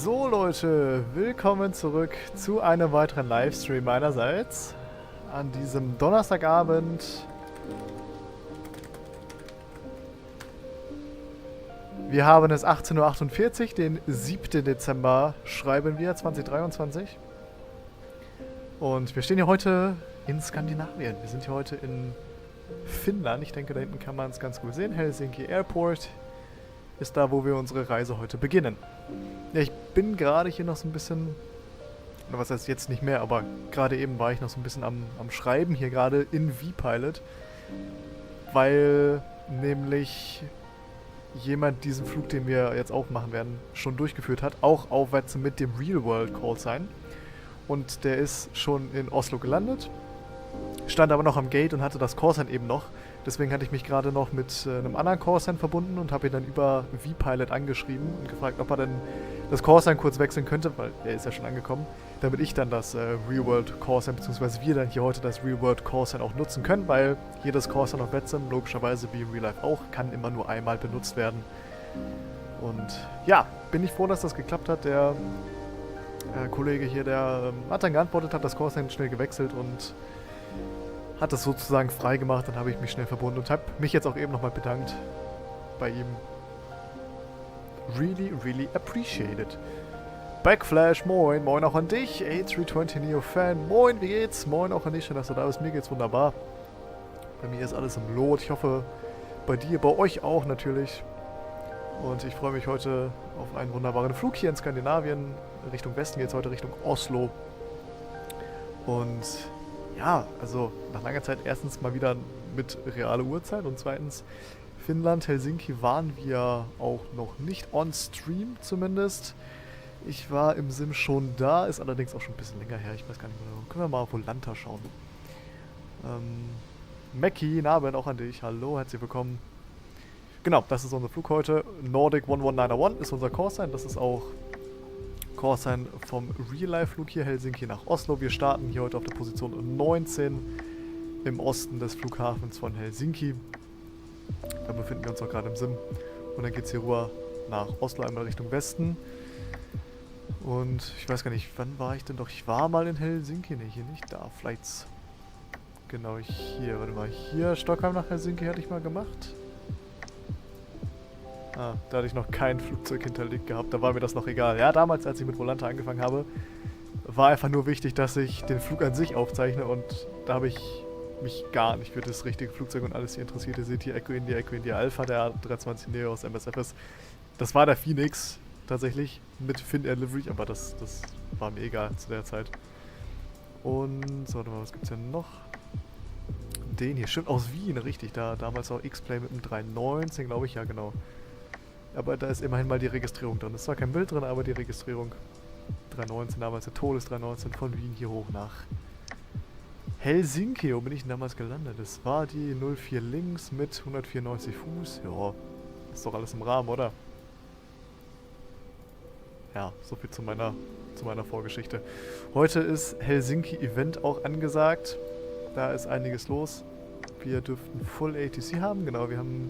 So Leute, willkommen zurück zu einem weiteren Livestream meinerseits an diesem Donnerstagabend. Wir haben es 18:48 Uhr, den 7. Dezember schreiben wir, 2023. Und wir stehen hier heute in Skandinavien. Wir sind hier heute in Finnland. Ich denke, da hinten kann man es ganz gut sehen. Helsinki Airport ist da, wo wir unsere Reise heute beginnen. Ja, ich bin gerade hier noch so ein bisschen, oder was heißt jetzt nicht mehr, aber gerade eben war ich noch so ein bisschen am Schreiben hier gerade in vPilot, weil nämlich jemand diesen Flug, den wir jetzt auch machen werden, schon durchgeführt hat, auch auf VATSIM mit dem Real-World Callsign. Und der ist schon in Oslo gelandet, stand aber noch am Gate und hatte das Callsign eben noch. Deswegen hatte ich mich gerade noch mit einem anderen Callsign verbunden und habe ihn dann über vPilot angeschrieben und gefragt, ob er denn das Callsign kurz wechseln könnte, weil er ist ja schon angekommen, damit ich dann das Real-World Callsign, beziehungsweise wir dann hier heute das Real-World Callsign auch nutzen können, weil jedes Callsign auf VATSIM, logischerweise wie im Real Life auch, kann immer nur einmal benutzt werden. Und ja, bin ich froh, dass das geklappt hat. Der Kollege hier, der hat dann geantwortet, hat das Callsign schnell gewechselt und hat das sozusagen frei gemacht. Dann habe ich mich schnell verbunden und habe mich jetzt auch eben nochmal bedankt bei ihm. Really appreciated. Backflash, moin, moin auch an dich. A320 Neo Fan, moin, wie geht's? Moin auch an dich, schön, dass du da bist. Mir geht's wunderbar. Bei mir ist alles im Lot. Ich hoffe, bei dir, bei euch auch natürlich. Und ich freue mich heute auf einen wunderbaren Flug hier in Skandinavien. Richtung Westen geht's heute, Richtung Oslo. Und ja, also nach langer Zeit erstens mal wieder mit realer Uhrzeit und zweitens Finnland, Helsinki waren wir auch noch nicht on stream zumindest. Ich war im Sim schon da, ist allerdings auch schon ein bisschen länger her, ich weiß gar nicht mehr. Können wir mal auf Volanta schauen. Mackie, Abend auch an dich, hallo, herzlich willkommen. Genau, das ist unser Flug heute. NORDIC 11901 ist unser Callsign, das ist auch Callsign vom Real-Life-Flug hier, Helsinki nach Oslo. Wir starten hier heute auf der Position 19 im Osten des Flughafens von Helsinki. Da befinden wir uns auch gerade im Sim. Und dann geht es hier rüber nach Oslo, einmal Richtung Westen. Und ich weiß gar nicht, wann war ich denn doch? Ich war mal in Helsinki, ne, hier nicht, da, Flights. Genau, hier, warte mal, hier, Stockholm nach Helsinki hatte ich mal gemacht. Ah, da hatte ich noch kein Flugzeug hinterlegt gehabt, da war mir das noch egal. Ja, damals, als ich mit Volanta angefangen habe, war einfach nur wichtig, dass ich den Flug an sich aufzeichne und da habe ich mich gar nicht für das richtige Flugzeug und alles hier interessiert. Ihr seht hier Echo India Alpha, der A320 Neo aus MSFS. Das war der Phoenix, tatsächlich, mit Finnair Livery, aber das war mir egal zu der Zeit. Und, so, warte mal, was gibt's denn noch? Den hier, stimmt, aus Wien, richtig, da damals auch X-Play mit einem 319, glaube ich, ja genau. Aber da ist immerhin mal die Registrierung drin. Es ist zwar kein Bild drin, aber die Registrierung. 319, damals der Todes 319 von Wien hier hoch nach Helsinki. Wo bin ich denn damals gelandet? Das war die 04 links mit 194 Fuß. Ja, ist doch alles im Rahmen, oder? Ja, soviel zu meiner Vorgeschichte. Heute ist Helsinki Event auch angesagt. Da ist einiges los. Wir dürften Full ATC haben. Genau, wir haben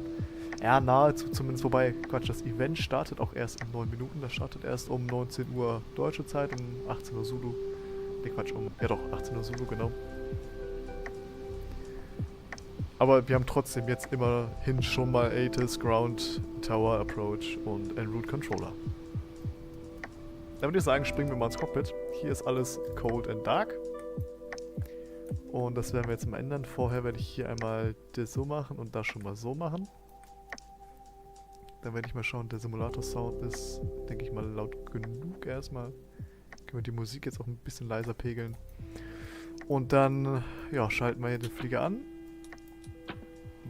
ja, nahezu zumindest, wobei, Quatsch, das Event startet auch erst in 9 Minuten. Das startet erst um 19 Uhr deutsche Zeit, um 18 Uhr Zulu. Ne, Quatsch, ja doch, 18 Uhr Zulu, genau. Aber wir haben trotzdem jetzt immerhin schon mal ATIS, Ground, Tower, Approach und En Route Controller. Dann würde ich sagen, springen wir mal ins Cockpit. Hier ist alles cold and dark. Und das werden wir jetzt mal ändern. Vorher werde ich hier einmal das so machen und das schon mal so machen. Dann werde ich mal schauen, der Simulator-Sound ist, denke ich mal, laut genug erstmal. Können wir die Musik jetzt auch ein bisschen leiser pegeln. Und dann, ja, schalten wir hier den Flieger an.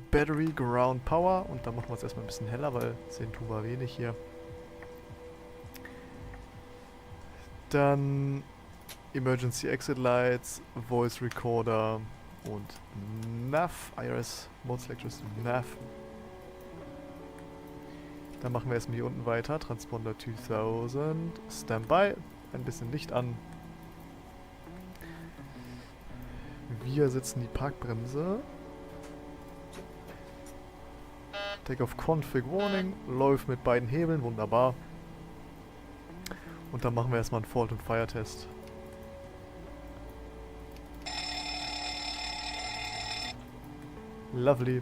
Battery, Ground Power. Und dann machen wir es erstmal ein bisschen heller, weil 10 tun wir wenig hier. Dann Emergency Exit Lights, Voice Recorder und Nav. IRS Mode Selection ist Nav. Dann machen wir erstmal hier unten weiter. Transponder 2000. Standby. Ein bisschen Licht an. Wir setzen die Parkbremse. Takeoff Config Warning. Läuft mit beiden Hebeln. Wunderbar. Und dann machen wir erstmal einen Fault- und Fire-Test. Lovely.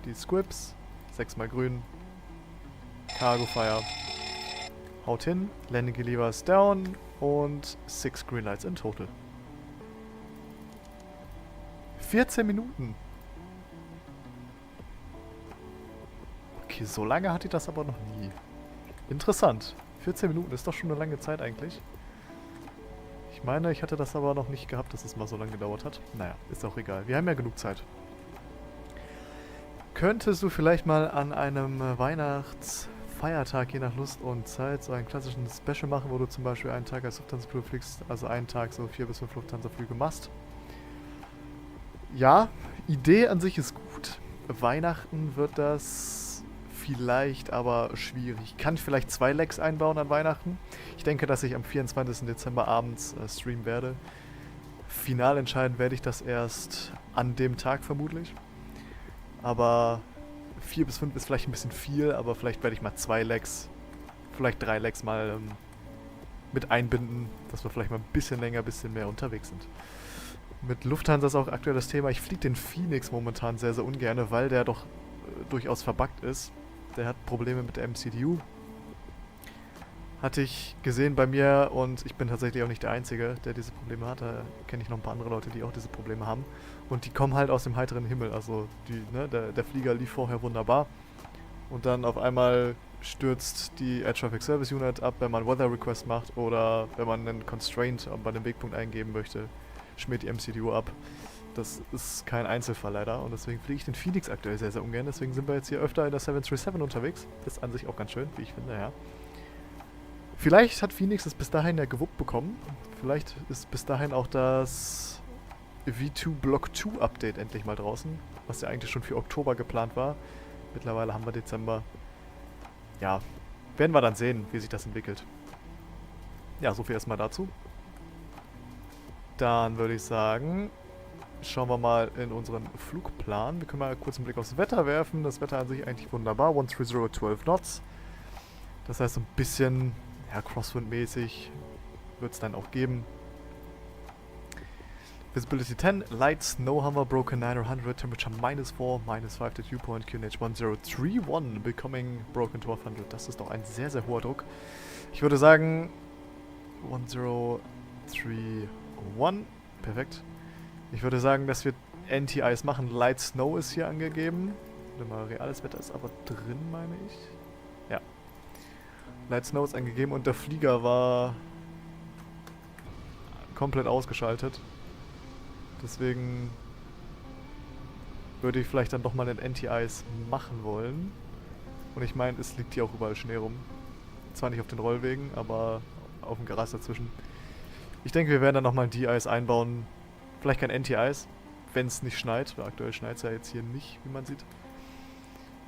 Die Squibs. 6-mal grün. Cargo Fire. Haut hin. Landing Gear Lever ist down. Und 6 Green Lights in total. 14 Minuten. Okay, so lange hatte ich das aber noch nie. Interessant. 14 Minuten ist doch schon eine lange Zeit eigentlich. Ich meine, ich hatte das aber noch nicht gehabt, dass es mal so lange gedauert hat. Naja, ist auch egal. Wir haben ja genug Zeit. Könntest du vielleicht mal an einem Weihnachtsfeiertag, je nach Lust und Zeit, so einen klassischen Special machen, wo du zum Beispiel einen Tag als Lufthansa-Flug fliegst, also einen Tag so 4 bis 5 Lufthansa-Flüge machst? Ja, Idee an sich ist gut. Weihnachten wird das vielleicht aber schwierig. Ich kann vielleicht 2 Legs einbauen an Weihnachten. Ich denke, dass ich am 24. Dezember abends streamen werde. Final entscheiden werde ich das erst an dem Tag vermutlich. Aber 4 bis 5 ist vielleicht ein bisschen viel, aber vielleicht werde ich mal 2 Legs, vielleicht 3 Legs mal mit einbinden, dass wir vielleicht mal ein bisschen länger, ein bisschen mehr unterwegs sind. Mit Lufthansa ist auch aktuell das Thema, ich fliege den Phoenix momentan sehr, sehr ungern, weil der doch durchaus verbuggt ist. Der hat Probleme mit der MCDU. Hatte ich gesehen bei mir und ich bin tatsächlich auch nicht der Einzige, der diese Probleme hat. Da kenne ich noch ein paar andere Leute, die auch diese Probleme haben. Und die kommen halt aus dem heiteren Himmel. Also der Flieger lief vorher wunderbar. Und dann auf einmal stürzt die Air Traffic Service Unit ab, wenn man Weather Request macht oder wenn man einen Constraint bei dem Wegpunkt eingeben möchte, schmiert die MCDU ab. Das ist kein Einzelfall leider und deswegen fliege ich den Phoenix aktuell sehr, sehr ungern. Deswegen sind wir jetzt hier öfter in der 737 unterwegs. Ist an sich auch ganz schön, wie ich finde, ja. Vielleicht hat Phoenix es bis dahin ja gewuppt bekommen. Vielleicht ist bis dahin auch das V2 Block 2 Update endlich mal draußen, was ja eigentlich schon für Oktober geplant war. Mittlerweile haben wir Dezember. Ja, werden wir dann sehen, wie sich das entwickelt. Ja, so viel erstmal dazu. Dann würde ich sagen, schauen wir mal in unseren Flugplan. Wir können mal kurz einen Blick aufs Wetter werfen. Das Wetter an sich eigentlich wunderbar. 130, 12 Knots. Das heißt, so ein bisschen ja, Crosswind-mäßig wird es dann auch geben. Visibility 10, Light Snow Hammer, Broken 900, Temperature -4, -5 to Dew Point, QNH 1031, becoming Broken 1200. Das ist doch ein sehr, sehr hoher Druck. Ich würde sagen 1031, perfekt. Ich würde sagen, dass wir NTIs machen. Light Snow ist hier angegeben. Warte mal, reales Wetter ist aber drin, meine ich. Ja. Light Snow ist angegeben und der Flieger war komplett ausgeschaltet. Deswegen würde ich vielleicht dann doch mal den NTIs machen wollen. Und ich meine, es liegt hier auch überall Schnee rum. Zwar nicht auf den Rollwegen, aber auf dem Gras dazwischen. Ich denke, wir werden dann nochmal DIs einbauen. Vielleicht kein NTIs, wenn es nicht schneit. Weil aktuell schneit es ja jetzt hier nicht, wie man sieht.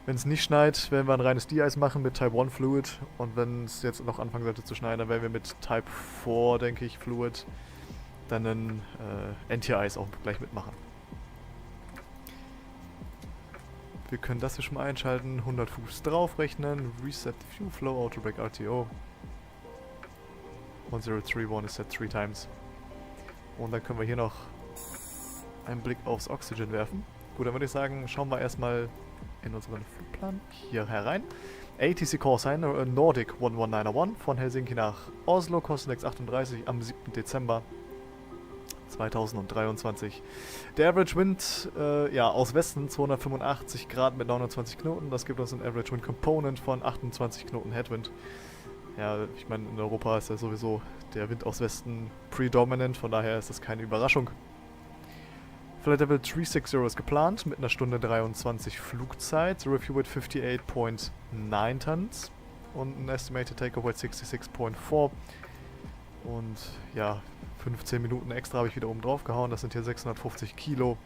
Wenn es nicht schneit, werden wir ein reines DIs machen mit Type 1 Fluid. Und wenn es jetzt noch anfangen sollte zu schneien, dann werden wir mit Type 4, denke ich, Fluid dann einen NTIs auch gleich mitmachen. Wir können das hier schon mal einschalten. 100 Fuß draufrechnen. Reset the Fuel Flow, Auto Brake RTO. 1031 ist set 3 times. Und dann können wir hier noch einen Blick aufs Oxygen werfen. Gut, dann würde ich sagen, schauen wir erstmal in unseren Flugplan hier herein. ATC Call Sign NORDIC 11901 von Helsinki nach Oslo, Kostendex 38 am 7. Dezember 2023. Der Average Wind ja, aus Westen 285 Grad mit 29 Knoten. Das gibt uns einen Average Wind Component von 28 Knoten Headwind. Ja, ich meine, in Europa ist ja sowieso der Wind aus Westen predominant, von daher ist das keine Überraschung. Flight Level 360 ist geplant mit einer Stunde 23 Flugzeit, Zero Fuel Weight 58.9 Tons und ein Estimated Takeoff Weight 66.4. Und ja, 15 Minuten extra habe ich wieder oben drauf gehauen, das sind hier 650 Kilo.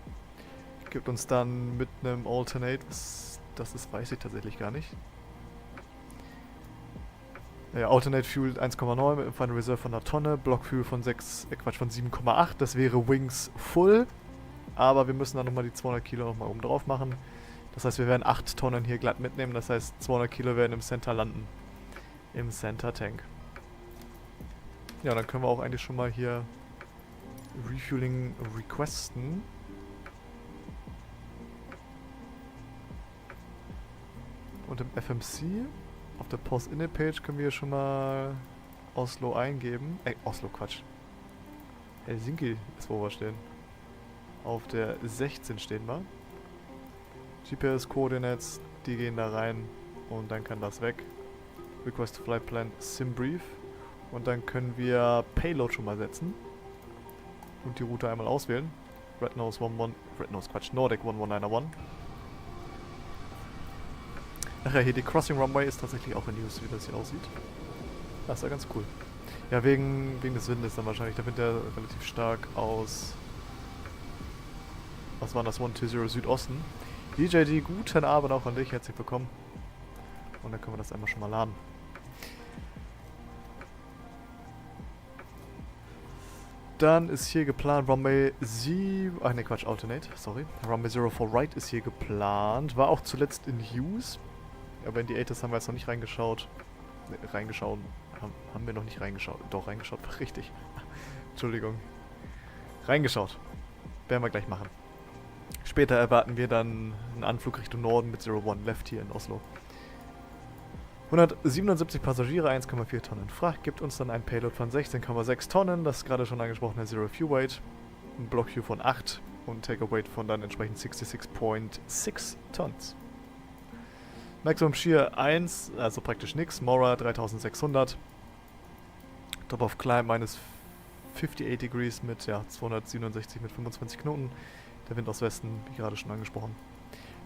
Gibt uns dann mit einem Alternate, was das ist, weiß ich tatsächlich gar nicht. Ja, Alternate Fuel 1,9 mit einem Final Reserve von einer Tonne, Block Fuel von 7,8, das wäre Wings Full. Aber wir müssen dann nochmal die 200 Kilo nochmal oben drauf machen. Das heißt, wir werden 8 Tonnen hier glatt mitnehmen, das heißt 200 Kilo werden im Center landen. Im Center Tank. Ja, dann können wir auch eigentlich schon mal hier Refueling requesten. Und im FMC, auf der Post-Init-Page, können wir schon mal Oslo eingeben. Oslo, Quatsch. Helsinki ist, wo wir stehen. Auf der 16 stehen wir. GPS-Coordinates, die gehen da rein und dann kann das weg. Request Flight Plan Sim Brief. Und dann können wir Payload schon mal setzen. Und die Route einmal auswählen. Nordic 11901. Ach ja, hier die Crossing Runway ist tatsächlich auch in Use, wie das hier aussieht. Das ist ja ganz cool. Ja, wegen des Windes dann wahrscheinlich. Da wird der relativ stark aus... Was war das? 120 Südosten. DJD, guten Abend auch an dich. Herzlich willkommen. Und dann können wir das einmal schon mal laden. Dann ist hier geplant Runway Alternate, sorry. Runway 04 Right ist hier geplant. War auch zuletzt in Use. Aber in die ATIS haben wir jetzt noch nicht reingeschaut. Haben wir noch nicht reingeschaut. Doch, reingeschaut war richtig. Entschuldigung. Reingeschaut. Werden wir gleich machen. Später erwarten wir dann einen Anflug Richtung Norden mit 01 Left hier in Oslo. 177 Passagiere, 1,4 Tonnen Fracht, gibt uns dann ein Payload von 16,6 Tonnen, das gerade schon angesprochene Zero Fuel Weight, ein Block Fuel von 8 und Take Weight von dann entsprechend 66,6 Tons. Maximum Shear 1, also praktisch nix, Mora 3600, Top of Climb minus 58 Degrees mit 267 mit 25 Knoten, der Wind aus Westen, wie gerade schon angesprochen.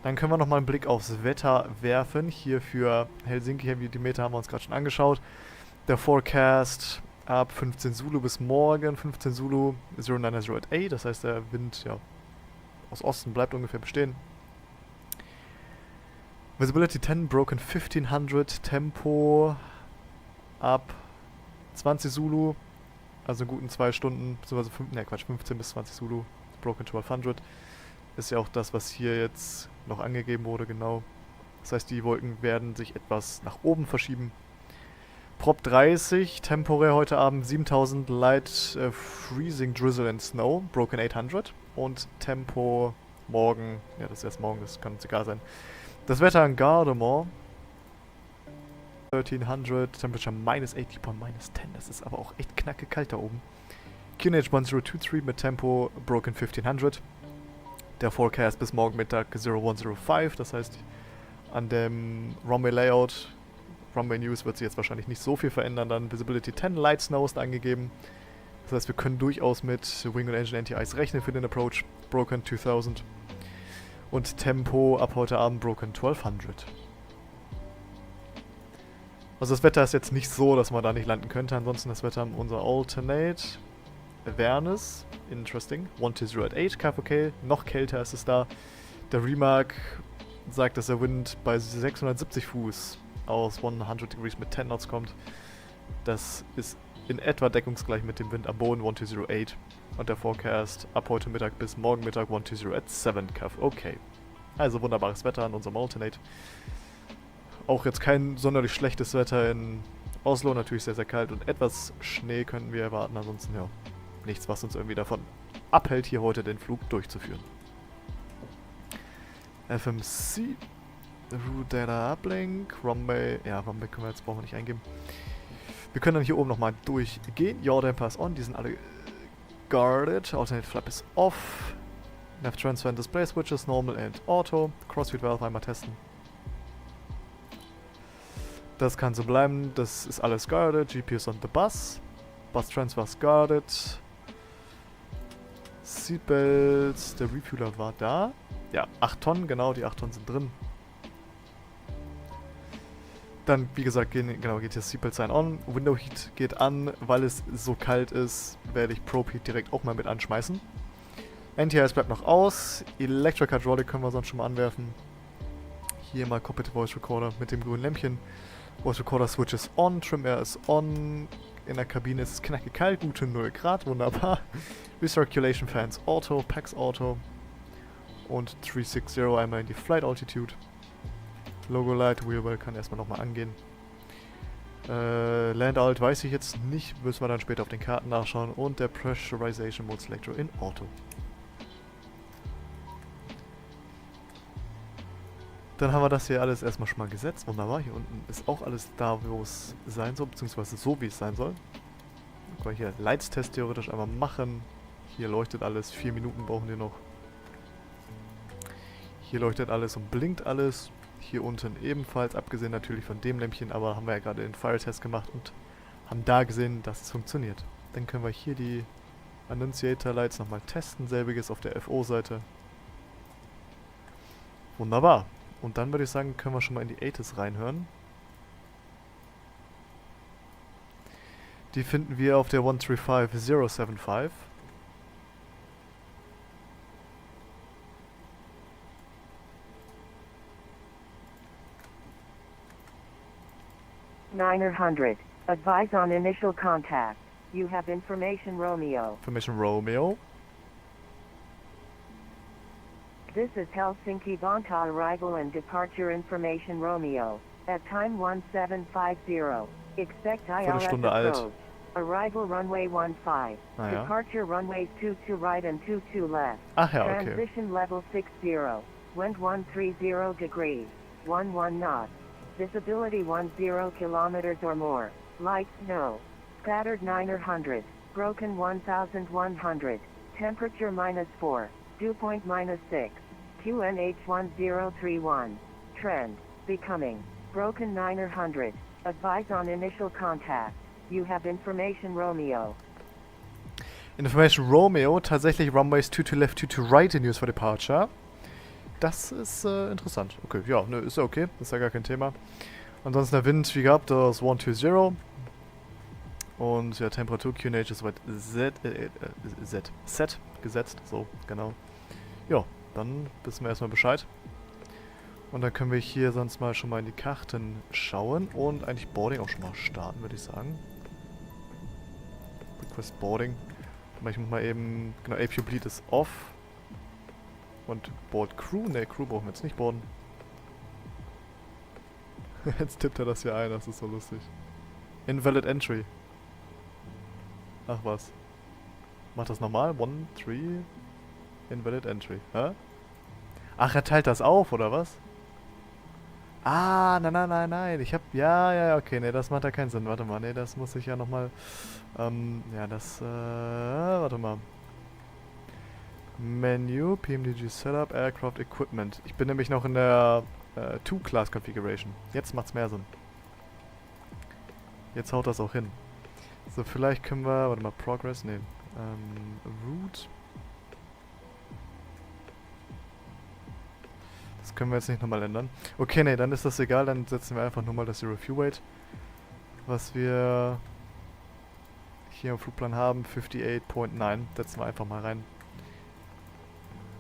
Dann können wir nochmal einen Blick aufs Wetter werfen. Hier für Helsinki, die Meter haben wir uns gerade schon angeschaut. Der Forecast ab 15 Zulu bis morgen, 15 Zulu 09088, das heißt der Wind aus Osten bleibt ungefähr bestehen. Visibility 10, Broken 1500, Tempo ab 20 Zulu, also guten 2 Stunden, beziehungsweise 15 bis 20 Zulu, Broken 1200. Ist ja auch das, was hier jetzt noch angegeben wurde, genau. Das heißt, die Wolken werden sich etwas nach oben verschieben. Prop 30, temporär heute Abend 7000 Light Freezing Drizzle and Snow, Broken 800. Und Tempo morgen, das ist erst morgen, das kann uns egal sein. Das Wetter in Gardermoor, 1300, Temperature minus 80 upon minus 10, das ist aber auch echt knacke kalt da oben. QNH 1023 mit Tempo Broken 1500. Der Forecast bis morgen Mittag 0105, das heißt an dem Runway Layout, Runway News wird sich jetzt wahrscheinlich nicht so viel verändern, dann Visibility 10, Light Snow ist angegeben. Das heißt, wir können durchaus mit Wing und Engine NTIs rechnen für den Approach, Broken 2000. Und Tempo ab heute Abend Broken 1200. Also das Wetter ist jetzt nicht so, dass man da nicht landen könnte, ansonsten das Wetter unser Alternate. Awareness, interesting, 12088 KVK, noch kälter ist es da. Der Remark sagt, dass der Wind bei 670 Fuß aus 100 Degrees mit 10 Knots kommt. Das ist in etwa deckungsgleich mit dem Wind am Boden 1208. Und der Forecast ab heute Mittag bis morgen Mittag 1207 KVK. Also wunderbares Wetter an unserem Alternate. Auch jetzt kein sonderlich schlechtes Wetter in Oslo, natürlich sehr, sehr kalt und etwas Schnee könnten wir erwarten, ansonsten nichts, was uns irgendwie davon abhält, hier heute den Flug durchzuführen. FMC, Route Data Uplink, Runway, Runway können wir jetzt, brauchen wir nicht eingeben. Wir können dann hier oben nochmal durchgehen. Yaw Damper ist on, die sind alle guarded. Alternate Flap ist off. Nav Transfer and Display Switches, Normal and Auto. Crossfeed Valve einmal testen. Das kann so bleiben, das ist alles guarded. GP ist on the bus. Bus Transfer ist guarded. Seatbelts, der Refueler war da. Ja, 8 Tonnen, genau, die 8 Tonnen sind drin. Dann, wie gesagt, geht hier Seatbelt Sign on. Window Heat geht an, weil es so kalt ist, werde ich Probe Heat direkt auch mal mit anschmeißen. NTIS bleibt noch aus. Electric Hydraulic können wir sonst schon mal anwerfen. Hier mal Cockpit Voice Recorder mit dem grünen Lämpchen. Voice Recorder Switch ist on, Trim Air ist on. In der Kabine ist es knackig kalt, gute 0 Grad, wunderbar. Recirculation Fans Auto, Pax Auto. Und 360 einmal in die Flight Altitude. Logo Light, Wheelwell kann erstmal nochmal angehen. Land Alt weiß ich jetzt nicht, müssen wir dann später auf den Karten nachschauen. Und der Pressurization Mode Selector in Auto. Dann haben wir das hier alles erstmal schon mal gesetzt. Wunderbar, hier unten ist auch alles da, wo es sein soll, beziehungsweise so, wie es sein soll. Können wir hier Lights-Test theoretisch einmal machen. Hier leuchtet alles, 4 Minuten brauchen wir noch. Hier leuchtet alles und blinkt alles. Hier unten ebenfalls, abgesehen natürlich von dem Lämpchen, aber haben wir ja gerade den Fire-Test gemacht und haben da gesehen, dass es funktioniert. Dann können wir hier die Annunciator Lights nochmal testen, selbiges auf der FO-Seite. Wunderbar. Und dann würde ich sagen, können wir schon mal in die ATIS reinhören. Die finden wir auf der 135075. (900). Advise on initial contact. You have information Romeo. Information Romeo. This is Helsinki Vantaa arrival and departure information Romeo. At time 1750. Expect ILS Viertelstunde alt. approach. Arrival runway 15. Ah, ja. Departure runways 22 right and 22 left. Ach ja, okay. Transition level 60. Wind 130 degrees. 11 knots. Visibility 10 kilometers or more. Lights no. Scattered 900. Broken 1100. Temperature -4. Dew point -6. QNH 1031. Trend. Becoming. Broken 900. Advise on initial contact. You have information Romeo. Information Romeo, tatsächlich Runways 22 left, 22 right in use for departure. Das ist interessant. Okay, ja, ne, ist ja okay. Ist ja gar kein Thema. Ansonsten der Wind, wie gehabt, das ist 120. Und ja, Temperatur QNH ist soweit set gesetzt. So, genau. Ja, dann wissen wir erstmal Bescheid. Und dann können wir hier sonst mal schon mal in die Karten schauen und eigentlich Boarding auch schon mal starten, würde ich sagen. Request Boarding. Ich muss mal eben, genau, APU Bleed ist off. Und Board Crew, ne, Crew brauchen wir jetzt nicht boarden. Jetzt tippt er das hier ein, das ist so lustig. Invalid Entry. Ach was. Macht das normal? 1, 3. Invalid Entry. Hä? Ach, er teilt das auf, oder was? Ah, nein. Ich hab... Ja, okay, ne, das macht ja keinen Sinn. Warte mal, ne, das muss ich ja nochmal... ja, das... warte mal. Menu, PMDG Setup, Aircraft Equipment. Ich bin nämlich noch in der 2-Class Configuration. Jetzt macht's mehr Sinn. Jetzt haut das auch hin. So, vielleicht können wir... Warte mal, Progress, ne. Route. Das können wir jetzt nicht nochmal ändern. Okay, ne, dann ist das egal. Dann setzen wir einfach nur mal das Zero Fuel Weight. Was wir hier im Flugplan haben, 58.9. Setzen wir einfach mal rein.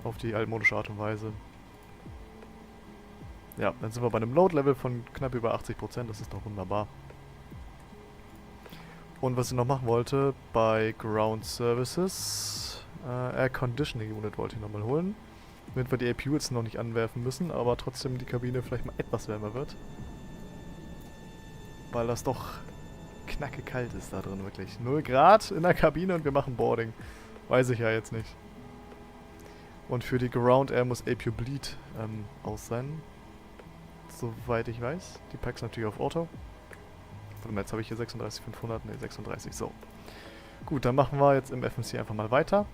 Auf die altmodische Art und Weise. Ja, dann sind wir bei einem Load-Level von knapp über 80%. Das ist doch wunderbar. Und was ich noch machen wollte, bei Ground Services, Air Conditioning Unit wollte ich nochmal holen. Damit wir die APU jetzt noch nicht anwerfen müssen, aber trotzdem die Kabine vielleicht mal etwas wärmer wird. Weil das doch knacke kalt ist da drin, wirklich. 0 Grad in der Kabine und wir machen Boarding. Weiß ich ja jetzt nicht. Und für die Ground Air muss APU Bleed aus sein. Soweit ich weiß. Die Packs natürlich auf Auto. Warte mal, jetzt habe ich hier 36.500, ne 36, so. Gut, dann machen wir jetzt im FMC einfach mal weiter.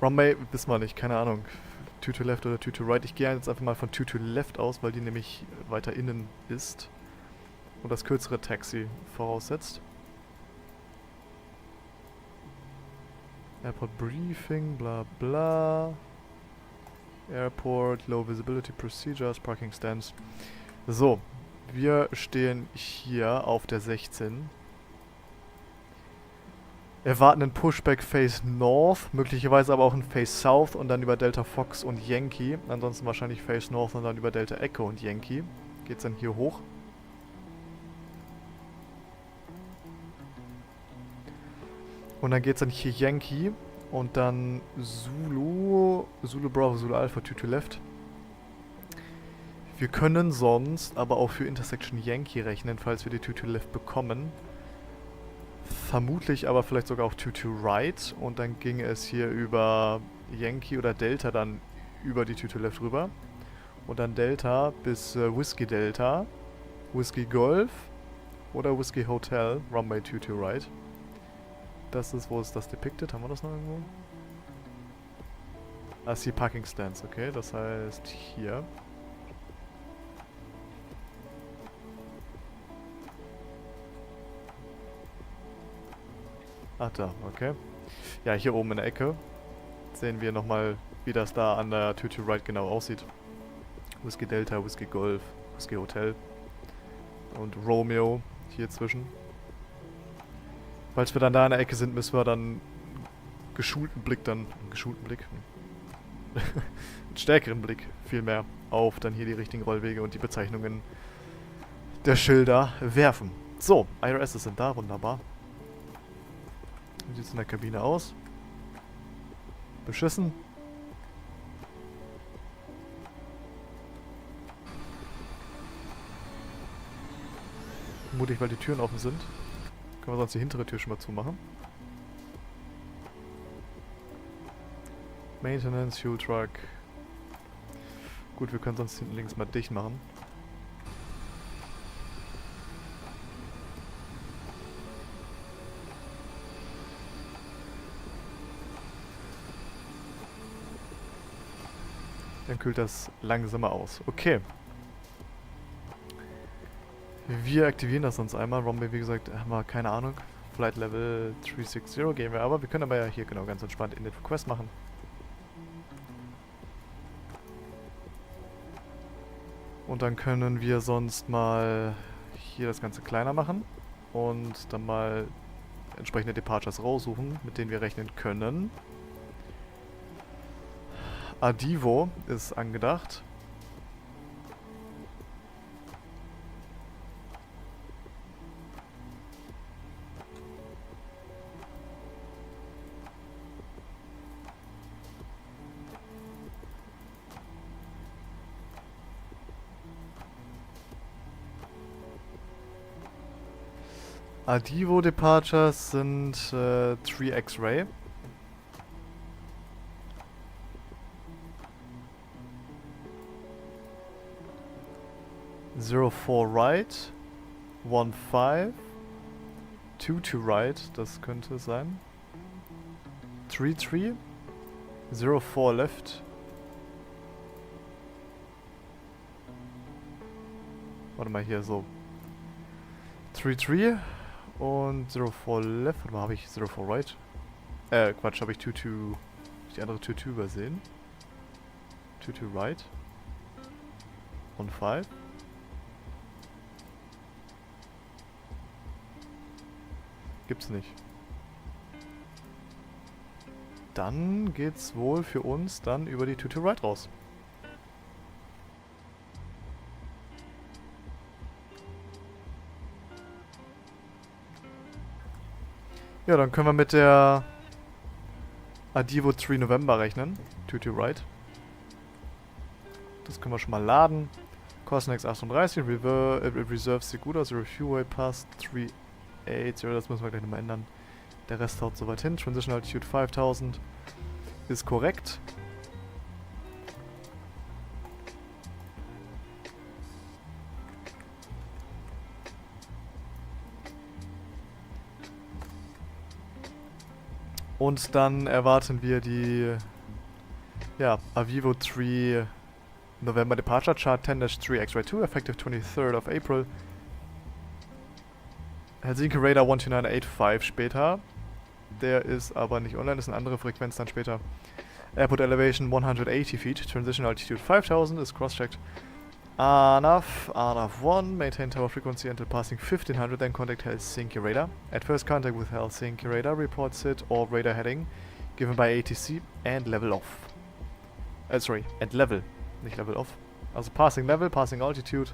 Runway, wissen wir nicht, keine Ahnung. 22 left oder 22 right. Ich gehe jetzt einfach mal von 22 left aus, weil die nämlich weiter innen ist. Und das kürzere Taxi voraussetzt. Airport Briefing, bla bla. Airport, Low Visibility Procedures, Parking Stands. So, wir stehen hier auf der 16. Erwarten einen Pushback Face North, möglicherweise aber auch einen Face South und dann über Delta Fox und Yankee. Ansonsten wahrscheinlich Face North und dann über Delta Echo und Yankee. Geht's dann hier hoch. Und dann geht's dann hier Yankee und dann Zulu Bravo, Zulu Alpha, 22 left. Wir können sonst aber auch für Intersection Yankee rechnen, falls wir die 22 Left bekommen. Vermutlich aber vielleicht sogar auch 22 Right. Und dann ginge es hier über Yankee oder Delta dann über die 22 Left rüber. Und dann Delta bis Whiskey Delta, Whiskey Golf oder Whiskey Hotel, Runway 22 Right. Das ist, wo ist das depicted? Haben wir das noch irgendwo? Ah, ist die Parking Stands, okay. Das heißt hier. Ach da, okay. Ja, hier oben in der Ecke sehen wir nochmal, wie das da an der 22 Right genau aussieht. Whiskey Delta, Whiskey Golf, Whiskey Hotel und Romeo hier zwischen. Falls wir dann da in der Ecke sind, müssen wir dann einen stärkeren Blick vielmehr auf dann hier die richtigen Rollwege und die Bezeichnungen der Schilder werfen. So, IRS sind da, wunderbar. Wie sieht es in der Kabine aus? Beschissen. Vermutlich, weil die Türen offen sind. Können wir sonst die hintere Tür schon mal zumachen. Maintenance, Fuel Truck. Gut, wir können sonst hinten links mal dicht machen. Dann kühlt das langsamer aus. Okay. Wir aktivieren das sonst einmal. Runway, wie gesagt, haben wir keine Ahnung. Flight Level 360 gehen wir aber. Wir können aber ja hier genau ganz entspannt in den Request machen. Und dann können wir sonst mal hier das Ganze kleiner machen. Und dann mal entsprechende Departures raussuchen, mit denen wir rechnen können. Adivo ist angedacht. Adivo Departures sind 3X-Ray. Zero 4 right, 1 5, 2 to right, das könnte sein. 3 3, 0 4 left. Warte mal hier so. 3 3 und 0 4 left. Warte mal, habe ich 0 4 right? Quatsch, habe ich 2 2, die andere 2 2 übersehen. 2 2 right. 1 5. Gibt's nicht. Dann geht's wohl für uns dann über die 2 to right raus. Ja, dann können wir mit der Adivo 3 November rechnen. 2 to right. Das können wir schon mal laden. Cosnex 38, Reserve Segura, Zero Fuel Pass 380, das müssen wir gleich nochmal ändern. Der Rest haut soweit hin. Transition Altitude 5000 ist korrekt. Und dann erwarten wir die Avivo 3 November Departure Chart 10-3X-Ray 2, effective 23rd of April. Helsinki Radar 12985 später. Der ist aber nicht online, das ist eine andere Frequenz dann später. Airport Elevation 180 feet, Transition Altitude 5000 ist cross-checked. Nach 1, maintain tower frequency until passing 1500, then contact Helsinki Radar. At first contact with Helsinki Radar, report SID or radar heading given by ATC and level off. And level, nicht level off. Also passing level, passing altitude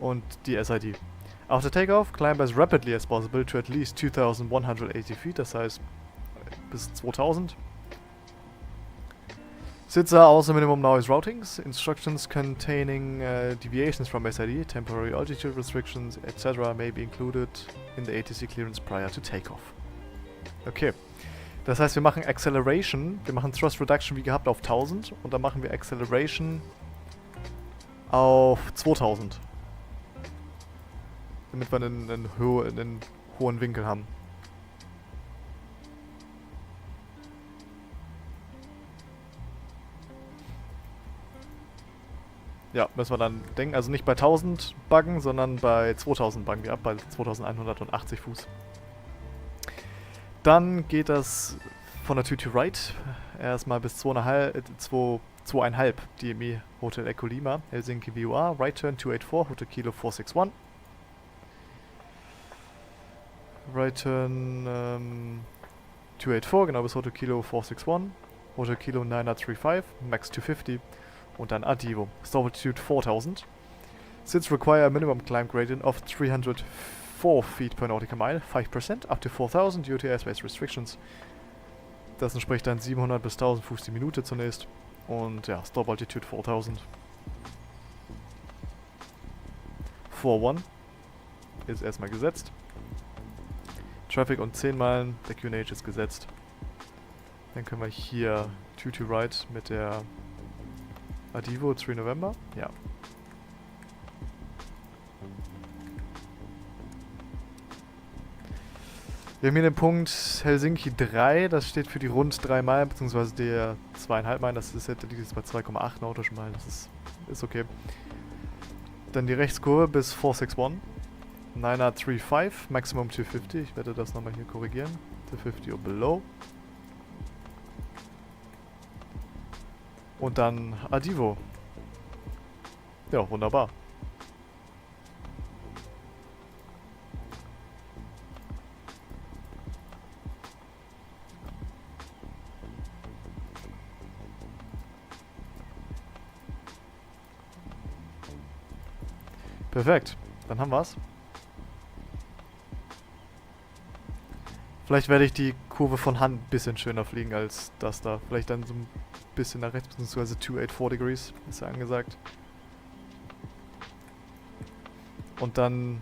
und die SID. After takeoff, climb as rapidly as possible to at least 2180 feet, das heißt bis 2000. SIDS are also minimum noise routings, instructions containing deviations from SID, temporary altitude restrictions, etc. may be included in the ATC clearance prior to takeoff. Okay, das heißt, wir machen Acceleration, wir machen Thrust Reduction wie gehabt auf 1000 und dann machen wir Acceleration auf 2000. Damit wir einen hohen Winkel haben. Ja, müssen wir dann denken. Also nicht bei 1000 buggen, sondern bei 2000 buggen wir ab, bei 2180 Fuß. Dann geht das von der Tür to right erstmal bis 2,5 DME Hotel Echo Lima, Helsinki VOR, right turn 284, Hotel Kilo 461. Right turn 284, genau bis Hotel Kilo 461, Hotel Kilo 935, Max 250. Und dann Adivo. Stall altitude 4000. SIDS require a minimum climb gradient of 304 feet per nautical mile, 5% up to 4000 due to airspace restrictions. Das entspricht dann 700 bis 1000 Fuß die Minute zunächst. Und ja, Stall altitude 4000. 41 ist erstmal gesetzt. Traffic und 10 Meilen, der QNH ist gesetzt. Dann können wir hier 2 to right mit der Adivo 3 November, ja. Wir haben hier den Punkt Helsinki 3, das steht für die rund 3 Meilen, beziehungsweise der 2,5 Meilen, das ist jetzt bei 2,8 nautischen Meilen, das ist okay. Dann die Rechtskurve bis 461, 935, Maximum 250, ich werde das nochmal hier korrigieren, 250 or below. Und dann Adivo. Ja, wunderbar. Perfekt. Dann haben wir's. Vielleicht werde ich die Kurve von Hand ein bisschen schöner fliegen als das da. Vielleicht dann so ein bisschen nach rechts, beziehungsweise 284 Degrees, ist ja angesagt. Und dann,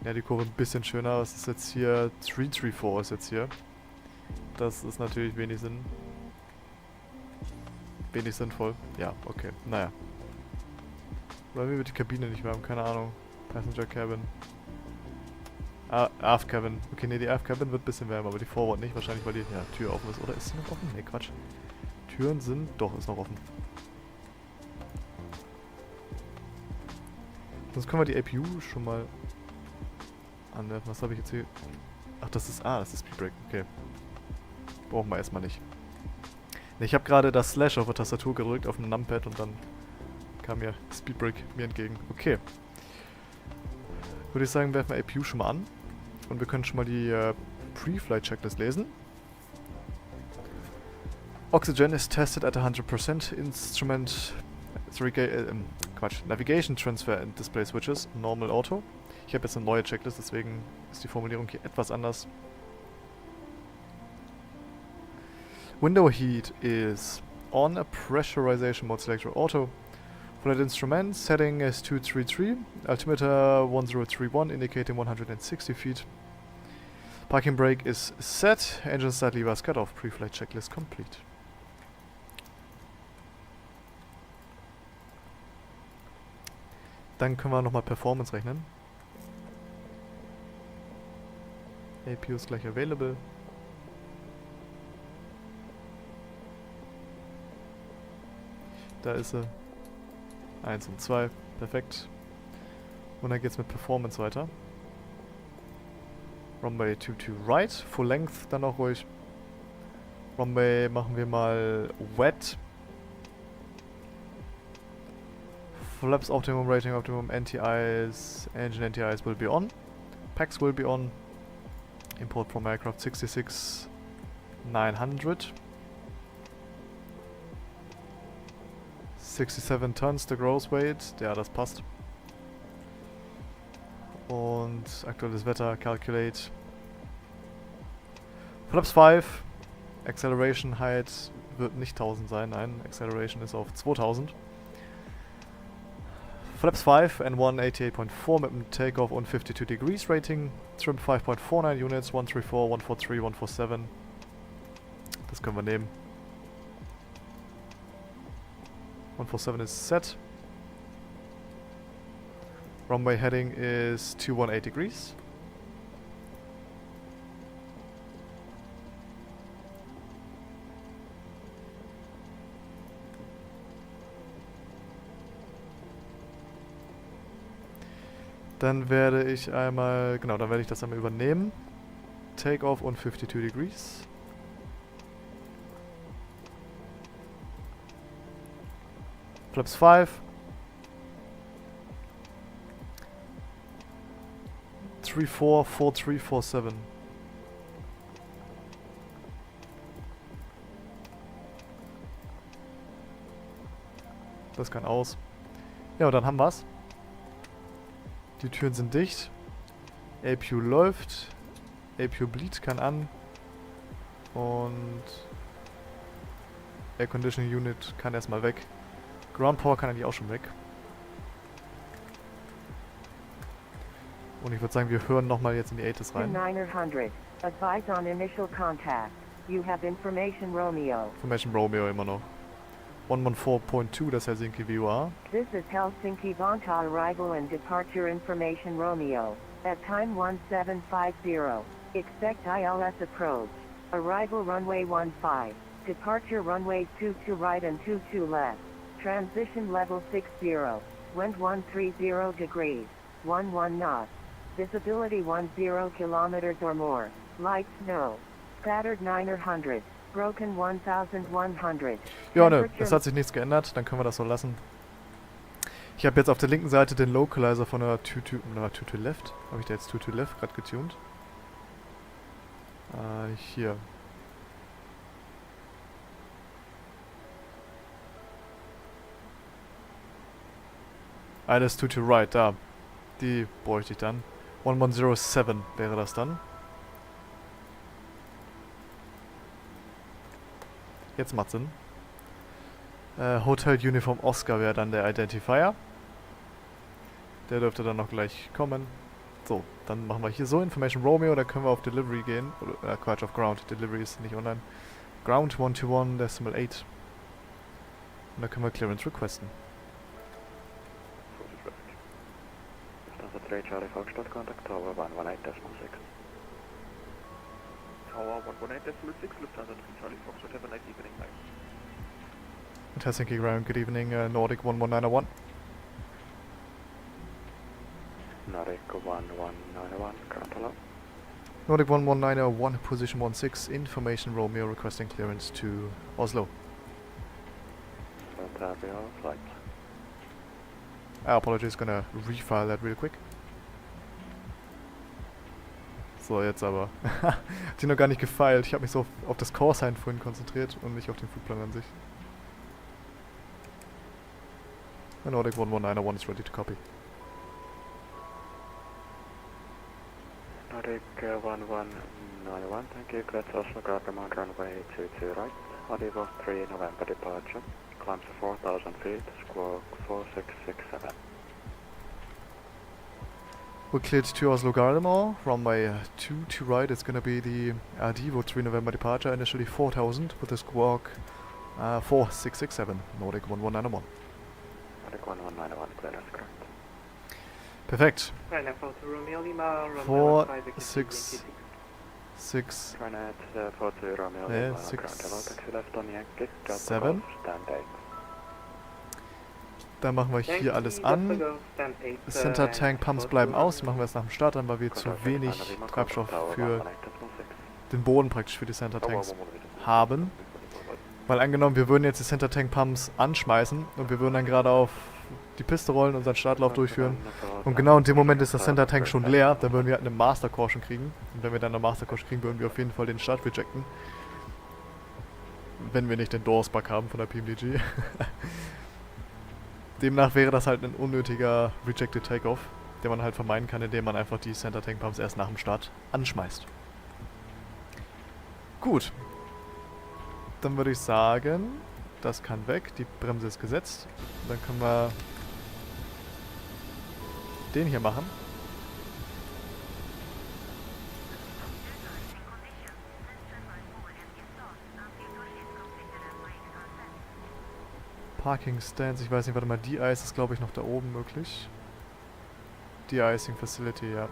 ja, die Kurve ein bisschen schöner. Was ist jetzt hier? 334 ist jetzt hier. Das ist natürlich wenig sinnvoll. Ja, okay, naja. Weil wir die Kabine nicht mehr haben, keine Ahnung. Passenger Cabin. Aft Cabin. Okay, ne, die Aft Cabin wird ein bisschen wärmer, aber die Forward nicht. Wahrscheinlich, weil die Tür offen ist. Oder ist sie noch offen? Ne, Quatsch. Türen sind... Doch, ist noch offen. Sonst können wir die APU schon mal anwerfen. Was habe ich jetzt hier? Ach, das ist... Ah, das ist Speedbrake. Okay. Brauchen wir erstmal nicht. Ne, ich habe gerade das Slash auf der Tastatur gedrückt, auf dem Numpad und dann kam mir Speedbrake mir entgegen. Okay. Würde ich sagen, werfen wir APU schon mal an. Und wir können schon mal die Pre-Flight-Checklist lesen. Oxygen is tested at 100%. Instrument... Navigation Transfer and Display Switches. Normal Auto. Ich habe jetzt eine neue Checklist, deswegen ist die Formulierung hier etwas anders. Window Heat is on. A Pressurization Mode Selector Auto. Flight Instrument setting is 233. Altimeter 1031 indicating 160 feet. Parking brake is set. Engine start levers cut off. Pre-flight checklist complete. Dann können wir nochmal Performance rechnen. APU ist gleich available. Da ist sie. 1 und 2. Perfekt. Und dann geht's mit Performance weiter. Runway 22 right. Full length dann auch ruhig. Runway machen wir mal wet. Flaps optimum rating, optimum NTIs, engine NTIs will be on. Packs will be on. Import from aircraft 66,900. 67 tons, the gross weight. Ja, das passt. Und aktuelles Wetter, calculate. Flaps 5. Acceleration height wird nicht 1000 sein, nein, Acceleration ist auf 2000. Flaps 5 and 188.4 mit einem Takeoff und 52 Degrees Rating. Trim 5.49 Units, 134, 143, 147. Das können wir nehmen. 147 ist set. Runway heading is 218 degrees. Dann werde ich einmal, genau, dann werde ich das einmal übernehmen. Takeoff und 52 degrees. Flaps 5. 34, 43, 47. Das kann aus. Ja, und dann haben wir's. Die Türen sind dicht. APU läuft. APU Bleed kann an. Und Air Conditioning Unit kann erstmal weg. Ground Power kann eigentlich auch schon weg. Und ich würde sagen, wir hören nochmal jetzt in die ATIS rein. 900. Advise on initial contact. You have information Romeo. Information Romeo immer noch. 114.2, das Helsinki VOR. This is Helsinki Vantaa arrival and departure information Romeo. At time 1750. Expect ILS approach. Arrival runway 15. Departure runways 22 right and 22 left. Transition level 60. Wind 130 degrees. 11 knots. Visibility 10 kilometers or more. Light snow. Scattered 900. Broken 1100. Ja, ne, es hat sich nichts geändert, dann können wir das so lassen. Ich habe jetzt auf der linken Seite den Localizer von der 2 Left. Habe ich da jetzt 2 Left gerade getuned? Hier. Das 2 Right, da. Die bräuchte ich dann. 1107 wäre das dann. Jetzt macht Sinn. Hotel Uniform Oscar wäre dann der Identifier. Der dürfte dann noch gleich kommen. So, dann machen wir hier so Information Romeo, da können wir auf Delivery gehen. Oder Quatsch, auf Ground. Delivery ist nicht online. Ground 121.8. Und da können wir Clearance requesten. Lufthansa 3 Charlie Foxtrot, contact Tower 118.6. Tower 118.6, Lufthansa 3 Charlie Foxtrot, have a nice evening, bye. Und Helsinki Ground, good evening, Nordic 11901. Nordic 11901, current hello. Nordic 11901, position 16, information Romeo requesting clearance to Oslo. Don't have your flight. Apologies, gonna refile that real quick. So, jetzt aber. Hat die noch gar nicht gefeilt. Ich habe mich so auf das Callsign vorhin konzentriert und nicht auf den Flugplan an sich. The Nordic 11901 is ready to copy. Nordic 11901, thank you. Clear to Oslo, grab command runway 22 right. Arrival 3 November departure. Climb to 4,000 feet, squawk 4667. We're cleared to Oslo Gardermoor. Runway 2 to right is going to be the Arrival 3 November departure, initially 4,000 with a squawk 4667, Nordic 11901. Nordic 1191, clear, that's correct. Perfekt. 466 Trynet 42 Romeo Lima, six, ground hello, taxi left on Yankee, seven. stand 8. Dann machen wir hier alles an. Center Tank Pumps bleiben aus. Die machen wir erst nach dem Start an, weil wir zu wenig Treibstoff für den Boden praktisch für die Center Tanks haben. Weil angenommen, wir würden jetzt die Center Tank Pumps anschmeißen und wir würden dann gerade auf die Piste rollen, unseren Startlauf durchführen. Und genau in dem Moment ist der Center Tank schon leer, dann würden wir halt eine Master Caution kriegen. Und wenn wir dann eine Master Caution kriegen, würden wir auf jeden Fall den Start rejecten. Wenn wir nicht den Doors Bug haben von der PMDG. Demnach wäre das halt ein unnötiger Rejected Takeoff, den man halt vermeiden kann, indem man einfach die Center Tank Pumps erst nach dem Start anschmeißt. Gut. Dann würde ich sagen, das kann weg. Die Bremse ist gesetzt. Dann können wir den hier machen. Parking Stands, ich weiß nicht, warte mal, De-Ice ist glaube ich noch da oben möglich. De-Icing Facility, ja.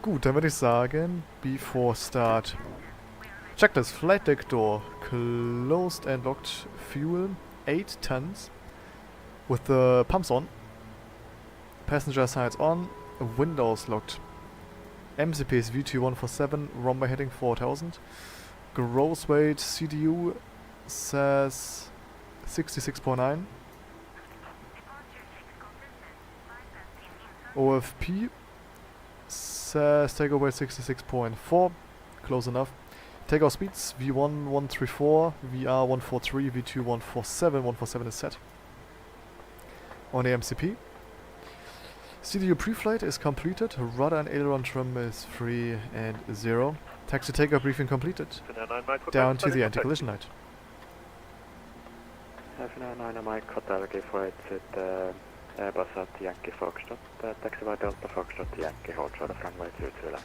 Gut, dann würde ich sagen, before start. Check this, flight deck door, closed and locked, fuel, 8 tons, with the pumps on, passenger sides on, windows locked. MCP is VT147, runway heading 4000, gross weight CDU says 66.9. OFP says takeover 66.4. Close enough. Takeoff speeds V1 134, VR 143, V2 147. 147 is set. On the MCP. CDU pre-flight is completed. Rudder and aileron trim is 3 and 0. Taxi takeoff briefing completed. Down to the anti-collision light. FNR9 Mike Hotel G48 sitt Airbus at Yankee Foxtrot. Taxi by Delta Foxtrot to Yankee hold short of runway 22 left.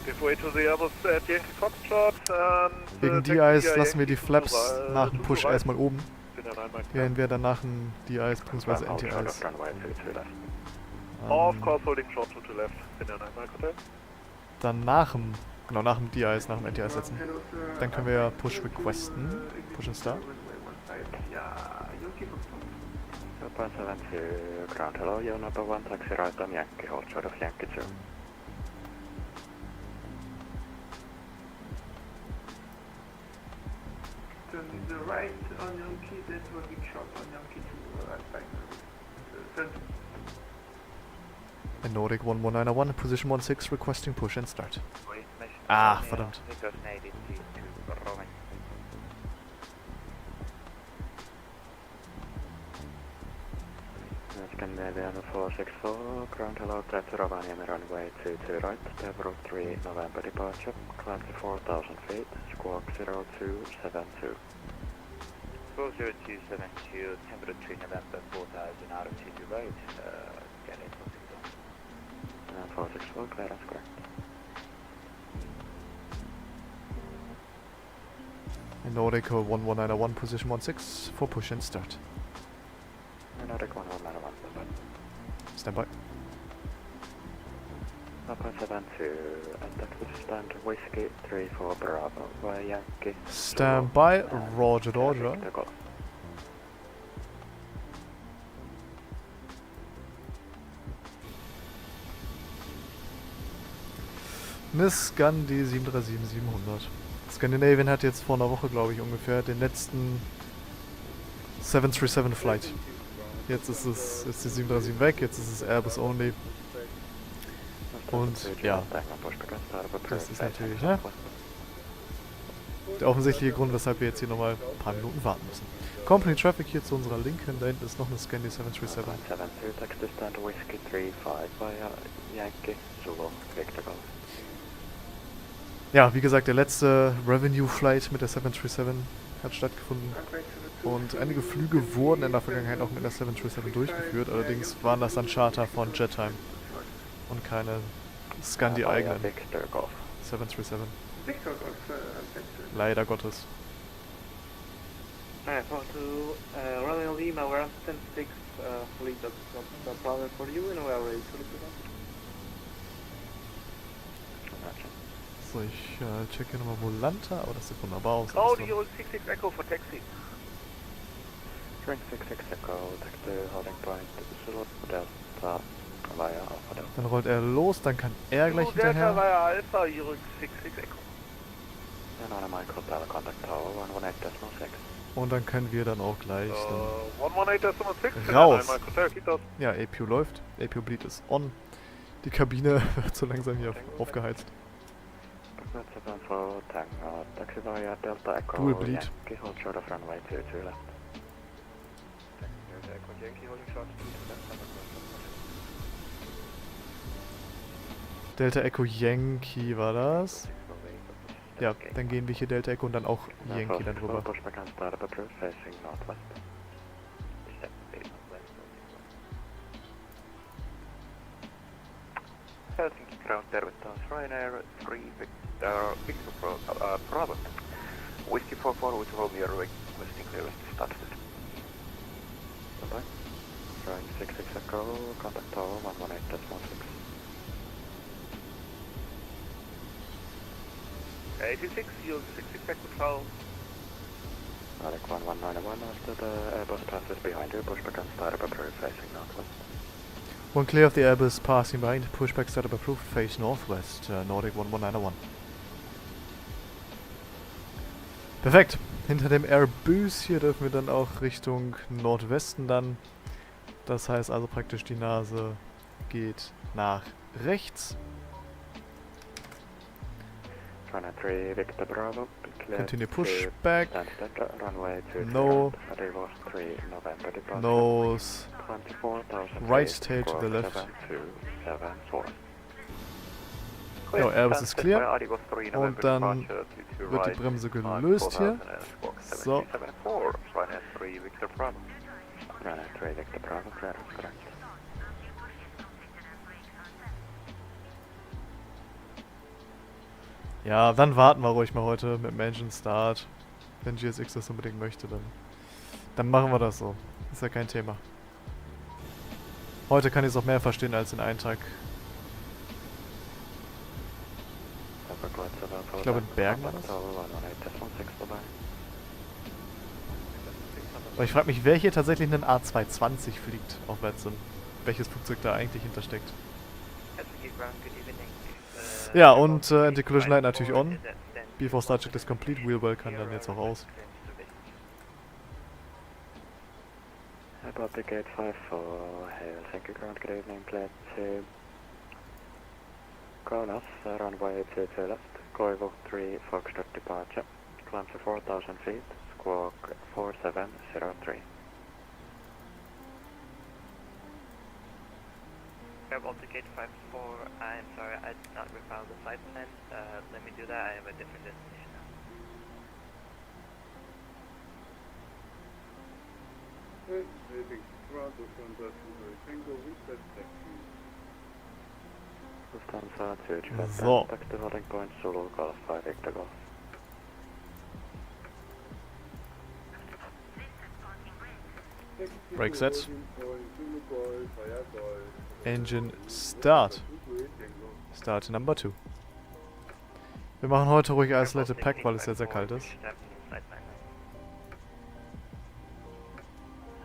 Before to the Airbus at Yankee Foxtrot and... Wegen De-Ice lassen wir die Flaps nach dem Push erstmal oben. Während wir dann nach dem De-Ice bzw. Anti-Ice. Of course holding short to the left. FNR9 Mike Hotel. Dann nach dem De-Ice, nach dem Anti-Ice setzen. Dann können wir Push requesten. Push and start. Japan 72 ground hello, you number 1 taxi right on Yankee hold short of Yankee 2. Turn the right on Yankee, then holding short on Yankee 2 right back. And Nordic 11901, position 16, requesting push and start. Ah, verdammt. Scandinavian 464, ground hello, taxi Rovaniemi runway 22 right, Devro 3 November departure, climb to 4000 feet, squawk 0272. 40272, temperature 3 November 4000 out of 2 right, get it, 464, clearance correct. And Nordic 11901, position 16, for push and start. Nordic 1191, Stand by. Papa 72, and that would stand whiskey 34 Bravo by Yankee. Stand by, roger, roger. Eine Scandi 737-700. Scandinavian hat jetzt vor einer Woche, glaube ich, ungefähr den letzten 737 Flight. Jetzt ist die 737 weg, jetzt ist es Airbus only. Und ja, das ist natürlich, ne? Der offensichtliche Grund, weshalb wir jetzt hier nochmal ein paar Minuten warten müssen. Company Traffic hier zu unserer Linken, da hinten ist noch eine Scandi 737. Ja, wie gesagt, der letzte Revenue Flight mit der 737 hat stattgefunden. Und einige Flüge wurden in der Vergangenheit auch mit der 737 durchgeführt, allerdings waren das dann Charter von Jettime und keine Scandi eigenen 737. Leider Gottes. Alright, for to Royal Lima, we're on 10-6, fleet, that's not a problem for you, and we're ready to look So, ich checke nochmal Volanta, aber das sieht wunderbar aus. Oh, the old 66 Echo for taxi. Drink 66 Echo, taxi holding point, Delta via Alpha Delta. Dann rollt er los, dann kann er gleich Delta hinterher. via Alpha, Euro 66 Echo. And on a Mike Hotel contact tower 118.6. Und dann können wir dann auch gleich 118.6. raus. Hotel, keep those. Ja, APU läuft, APU Bleed ist on. Die Kabine wird so langsam hier aufgeheizt. Taxi via Delta Echo, Dual bleed. Yankee hold short of runway 22 left. Delta Echo Yankee war das. Ja, dann gehen wir hier Delta Echo und dann auch Yankee dann rüber. Pushback and startup approved facing northwest. Helsinki ground tervetaan Ryanair 3 Victor Bravo. Whiskey 44 with Romeo requesting clearance to start with. Bye-bye. Flying 66 Echo, contact tower 118.6. 86, use 66 control. Nordic 1191 after the Airbus passes behind you, pushback and startup approved facing northwest. One clear of the Airbus passing behind, pushback setup approved, face northwest, Nordic 11901. Perfekt. Hinter dem Airbus hier dürfen wir dann auch Richtung Nordwesten dann. Das heißt also praktisch die Nase geht nach rechts. Runway 3 Victor Bravo. Continue pushback. Runway 2 No. Arrival 3 November departure. Nose. 24,000 Right tail to the left. 7274. Ja, Airbus ist clear. Und dann wird die Bremse gelöst hier. So. Runway 3 Victor Bravo, clear is correct. Ja, dann warten wir ruhig mal heute mit dem Engine Start. Wenn GSX das unbedingt möchte, dann machen wir das so. Ist ja kein Thema. Heute kann ich es auch mehr verstehen als in einem Tag. Ich glaube in Bergen war das. Aber ich frage mich, wer hier tatsächlich einen A220 fliegt auf VATSIM. Welches Flugzeug da eigentlich hintersteckt. Ja, und Anti-Collision Light natürlich on. Before Start Check is complete, Wheel Well kann dann jetzt auch aus. About the gate 5 for Helsinki ground, good evening, plate to Kaunas, runway 22 left, Koivu 3 Foxtrot departure, climb to 4,000 feet, squawk 4703. Baltic Gate 54, I'm sorry, I did not recall the flight plan. Let me do that, I have a different destination now. Lufthansa to Japan, So. contact the holding point, Zulu, Golf 5, Victor Golf. Brake set. Engine Start. Start Number 2. Wir machen heute ruhig Isolated Pack, weil es sehr, sehr kalt ist.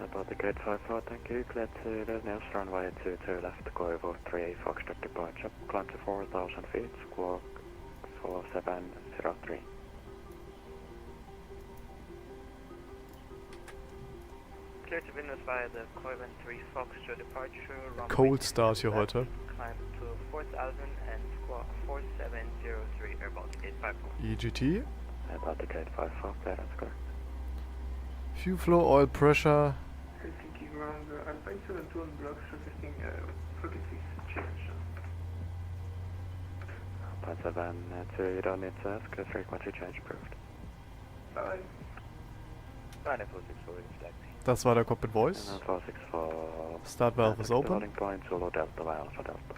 About the gate 54, thank you, clear to the nearest runway 22 left, Koivu 3 Foxtrot departure, climb to 4,000 feet, squawk 4703. Clear to Vilnius via the Koivu 3 Foxtrot departure. Cold Start hier heute. Climb to 4,000 and squawk 4703, Air Baltic Gate 54. EGT. About the gate 54, clear, that's correct. Fuel flow, oil pressure. Helsinki ground, Alpha 72 on blocks requesting frequency change. Point 72, you don't need to ask, frequency change approved. Bye. Ryanair 464 is taxi. Das war der Cockpit Voice. 464. Start valve is open. Holding point, Zulu Delta by Alpha Delta.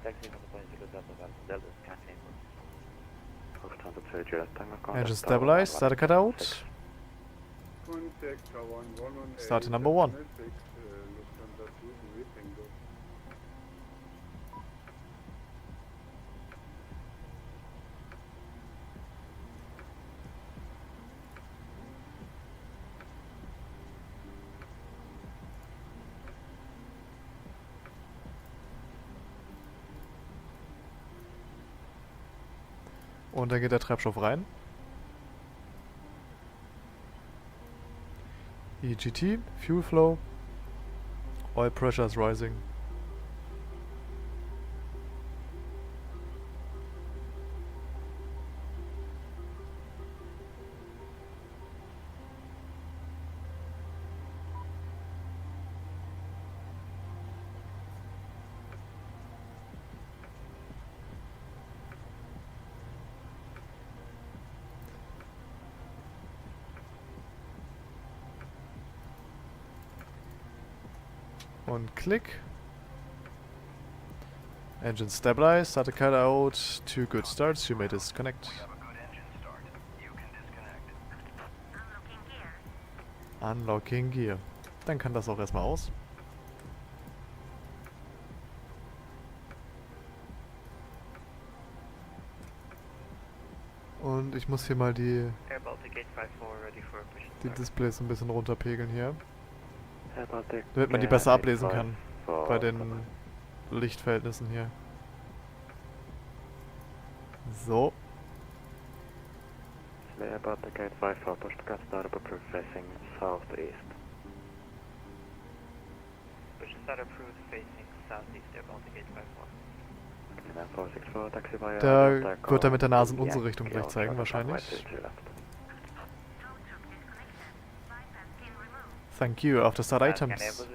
Taxi from the point Zulu Delta Delta scanning. Lufthansa 2 Juliet Tango, contact Engine tower stabilized, starter cut out. 116. Starter number 1. Und dann geht der Treibstoff rein. EGT, Fuel Flow, Oil Pressure is rising. Und Klick. Engine stabilized, started cut out, 2 good starts, you may disconnect. Unlocking Gear. Dann kann das auch erstmal aus. Und ich muss hier mal die Displays ein bisschen runterpegeln hier, damit man die besser ablesen kann bei den Lichtverhältnissen hier. So. About the gate 54, push to cut start approved facing southeast. Push to start approved facing southeast, about the gate 54. 464, taxi via Da wird er mit der Nase in unsere Richtung gleich zeigen, wahrscheinlich. Thank you, after start items.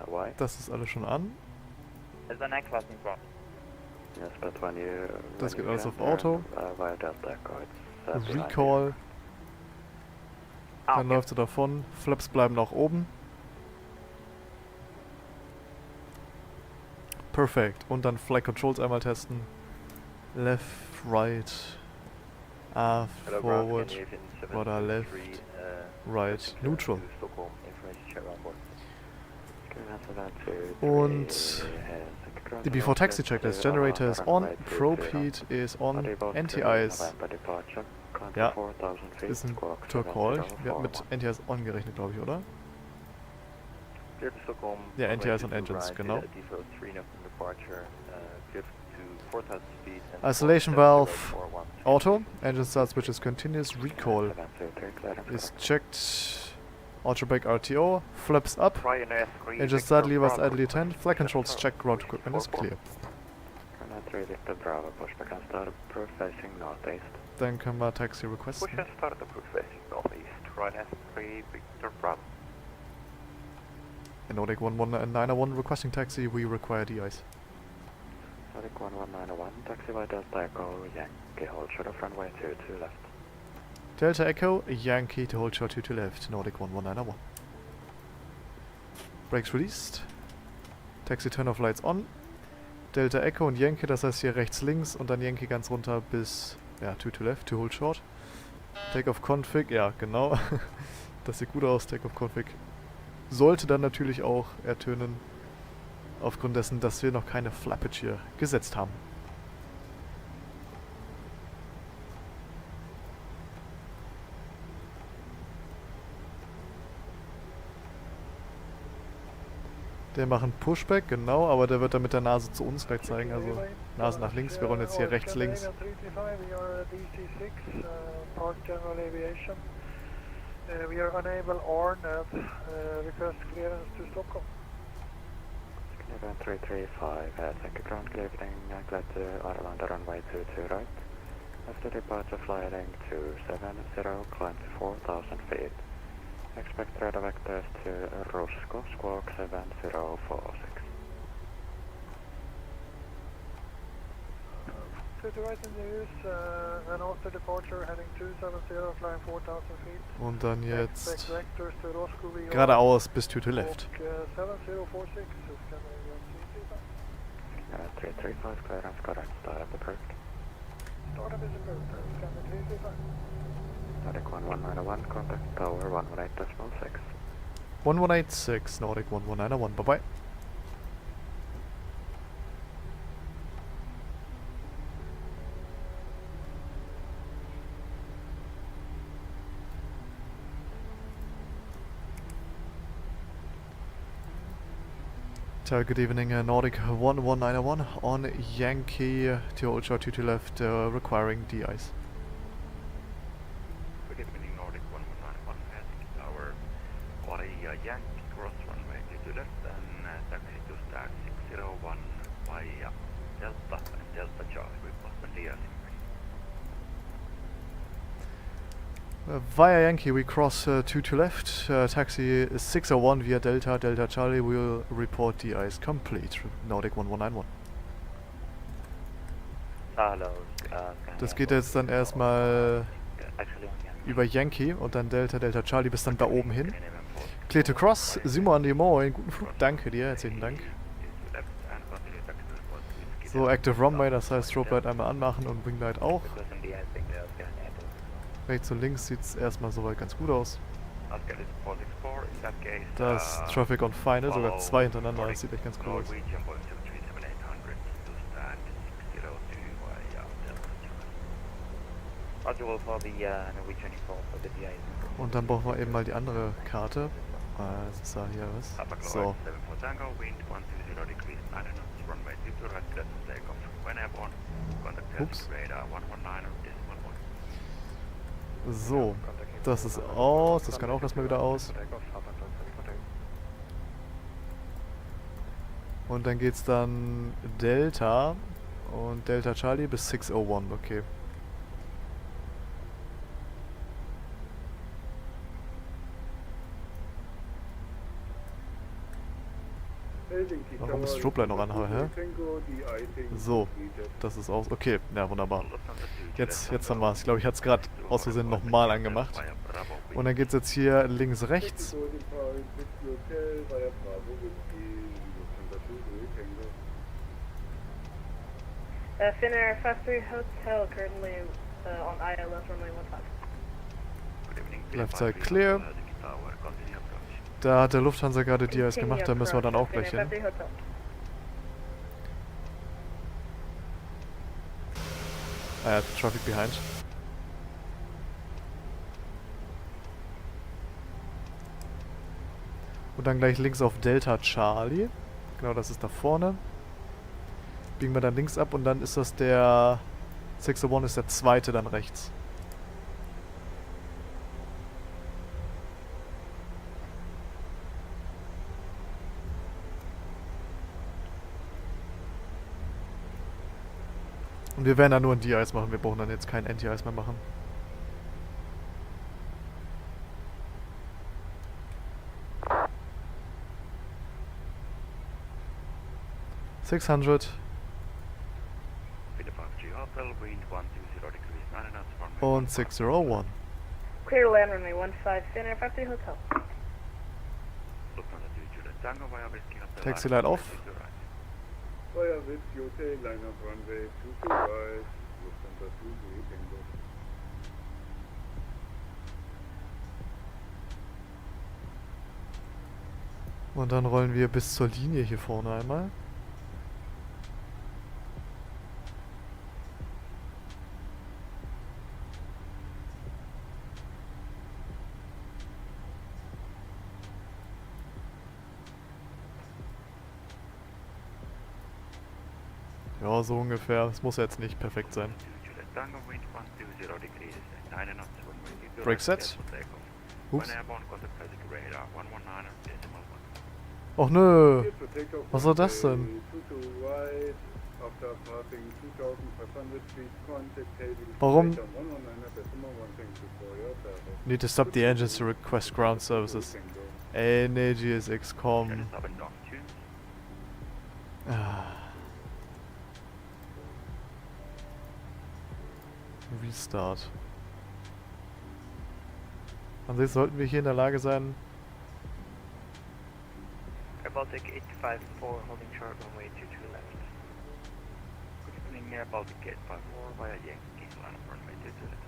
Why? Das ist alles schon an. There's an X-Class in front. Yes, but when you... Das geht alles auf Auto. Via Delta Echo, it's... Recall. Dann läuft sie davon. Flaps bleiben auch oben. Perfekt. Und dann Flight Controls einmal testen. Left, right, aft, forward, rudder, left, right, neutral. Und die Before Taxi Checklist. Generator is on, Probe Heat is on, NTIs. Ja, ist ein Turcall. Wir hatten mit NTIs on gerechnet, glaube ich, oder? Ja, NTIs und Engines, genau. Isolation Valve Auto. Engine start switch is continuous. Recall is checked. Auto brake RTO. Flaps up. Engine start levers idly 10. Flight controls check. Ground equipment is clear. Dann können wir Taxi requesten. Push and start approved facing northeast, right S3, Victor Bravo. In Nordic 11901 requesting taxi, we require DIs. Nordic 11901, taxi via Delta Echo, Yankee, hold short of runway 22 left. Delta Echo, Yankee to hold short 22 left, Nordic 11901. Brakes released. Taxi turn off lights on. Delta Echo und Yankee, das heißt hier rechts links und dann Yankee ganz runter bis, ja, 22 left, to hold short. Takeoff Config, ja genau. Das sieht gut aus, Takeoff Config. Sollte dann natürlich auch ertönen, aufgrund dessen, dass wir noch keine Flappage hier gesetzt haben. Der macht einen Pushback, genau, aber der wird dann mit der Nase zu uns gleich zeigen, also Nase nach links, wir rollen jetzt hier rechts, links. We are unable or not request clearance to Stockholm. Canadian 335, thank you, ground clearing, glad to Airline, runway 22 right. After departure, flying to 70, climb to 4,000 feet. Expect radar vectors to Rusko, squawk 7046. To right in the use, and after departure heading 270, flying 4,000 feet. Und dann jetzt Expect vectors to Roscoe VR. geradeaus bis 22 left. 7046 is Canadian 335. 335, clearance correct, start up approved. Start up is approved, Canadian 335. Nordic 1191, contact tower 118.6. 1186, Nordic 1191, bye bye. Good evening, Nordic 11901 on Yankee to hold short 22 left, requiring DIs. Good evening, Nordic 1191, heading tower via Yankee cross runway 22 left and taxi to start 601 via Delta and Delta Charlie with Boston Diaz. Via Yankee we cross 22 left, taxi 601 via Delta, Delta Charlie, will report DIs complete, Nordic 1191. Hello. Das geht jetzt dann erstmal über Yankee und dann Delta, Delta Charlie bis dann da oben hin. Clear to cross, Simon die Moin, guten Flug, danke dir, herzlichen Dank. So, Active Runway, das heißt Strobe Light einmal anmachen und Wing Light auch. Rechts und links sieht es erstmal soweit ganz gut aus. Das Traffic on Final, sogar 2 hintereinander, das sieht echt ganz cool aus. Und dann brauchen wir eben mal die andere Karte. Das ist ja hier was. So. Ups. So, das ist aus, das kann auch erstmal wieder aus. Und dann geht's dann Delta und Delta Charlie bis 601, okay. Warum ist Strobe Light noch an? Hä? So, das ist aus. Okay, ja wunderbar. Jetzt haben wir es. Ich glaube, ich hatte es gerade aus Versehen nochmal angemacht. Und dann geht es jetzt hier links, rechts. Finnair Factory Hotel currently on ILS runway 15. Left side clear. Da hat der Lufthansa gerade DRS gemacht, da müssen wir dann auch gleich hin. Traffic behind. Und dann gleich links auf Delta Charlie. Genau, das ist da vorne. Biegen wir dann links ab und dann ist das der 601 ist der zweite dann rechts. Und wir werden dann nur ein DRS machen, wir brauchen dann jetzt kein NTRS mehr machen. ...600... und 601. Clear land runway 15, Finnair Factory Hotel. Taxi Light off. Und dann rollen wir bis zur Linie hier vorne einmal. Ja, so ungefähr. Es muss jetzt nicht perfekt sein. Brake set. Ups. Och nö. Was soll das denn? Warum? Need to stop the engines to request ground services. Ey, nee, GSX, komm. Restart. Ansonsten sollten wir hier in der Lage sein. Baltic 854 holding short runway 22 left. Good evening, Air Baltic 854 via Yankee line of runway 22 left.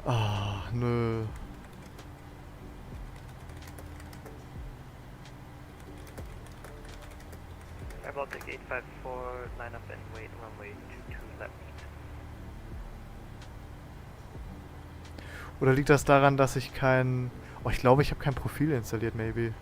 Ah, nö. Air Baltic 854 line up and wait runway 22 left. Oder liegt das daran, dass ich kein... Oh, ich glaube, ich habe kein Profil installiert, maybe.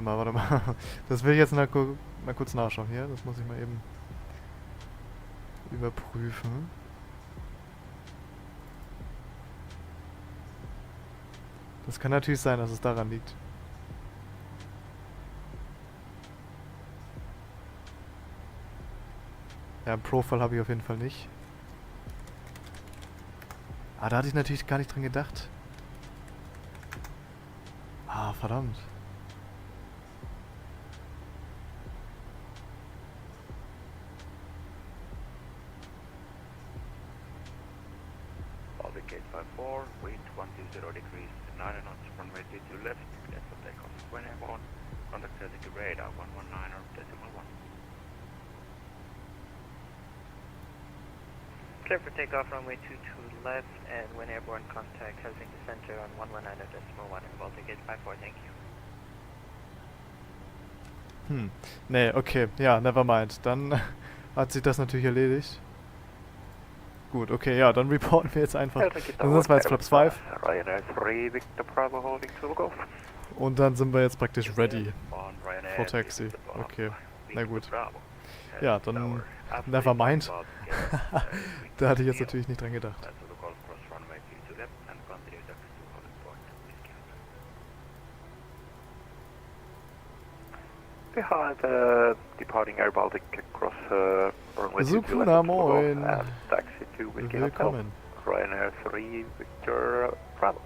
Warte mal. Das will ich jetzt mal kurz nachschauen hier. Das muss ich mal eben überprüfen. Das kann natürlich sein, dass es daran liegt. Ja, ein Profile habe ich auf jeden Fall nicht. Ah, da hatte ich natürlich gar nicht dran gedacht. Ah, verdammt. Baltic 854, wind 120 degrees, 9 knots, runway 22 left, clear for takeoff when airborne, contact Helsinki radar 119.1. Clear for takeoff, runway 22 left, and when airborne, contact Helsinki Center on 119.1 in Baltic 854, thank you. Nee, okay. Ja, never mind. Dann hat sich das natürlich erledigt. Gut, okay, ja, dann reporten wir jetzt einfach. Dann sind wir jetzt Flaps 5. Ryanair 3, Victor Bravo holding to Golf. Und dann sind wir jetzt praktisch ready for taxi. Okay, na gut. Ja, dann never mind. Da hatte ich jetzt natürlich nicht dran gedacht. Behind departing Air Baltic across runway 22 Super, left moin. and taxi to Whiskey Hotel. Willkommen. Ryanair 3, Victor Bravo.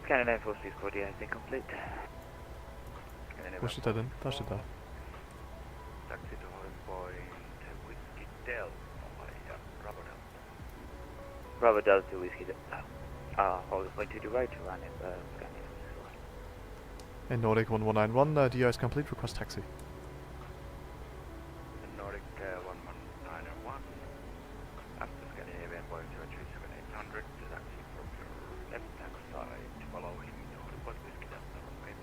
Canada Air Force Please Cordia has been complete. Wo steht er denn? Da steht er. Taxi to Boeing Whiskey Delta, Bravo Delta. Bravo Delta Whiskey Delta. Hold point to the right to run in Scandinavia. In Nordic 1191, DI is complete, request taxi. Nordic 119.1, after Scandinavian Boeing 737-800, taxi from your left-hand side, follow him to report Whiskey Delta, runway 22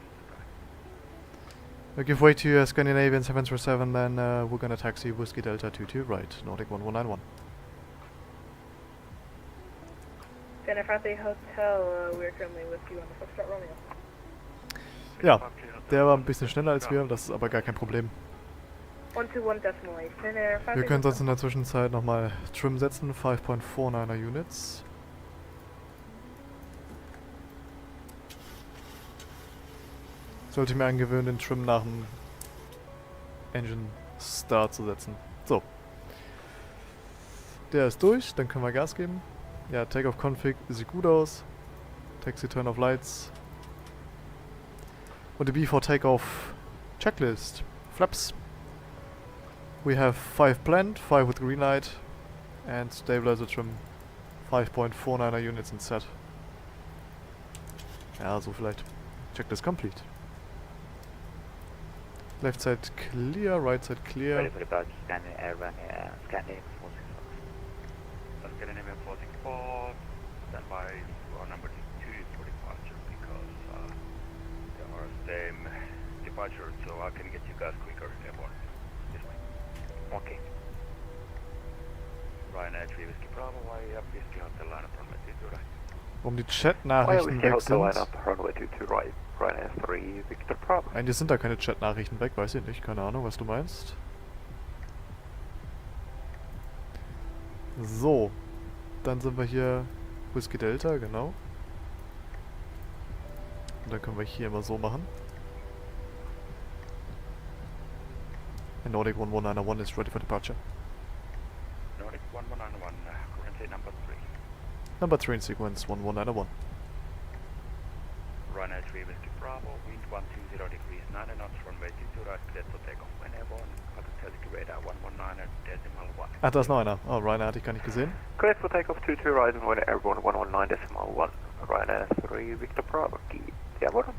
right. Give way to Scandinavian 737, then we're gonna taxi Whiskey Delta 22 right, Nordic 1191. Fanafrati Hotel, we're currently with you on the Foxtrot Romeo. Ja, der war ein bisschen schneller als wir, das ist aber gar kein Problem. 121.8, Wir können sonst in der Zwischenzeit nochmal Trim setzen, 5.49er Units. Sollte ich mir angewöhnen, den Trim nach dem Engine Start zu setzen. So. Der ist durch, dann können wir Gas geben. Ja, Takeoff Config sieht gut aus. Taxi Turn of Lights. Und die before takeoff checklist. Flaps. We have 5 planned, 5 with green light. And stabilizer trim 5.49er units in set. Ja, so vielleicht. Checklist complete. Left side clear, right side clear. Ready for departure, Scandinavian Airline, Scandinavian 464. Scandinavian 464, stand by for number 2 for departure because they are same departure, so I can get you guys quicker airborne this way. Okay. Ryanair 3 Whiskey Bravo, way up Whiskey Hotel line up runway 22 right. Warum die Whiskey Chat-Nachrichten weg Hotel line sind. up runway 22 right. Ryanair 3, Victor Bravo. Eigentlich sind da keine Chat-Nachrichten weg, weiß ich nicht. Keine Ahnung, was du meinst. So. Dann sind wir hier Whiskey Delta, genau. Und dann können wir hier immer so machen. And Nordic 1191 is ready for departure. Nordic 1191, currently number 3. Number 3 in sequence 1191. Ryanair 3 Whiskey Bravo, wind 120 degrees, 9 knots, runway 22 right, clear for takeoff when airborne, contact Helsinki radar 119.1. Ach, da ist noch einer. Oh, Ryanair hatte ich gar nicht gesehen. Clear for takeoff 22 right and when airborne 119.1. Ryanair 3, Victor Bravo. Airborne.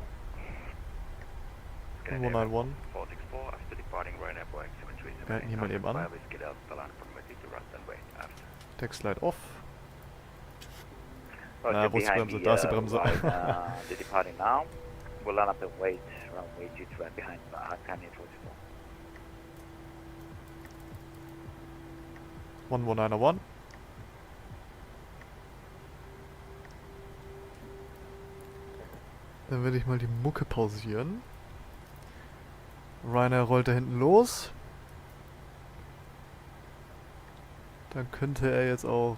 191. 464, after departing Ryanair Boeing 737. Wir halten hier mal eben an. Whiskey Delta line runway 22 right and wait after. Text-Slide off. Roger, wo ist die behind Bremse? Da ist die Bremse. the departing now. We'll line up and wait runway 22 right behind Canyon 44. 1191. Dann werde ich mal die Mucke pausieren. Ryanair rollt da hinten los. Dann könnte er jetzt auch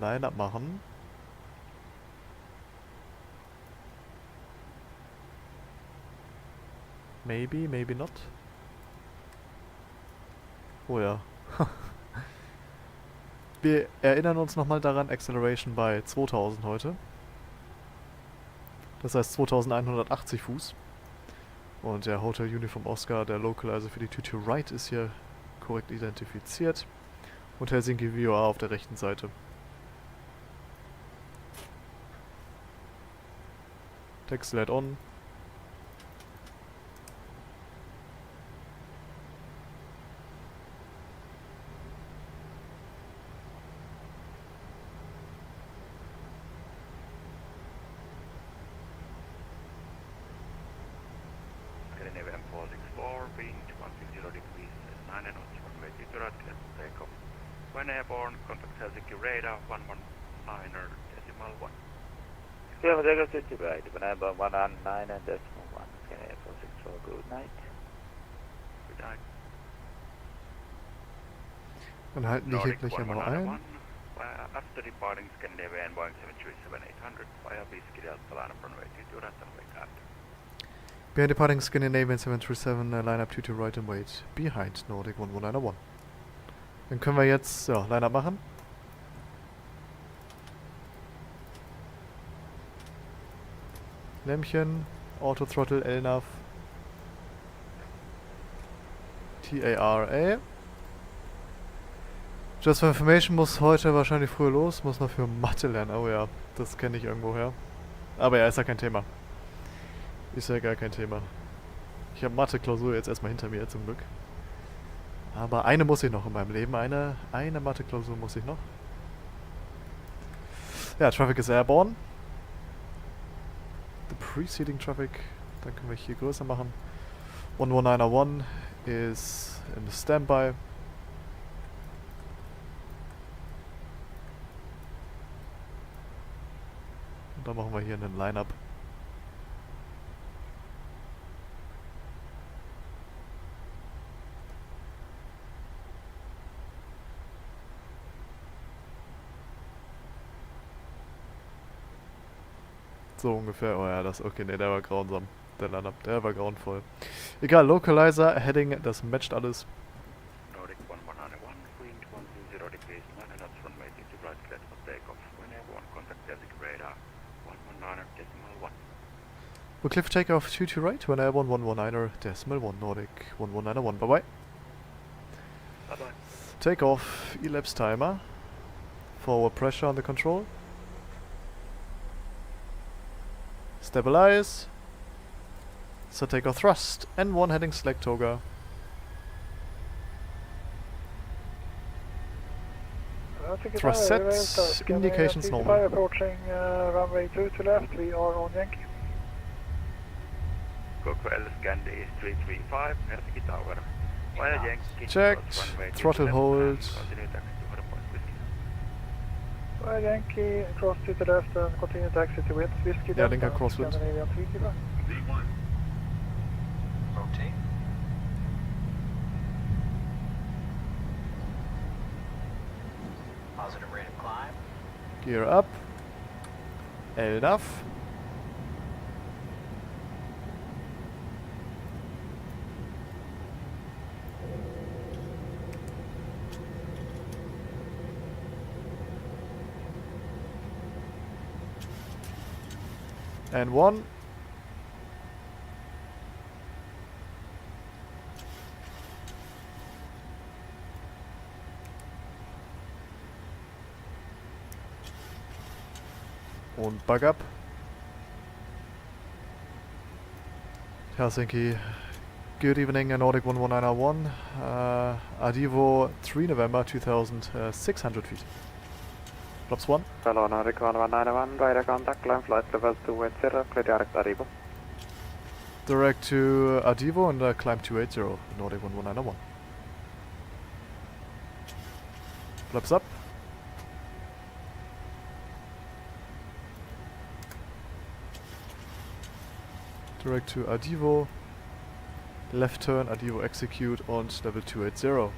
Line-Up machen. Maybe, maybe not. Oh ja. Wir erinnern uns nochmal daran, Acceleration bei 2000 heute. Das heißt 2180 Fuß. Und der Hotel Uniform Oscar, der Localizer für die 22 Right, ist hier korrekt identifiziert. Und Helsinki VOA auf der rechten Seite. Text LED on. Scandinavian 464, being 150 degrees, 9 knots, runway 22 right, clear for takeoff. When airborne, contact Helsinki radar 119.1. Clear for takeoff 50 right, when airborne 119.1. Scandinavian 464, good night. Good night. Dann halten die hier gleich einmal ein. After departing Scandinavian Boeing 737-800, via Bisky Delta line up runway 22 right and wake up. Behind departing Scandinavian 737, line up 22 right and wait behind Nordic 11901. Dann können wir jetzt, ja, Line up machen. Lämpchen, Auto Throttle, LNAV, TARA. Just for Information muss heute wahrscheinlich früher los, muss noch für Mathe lernen. Oh ja, das kenne ich irgendwo her. Aber ja, ist ja kein Thema. Ist ja gar kein Thema. Ich habe Mathe-Klausur jetzt erstmal hinter mir, zum Glück. Aber eine muss ich noch in meinem Leben. Eine Mathe-Klausur muss ich noch. Ja, Traffic is airborne. The preceding traffic. Dann können wir hier größer machen. 11901 is in Standby. Und dann machen wir hier einen Line-Up. So ungefähr. Oh ja, das. Okay, ne, der war grausam. Der Line-Up, der war grauenvoll. Egal, Localizer, Heading, das matcht alles. Nordic 1191, wind 120 degrees, 9 knots, runway 22 right, clear for takeoff. When airborne, contact Helsinki radar 119.1. We'll clear for takeoff 22 right, when airborne 119.1, Nordic 1191. Bye bye. Bye bye. Takeoff, elapse timer. Forward pressure on the control. Stabilize. So takeoff thrust. N1 heading select toga. Thrust set. Indications normal. Approaching runway 22 left, we are on Yankee. Coco L Scandi 335, Helsinki Tower. Via Yankee. Checked. Runway 22 Throttle left hold. and continue taxi to Hotpoint Whiskey. Via Yankee, cross to the left and continue taxi to Whiskey. Ja, linker Crosswind. Scandinavian 335. V1. Rotate. Positive rate of climb. Gear up. LNAV. And one. Und Bug up. Helsinki, good evening, Nordic 11901, Adivo 3 November 2600 feet. Flaps 1. Hello, Nordic 1191, radar contact, climb flight level 280, clear direct Arrivo. Direct to Adivo and climb 280, Nordic 11901. Flaps up. Direct to Adivo. Left turn, Adivo execute und level 280.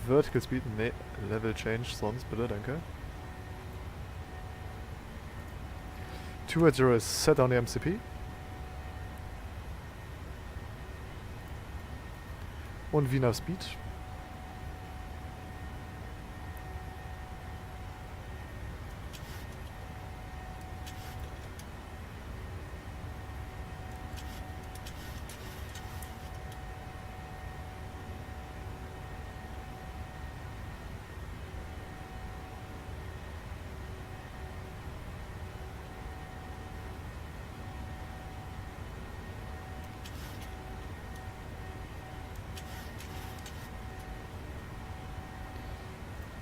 Vertical speed, ne, level change, sonst bitte, danke. 280 is set on the MCP. Und Wiener Speed.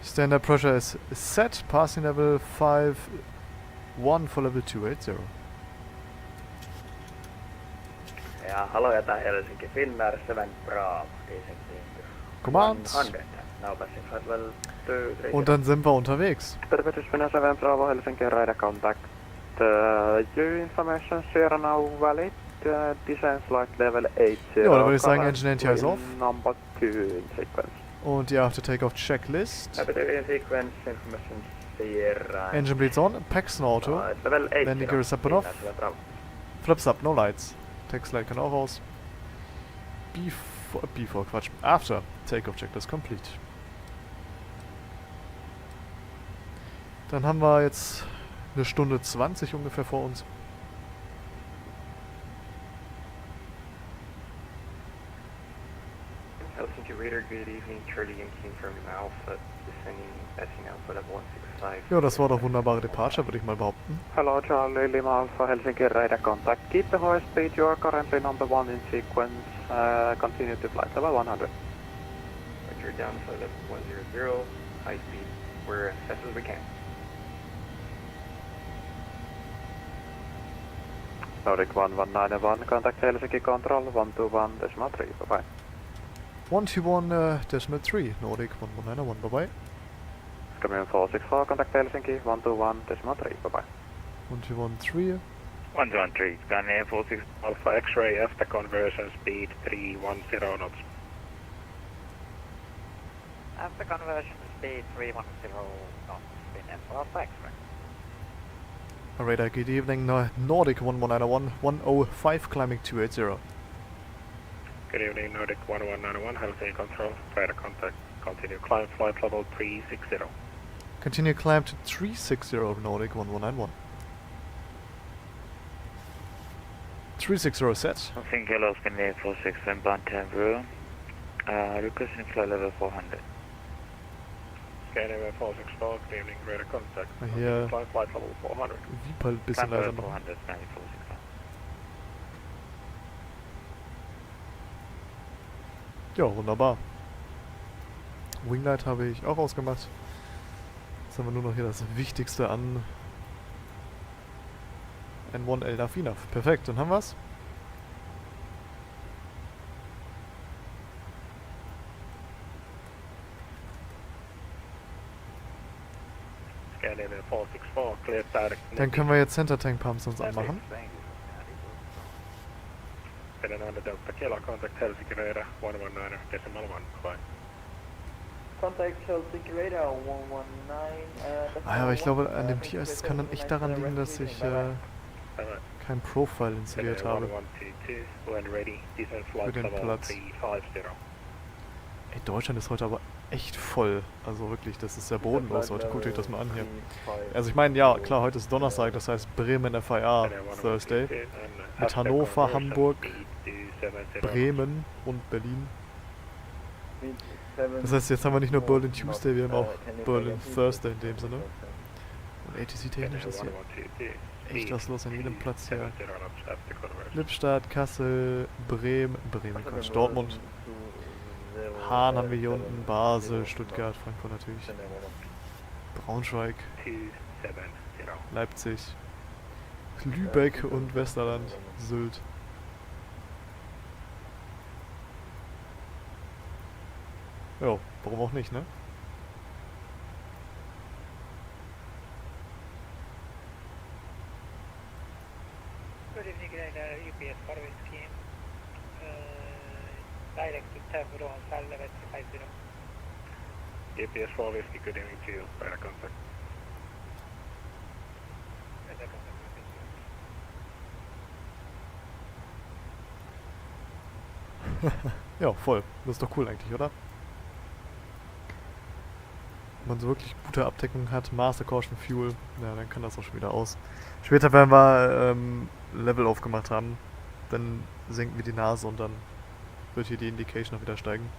Standard pressure is set. Passing level 5-1 for level 280. Ja, hallå, jag tar Helsinki Finnair 7 Bravo, descending Command. 100. Now passing flight level 230. Und dann sind wir unterwegs. British Finnair 7 Bravo, Helsinki radar contact. Your information share now valid. Descent flight level 80. Ja, dann würde ich sagen, Engine NTI ist auf. Number 2 in sequence. Und die After Takeoff Checklist. In sequence information share. Engine bleeds on. Paxton Auto. Level 80. Landing gear is up and off. Finnair 7 Bravo. Flips up, no lights. Text light kann auch aus. Before, Quatsch. After Takeoff Checklist complete. Dann haben wir jetzt eine Stunde 20 ungefähr vor uns. Helsinki Radar, good evening. Charlie Yankee from Alpha, descending SE Alpha level 165. Ja, das war doch wunderbare Departure, würde ich mal behaupten. Hello Charlie Lima Alpha Helsinki radar contact. Keep the high speed. You are currently number 1 in sequence. Continue to flight level 100. Roger, down flight level 100, high speed. We're as fast as we can. Nordic 1191, contact Helsinki control 121.3, bye-bye. 121.3, Nordic 1191, bye-bye. Commune 464, contact Helsinki 121.3, bye-bye. 121.3. 113, Scania 46 Alpha X-ray after conversion speed 310 knots. After conversion speed 310 knots, Finnair Alpha X-ray. Radar, good evening. Nordic 1191, 105, climbing 280. Good evening, Nordic 1191, Helsinki control, radar contact, continue climb flight level 360. Continue climb to 360, Nordic 1191. 360 set. Helsinki Hello, Scania 46 inbound tempo, requesting flight level 400. Scania 464, good evening, radar contact, Hier climb flight level 400. Wiep halt ein bisschen leiser machen. 400, Scania 464. Ja, wunderbar. Winglight habe ich auch ausgemacht. Jetzt haben wir nur noch hier das Wichtigste an. N1L nach FINAF. Perfekt, dann haben wir's. Scania 464, clear direct. Dann können wir jetzt Center Tank Pumps uns anmachen. Finnair Delta Kilo, contact Helsinki radar 119, decimal 1, bye. Contact Helsinki Radar 119. Ah ja, aber ich glaube, an dem TS, es kann dann echt daran liegen, dass ich kein Profile installiert habe. Für den Platz. Ey, Deutschland ist heute aber echt voll. Also wirklich, das ist sehr bodenlos heute. Guckt euch das mal an hier. Also ich meine, ja, klar, heute ist Donnerstag, das heißt Bremen FIA Thursday. Mit Hannover, Hamburg, Bremen und Berlin. Das heißt, jetzt haben wir nicht nur Berlin Tuesday, wir haben auch Berlin Thursday in dem Sinne. Und ATC-technisch ist hier echt was los an jedem Platz hier. Lippstadt, Kassel, Bremen, Quatsch, Dortmund. Hahn haben wir hier unten, Basel, Stuttgart, Frankfurt natürlich. Braunschweig, Leipzig, Lübeck und Westerland, Sylt. Ja, warum auch nicht, ne? Good evening, UPS Forward Scheme. Direct to Tavro on Sal level 350. UPS 4 Whiskey, good evening to you, radar contact. Ja, voll. Das ist doch cool eigentlich, oder? Wenn man so wirklich gute Abdeckung hat, Master Caution Fuel, ja, dann kann das auch schon wieder aus. Später, wenn wir Level aufgemacht haben, dann senken wir die Nase und dann wird hier die Indication auch wieder steigen.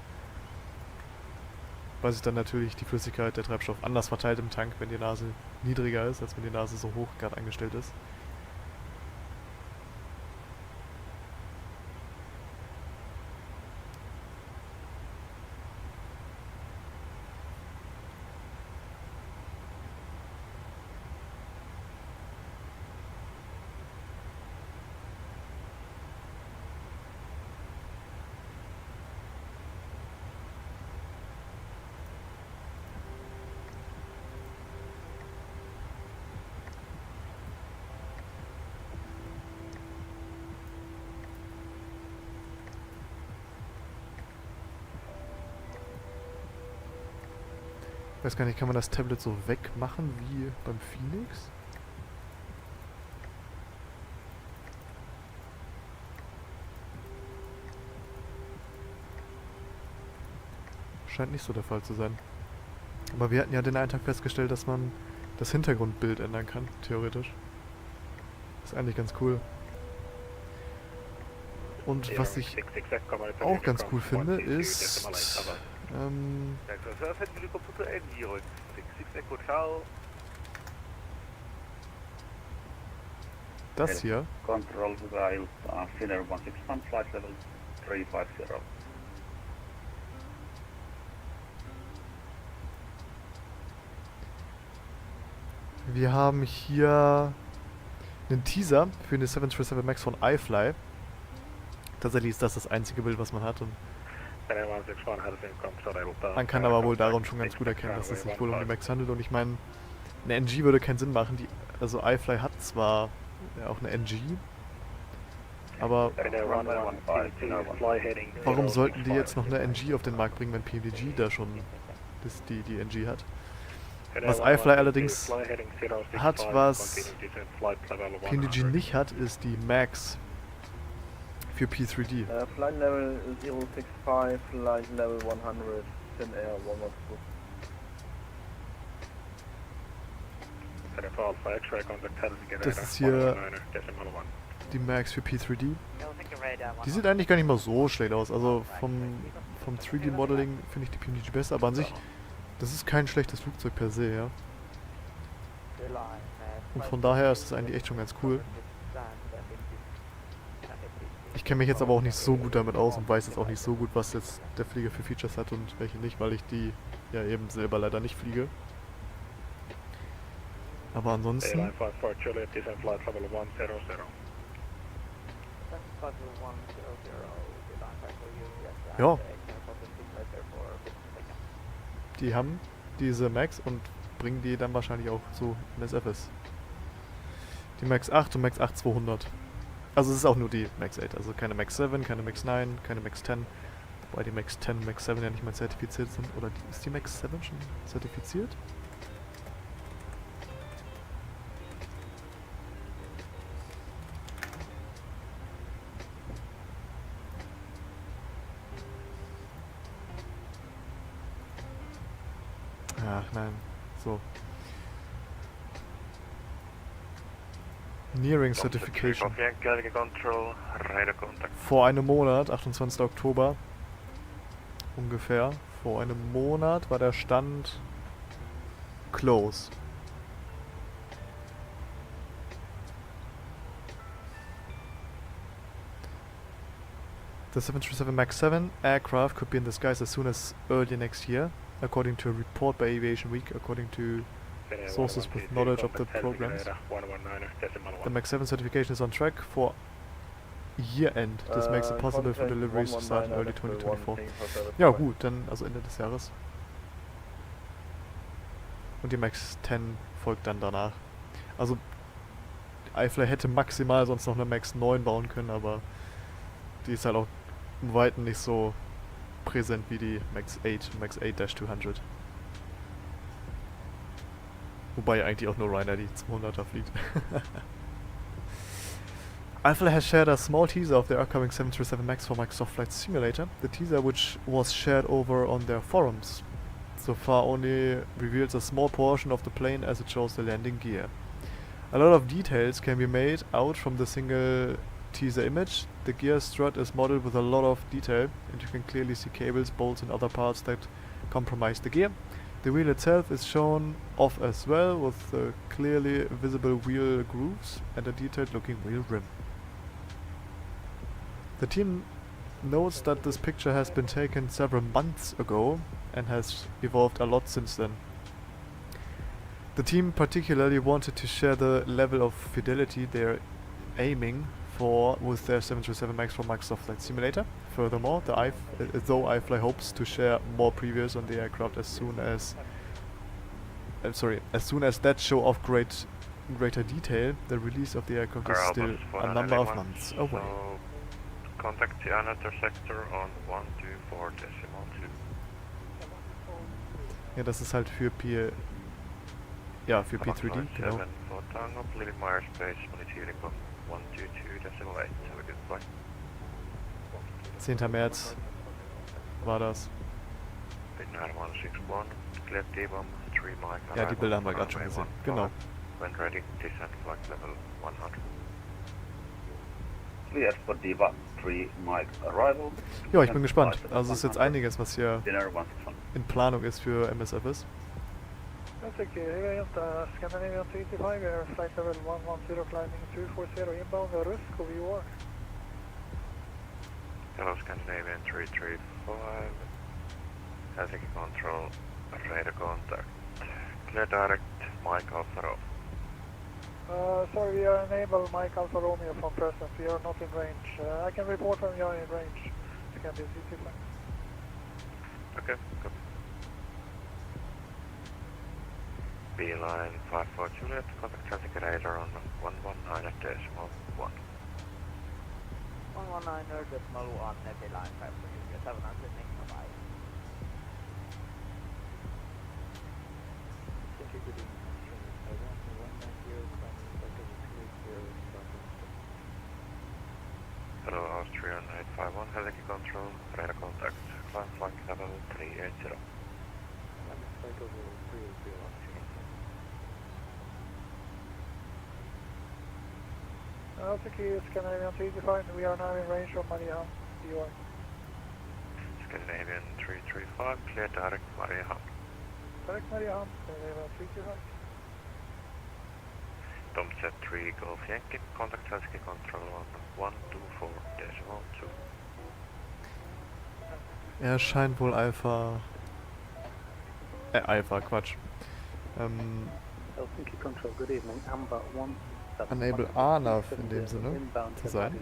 Weil sich dann natürlich die Flüssigkeit, der Treibstoff anders verteilt im Tank, wenn die Nase niedriger ist, als wenn die Nase so hoch gerade eingestellt ist. Weiß gar nicht, kann man das Tablet so wegmachen wie beim Phoenix? Scheint nicht so der Fall zu sein. Aber wir hatten ja den einen Tag festgestellt, dass man das Hintergrundbild ändern kann, theoretisch. Ist eigentlich ganz cool. Und was ich auch ganz cool finde, ist das hier. Control Rail, Finnair 161, flight level 350. Wir haben hier einen Teaser für eine 737 MAX von iFly. Tatsächlich ist das einzige Bild, was man hat. Und man kann aber wohl darum schon ganz gut erkennen, dass es sich wohl um die MAX handelt. Und ich meine, eine NG würde keinen Sinn machen. Also iFly hat zwar auch eine NG, aber warum sollten die jetzt noch eine NG auf den Markt bringen, wenn PMDG da schon die NG hat? Was iFly allerdings hat, was PMDG nicht hat, ist die MAX für P3D. Flight level 065, flight level 100, 10 air 112. Das ist hier die MAX für P3D. Die sieht eigentlich gar nicht mal so schlecht aus. Also vom 3D-Modeling finde ich die PMDG besser, aber an sich, das ist kein schlechtes Flugzeug per se, ja. Und von daher ist das eigentlich echt schon ganz cool. Ich kenne mich jetzt aber auch nicht so gut damit aus und weiß jetzt auch nicht so gut, was jetzt der Flieger für Features hat und welche nicht, weil ich die ja eben selber leider nicht fliege. Aber ansonsten... Ja. Die haben diese Max und bringen die dann wahrscheinlich auch zu MSFS. Die Max 8 und Max 8 200. Also es ist auch nur die Max 8, also keine Max 7, keine Max 9, keine Max 10. Wobei die Max 10 und Max 7 ja nicht mal zertifiziert sind. Oder ist die Max 7 schon zertifiziert? Ach nein, so. Nearing Certification. Vor einem Monat, 28. Oktober, ungefähr, vor einem Monat war der Stand close. The 737 MAX 7 aircraft could be in the skies as soon as early next year, according to a report by Aviation Week, according to sources with knowledge of the programs. The MAX 7 certification is on track for year end. This makes it possible for deliveries to start in early 2024. Ja gut, dann also Ende des Jahres. Und die MAX 10 folgt dann danach. Also iFly hätte maximal sonst noch eine MAX 9 bauen können, aber die ist halt auch im Weiten nicht so präsent wie die MAX 8-200. Wobei eigentlich auch nur Ryanair die 200er fliegt. iFly has shared a small teaser of their upcoming 737 MAX for Microsoft Flight Simulator. The teaser, which was shared over on their forums, so far only reveals a small portion of the plane as it shows the landing gear. A lot of details can be made out from the single teaser image. The gear strut is modeled with a lot of detail, and you can clearly see cables, bolts and other parts that compromise the gear. The wheel itself is shown off as well, with clearly visible wheel grooves and a detailed looking wheel rim. The team notes that this picture has been taken several months ago and has evolved a lot since then. The team particularly wanted to share the level of fidelity they're aiming for with their 737 MAX for Microsoft Flight Simulator. Furthermore, though iFly hopes to share more previews on the aircraft as soon as that show off greater detail, the release of the aircraft is still a number of months away. So contact the another sector on 124.2. Ja, das ist halt für P... Ja, für P3D, genau. 7 for Tango, leaving my airspace, magnitude 122.8. Have a good flight. 10. März war das. Vietnam 161, clear T-bomb, 3 miles. Ja, die Bilder haben wir gerade schon gesehen. Genau. When ready, descent flight level 100. Cleared for Diva 3 Mike arrival. Ja, ich bin gespannt. Also es ist jetzt einiges, was hier Dinner 161. in Planung ist für MSFS. Helsinki EFHK, Scandinavian 325 Air, flight level 110, climbing 240, inbound, Rusk, over. Hello, Scandinavian 335. Helsinki control, radar contact. Clear direct, Mike Alpha Romeo. Sorry, we are unable, Mike Alpha Romeo from present. We are not in range. I can report when you are in range. You can be CT flight. Okay, good. Beeline 54 Juliet, contact traffic radar on 119.1. 119.1 Beeline 54 Juliet, have a nice evening, bye-bye. Hello, Austrian 851, Helsinki control, radar contact, climb flight level 380. Helsinki, Scandinavian 325, we are now in range from Mariehamn. You are. Scandinavian 335, clear direct Mariehamn. Direct Mariehamn, Scandinavian 325. Tomset 3 Golf Yankee, contact Helsinki control on 124.2. Er scheint wohl Alpha... Alpha, Quatsch. Helsinki Control, good evening. Amber 17. Unable ANAV in dem Sinne zu sein.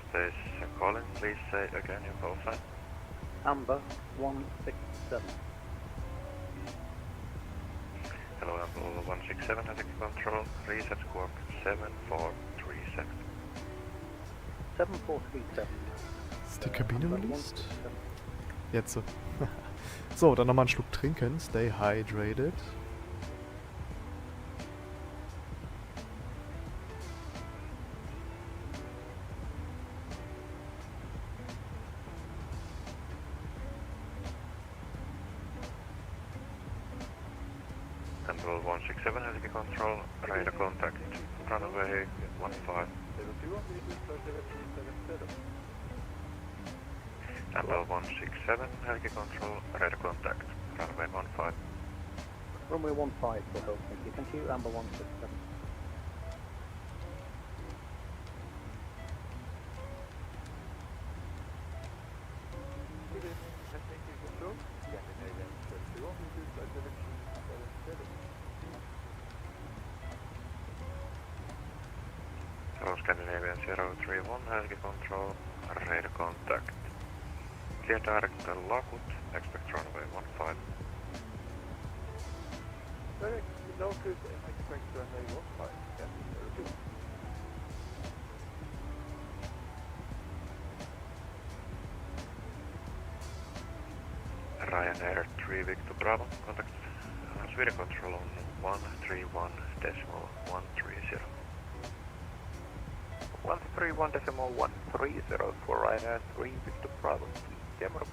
Space calling, please say again your call sign. Amber 167. Hello, Amber 167, Helsinki control, reset squawk 7437. 7437. Ist die Kabine released? Jetzt. So, dann nochmal einen Schluck trinken. Stay hydrated. Amber 167, Helsinki control, radar contact, runway 15. Amber 167, Helsinki control, radar contact, runway 15. Runway 15 for Helsinki. Thank you, Amber 167. Hello, Scandinavian 031, Helsinki control, radar contact. Clear direct Lockwood, expect runway 15. Direct Lockwood, expect runway 15. Yeah, Ryanair 3 Victor Bravo, contact Sweden control on 131.130. 131.130 for Ryanair 3 Victor Bravo. Camera.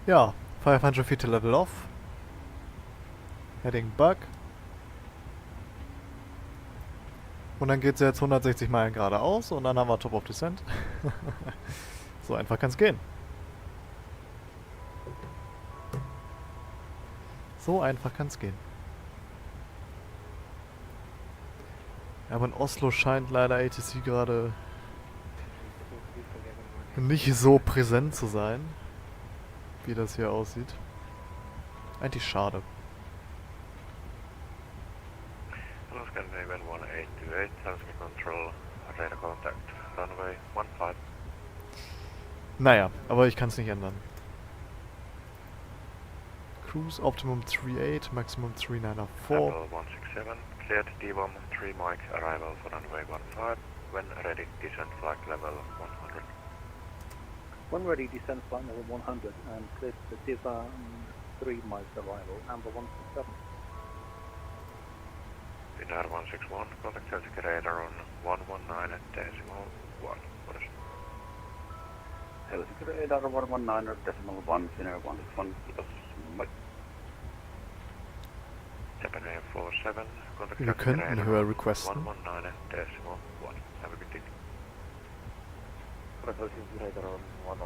Ja, 500 feet to level off. Heading back. Und dann geht es jetzt 160 Meilen geradeaus und dann haben wir Top of Descent. So einfach kann es gehen. So einfach kann es gehen. Ja, aber in Oslo scheint leider ATC gerade nicht so präsent zu sein, wie das hier aussieht. Eigentlich schade. Hello, Scandinavian 1828, Helsinki Control, radar contact, runway 15. Naja, aber ich kann es nicht ändern. Cruise Optimum 38, Maximum 394. Apple 167, cleared DVOM 3 mic, arrival for runway 15, when ready, descent flight level 100. When ready, descend flight level 100 and clear the Diva 3 miles arrival, Amber 167. Winner 161, contact Helsinki radar on 119.1. What is Helsinki radar 119.1, Finnair 161, kiitos. Moi. Japan Air 47, contact Wir Helsinki könnten radar höher requesten. 119.1. Have a good day. Helsinki radar on 119.1,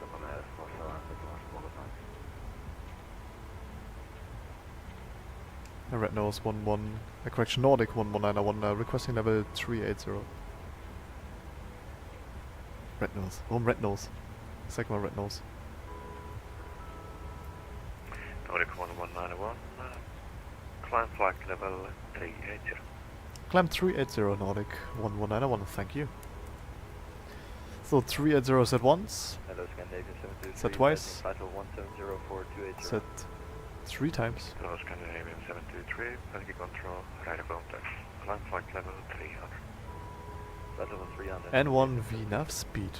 Japan Air 47, Red Nose 11, correction, Nordic 11901, requesting level 380. Red Nose. Warum Red Nose? Sag mal Red Nose. Nordic 1191, climb flight level 380. Climb 380 Nordic 1191, thank you. So 380 said once, Hello, Scandinavian 723, said twice, flight level 1704280. said 3 times. Hello, Scandinavian 723, Helsinki Control, radar contact, climb flight level 300. Flight level 300. And 1 VNAV speed.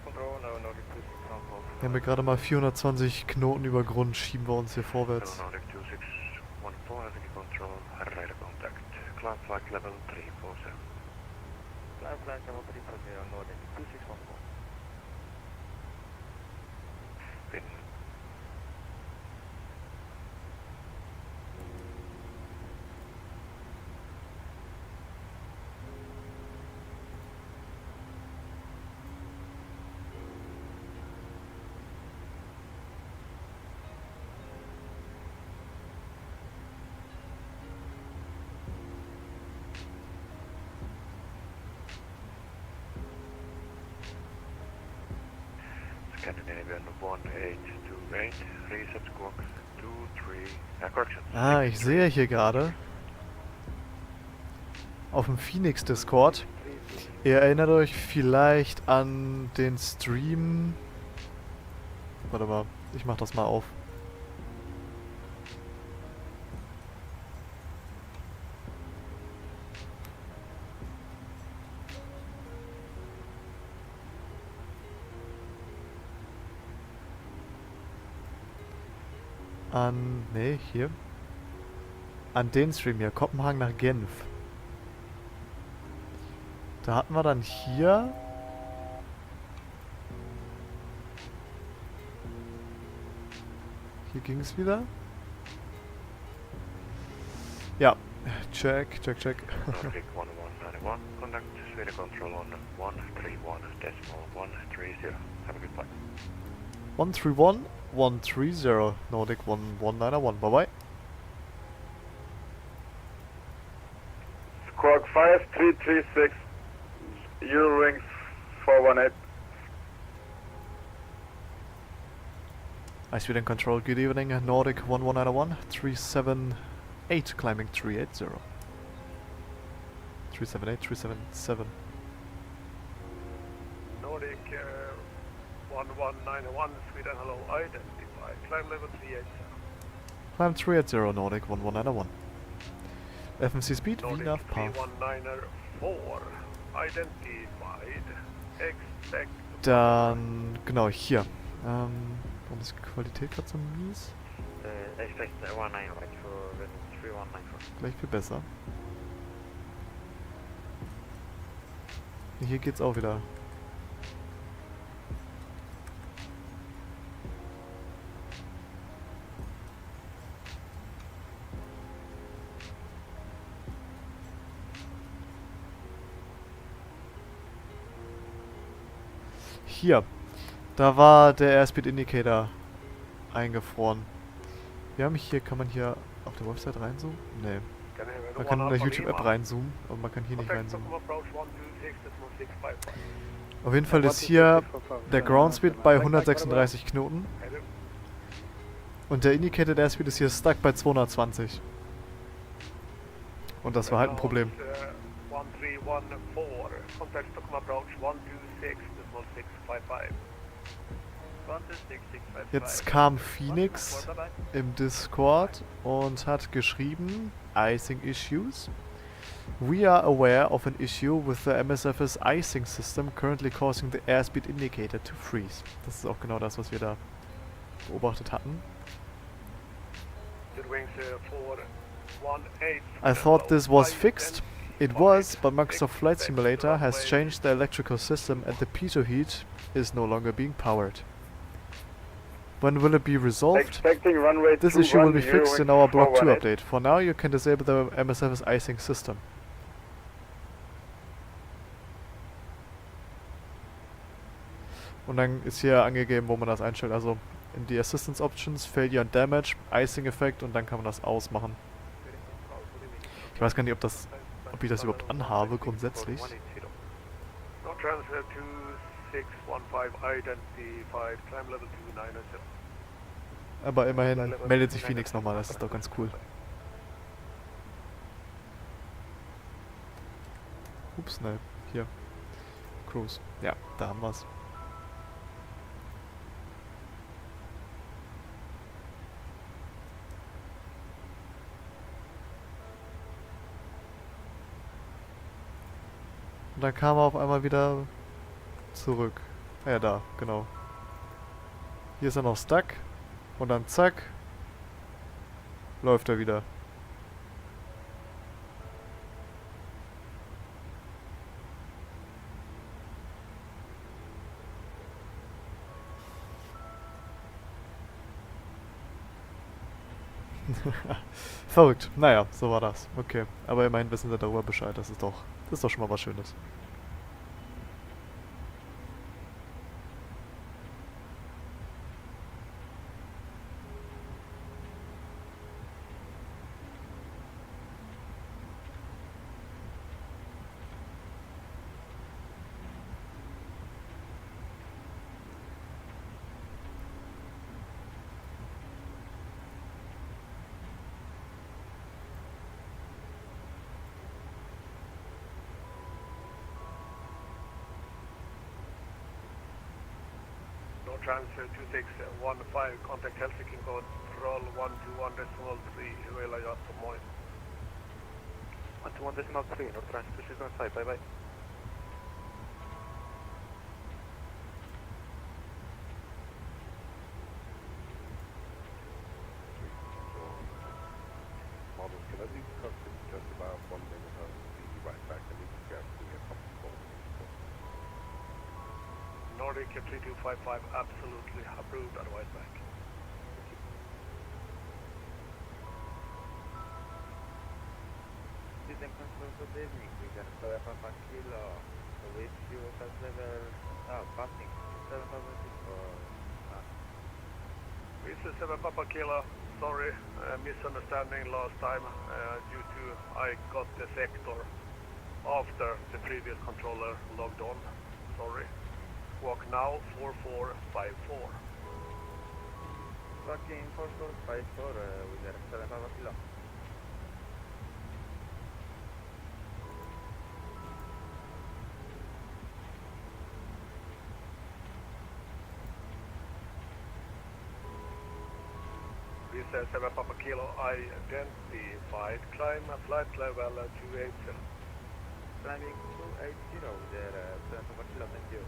Control, no, Nordic 26 control. Wir haben ja gerade mal 420 Knoten über Grund, schieben wir uns hier Hello, vorwärts. Nordic 2614, Helsinki Control, radar contact, climb flight level 347. Climb flight level 340, Nordic 2614. Pin. Scandinavian 1828, reset squawk 23, correction. Ah, ich sehe hier gerade auf dem Phoenix Discord. Ihr erinnert euch vielleicht an den Stream. Warte mal, ich mach das mal auf. Nee, hier. An den Stream hier, Kopenhagen nach Genf. Da hatten wir dann hier... Hier ging es wieder. Ja, check. Nordic 1191, contact Sweden Control on 131.130. Have a good flight. 131, 130, Nordic 1191, bye bye. Squawk 5336, Eurowings 418. Ice Sweden Control, good evening, Nordic 1191, 378, climbing 380. 378, 377. Nordic 1191, Sweden, hello, identify. Climb level 380. Climb 380, Nordic 1191. FMC speed, Nordic VNAV path. 31904, identified. Expect. Dann, genau, hier. Warum ist die Qualität gerade so mies? Expect 19 right for 3194. Gleich viel besser. Hier geht's auch wieder. hier. Da war der Airspeed Indicator eingefroren. Wir haben hier, kann man hier auf der Website reinzoomen? Nee. Man kann in der YouTube-App reinzoomen, aber man kann hier nicht reinzoomen. Auf jeden Fall ist hier der Groundspeed bei 136 Knoten. Und der Indicated Airspeed ist hier stuck bei 220. Und das war halt ein Problem. Jetzt kam Phoenix im Discord und hat geschrieben, Icing Issues. We are aware of an issue with the MSFS icing system currently causing the airspeed indicator to freeze. Das ist auch genau das, was wir da beobachtet hatten. I thought this was fixed. It was, but Microsoft Flight Simulator has changed the electrical system and the pitot heat is no longer being powered. When will it be resolved? This issue will be fixed in our Block 2 update. For now, you can disable the MSFS icing system. Und dann ist hier angegeben, wo man das einstellt. Also in die Assistance Options, Failure and Damage, Icing Effekt und dann kann man das ausmachen. Ich weiß gar nicht, ob ich das überhaupt anhabe grundsätzlich. Aber immerhin meldet sich Phoenix nochmal, das ist doch ganz cool. Ups, ne, hier. Cruise. Ja, da haben wir's. Und dann kam er auf einmal wieder zurück. Ja, da, genau. Hier ist er noch stuck. Und dann zack. Läuft er wieder. Verrückt. Naja, so war das. Okay. Aber immerhin wissen sie darüber Bescheid. Das ist doch schon mal was Schönes. Transfer 2615, contact Helsinki control 121.3, Vela Jatko, moi. 121.3, North Transfer 2615, bye bye. Model, can I leave custom just about 1 minute? I'll be right back. I need to grab a couple of phones. NORDIC 3255, absolutely approved, otherwise back. System control, good evening. We got 755 kilo. With you as level, passing 756 for Nach. This is 7 Papa Kilo, sorry, misunderstanding last time due to I got the sector after the previous controller logged on, sorry. Walk now 4454. Walking 4454, we got 7 Papa kilo. This is 7 Papa Kilo, identified, climb flight level 280. Climbing 280, there 7 Papa kilo, thank you.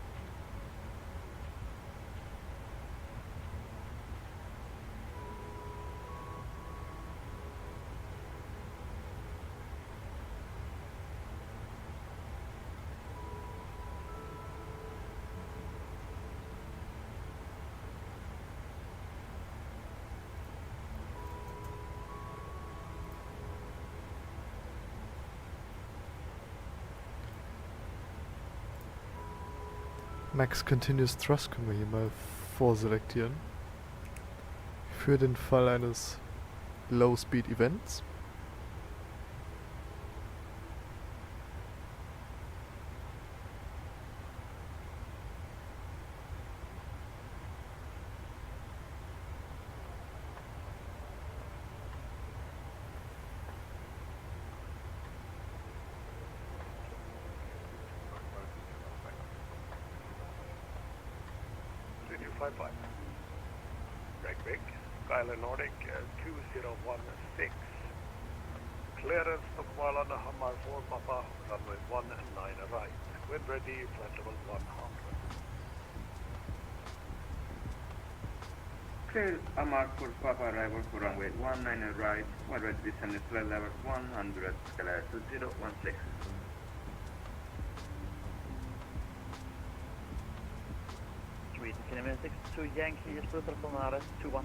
Max Continuous Thrust können wir hier mal vorselektieren. Für den Fall eines Low Speed Events. NORDIC 2016. Clearance to Kuala Hamar 4 Papa, runway 19 right. Wind ready, flight level 100. Clear Hamar 4 Papa, arrival for runway 19 right. Wind ready, descend flight level 100, Scala 2016. Sweden, 62 Yankee, Sprutar from RS 21.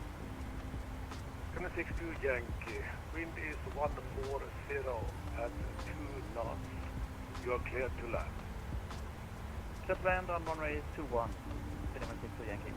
62 Yankee, wind is 140 at 2 knots. You are cleared to land. Just land on runway 21, 62 Yankee.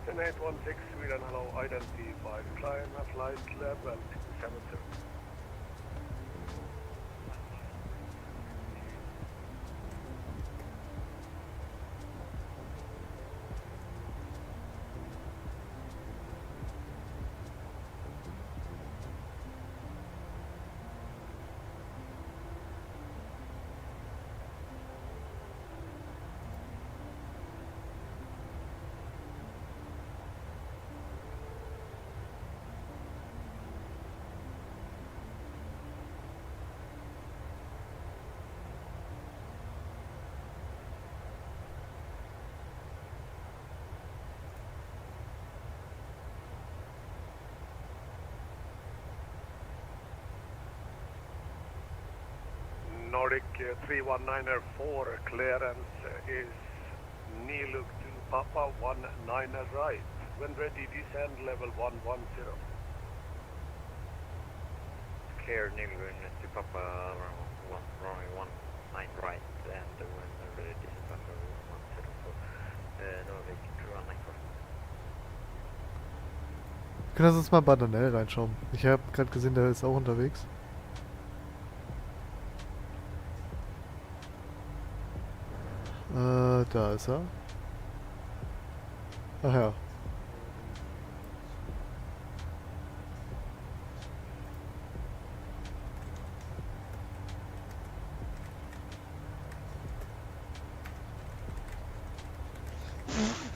Ten 816 Sweden, hello, identified. Climb at flight level 272. Nordic 31904 clearance is Niluk to Papa 19 right. When ready, descend level 110. Clear Niluk to Papa runway 19 right and when ready, descend level 110 for Nordic 31904. Können wir uns mal bei Daniel reinschauen? Ich habe gerade gesehen, der ist auch unterwegs. Da ist er. Ach ja.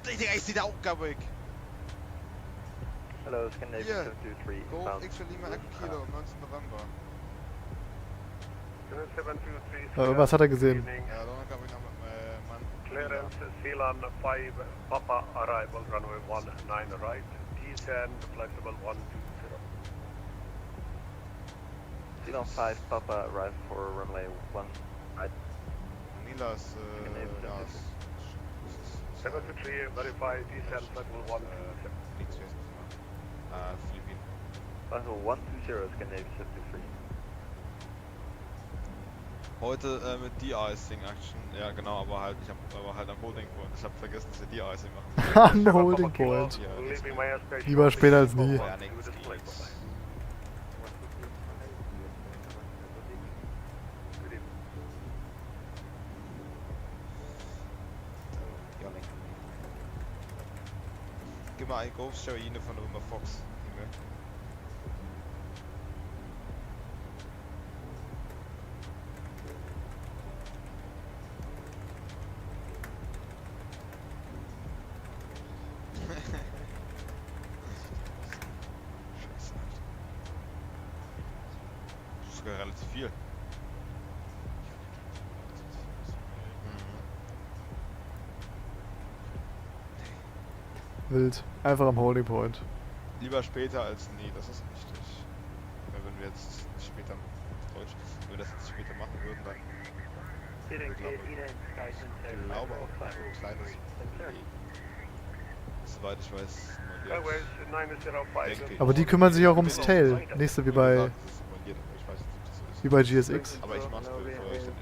Deze is die daar ook weg. Hello, Scandinavian 223. Golf X Lima Echo Kilo, 19 November. Was hat er gesehen? Ja, dan kan ik naar mijn Clearance Sealand 5 Papa arrival runway 19 right. Descend flight level 120. Sealand 5 Papa arrival for runway 1 right. Nila's 723 verify descend flight level 127. Niets wist. Filipijn. Also 120 Scandinavia 73. Heute mit De-Icing Action. Ja genau, aber halt, ich hab aber halt am Holding Point. Ich hab vergessen, dass wir De-Icing machen. Am Holding Point. Ja, nichts mehr. Lieber später als nie. Ja, nichts geht's. Gib mal einen Ghost Show von der Nummer Fox. Das ist sogar relativ viel. Wild. Einfach am Holding Point. Lieber später als nie, das ist richtig. Ja, wenn wir jetzt später Deutsch, wenn wir das jetzt später machen würden, dann ich glaube auch ein kleines soweit ich weiß, Aber die kümmern sich auch ums Tail. Nicht so wie bei GSX. Aber ich mach's, bevor ich dann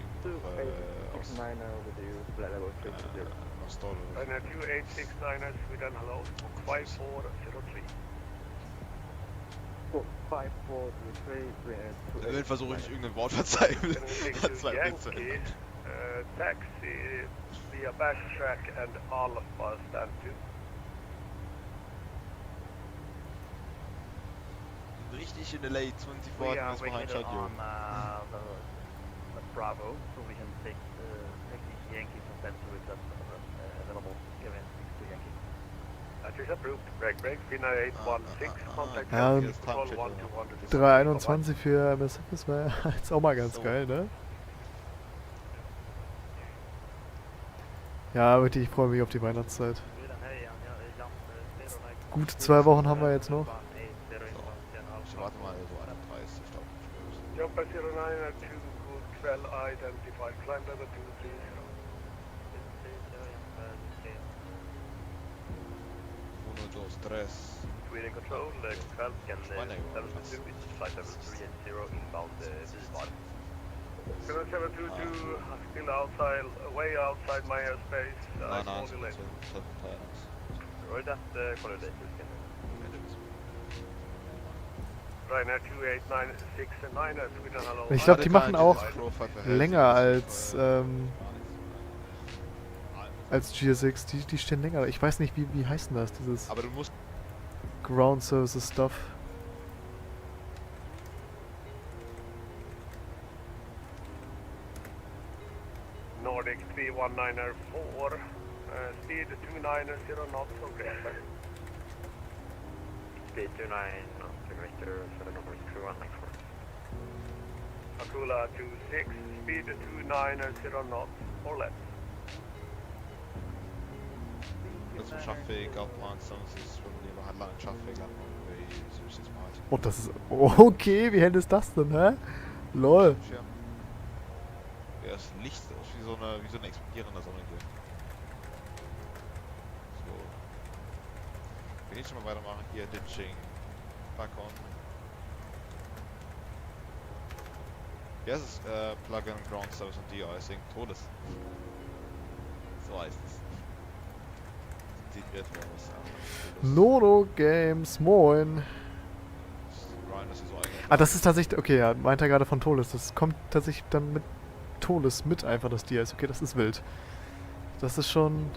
Er will versuchen, nicht irgendein Wort verzeihen. Hat zwei Witze. Taxi via backtrack and Alpha stand 2. Richtig in the late 24 hours behind schedule. The Bravo, Provision 6, Yankee from with that available given to Yankee. That is approved. Break, Finna 816, contact Ja, control 1200. 321 für MSFS wäre jetzt auch mal ganz geil, ne? Ja, wirklich, ich freue mich auf die Weihnachtszeit. Gut 2 Wochen haben wir jetzt noch. Ich warte mal so 31, ich glaube. Jumper 09 to good 12 identified, climb level 230. Uno, dos, tres. Sweden control, 12 can 722 is flight level 380 inbound Visbar. 722 still outside, way outside my airspace. No, Roger that, collider Ryanair 2896 and 9 Sweden hello. Ich glaube, die machen auch länger als GSX. Die stehen länger. Ich weiß nicht, wie heißt denn das? Dieses Aber du musst Ground Services Stuff. Nordic 31904, speed 290 knots, okay. Speed 29 knots, Victor, 7 numbers 2194. Akula 26, speed 290 knots, or less. some traffic up on Sunsis from the headline traffic up on the 06 miles. Oh, das ist... Okay, wie hell ist das denn, hä? Lol. Ja, das Licht ist wie so eine explodierende Sonne hier. So. Wir können schon mal weitermachen. Hier, Ditching. Back on. Ja, es ist Plug-in Ground Service und De-Icing. Todes. So heißt es. Integriert worden ist. Nodo Games, moin. Ah, das ist tatsächlich... Okay, ja, meint er gerade von Todes. Das kommt tatsächlich dann mit Todes mit einfach das DIS. Okay, das ist wild. Das ist schon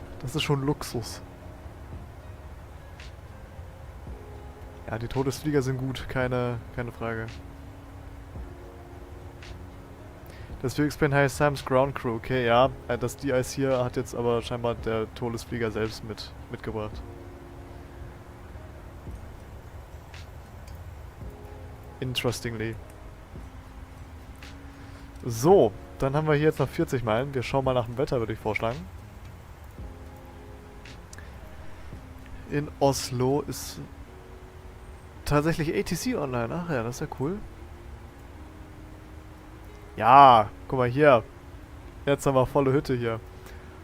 Luxus. Ja, die Todesflieger sind gut, keine Frage. Das X-Plane heißt Sam's Ground Crew. Okay, ja, das DIS hier hat jetzt aber scheinbar der Todesflieger selbst mitgebracht. Interestingly. So, dann haben wir hier jetzt noch 40 Meilen. Wir schauen mal nach dem Wetter, würde ich vorschlagen. In Oslo ist tatsächlich ATC online. Ach ja, das ist ja cool. Ja, guck mal hier. Jetzt haben wir volle Hütte hier.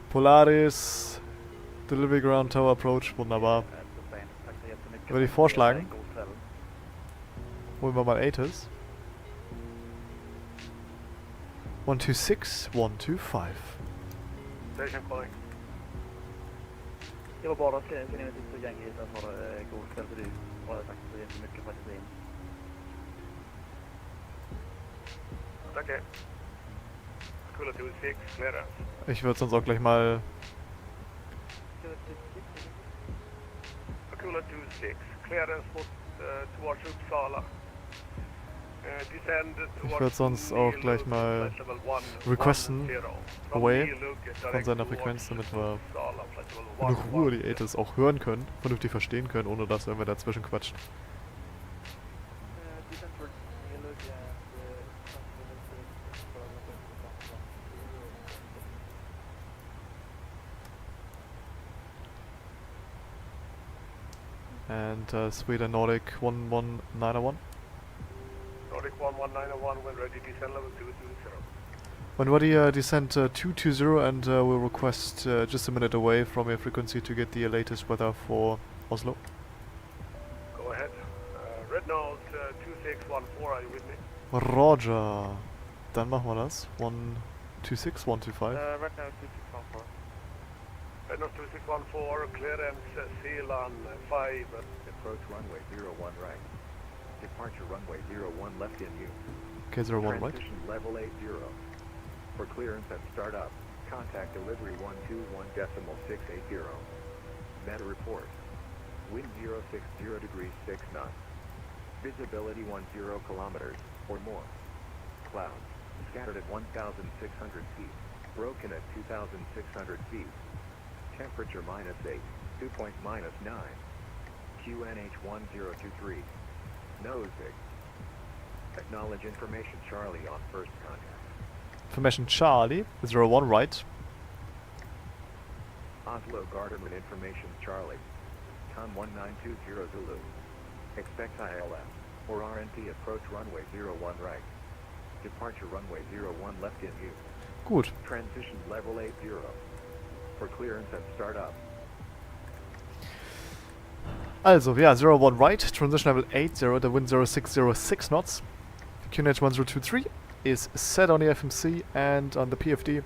Polaris, Delivery Ground Tower Approach, wunderbar. Würde ich vorschlagen. Holen wir mal ATIS. 126, 125. Station calling. Det var bara att säga till gänget att ha god kväll för du. Och tack så jättemycket för att du är in. Okay. Cooler 26, clearance. Ich würde sonst auch gleich mal... Cooler 26, clearance towards Uppsala. Ich würde sonst auch gleich mal requesten away von seiner Frequenz, damit wir in Ruhe die ATIS auch hören können, vernünftig verstehen können, ohne dass wir dazwischen quatschen. And Sweden Nordic 11901. Nordic 11901, when ready, descend level 220. When ready, descend 220 and we'll request just a minute away from your frequency to get the latest weather for Oslo. Go ahead. Red Nose 2614, are you with me? Roger. Dann machen wir das. 126, 125. Red Nose 2614. Red Nose 2614, clearance Sealand 5. Approach runway 01 right. Departure runway 01 left in use. Okay, 01 right. Transition level 80. For clearance and startup, contact delivery 121.680. Meta report. Wind 060 degrees 6 knots. Visibility 10 kilometers or more. Clouds scattered at 1,600 feet. Broken at 2,600 feet. Temperature -8. Dew point -9. QNH 1023. NORDIC. Acknowledge information Charlie on first contact. Information Charlie, 01 right. Oslo Garderman information Charlie. Con 1920 Zulu. Expect ILS or RNP approach runway 01 right. Departure runway 01 left in use. Gut. Transition level 80. For clearance and startup. Also, ja, 01 right, transition level 80, the wind 0606 knots. QNH 1023 is set on the FMC and on the PFD.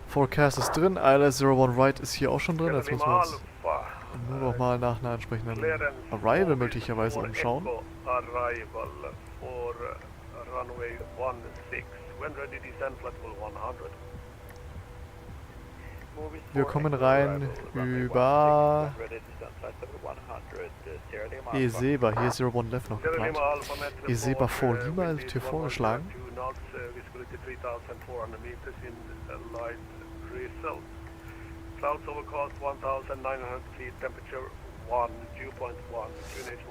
Forecast ist drin, ILS 01 right ist hier auch schon drin. Jetzt müssen wir uns nur noch mal nach einer entsprechenden Arrival möglicherweise umschauen. Arrival for runway 16. When ready, descend flight level 100. Wir kommen rein über Eseba, hier ist 01 left noch geplant. Eseba vor Lima ist hier vorgeschlagen.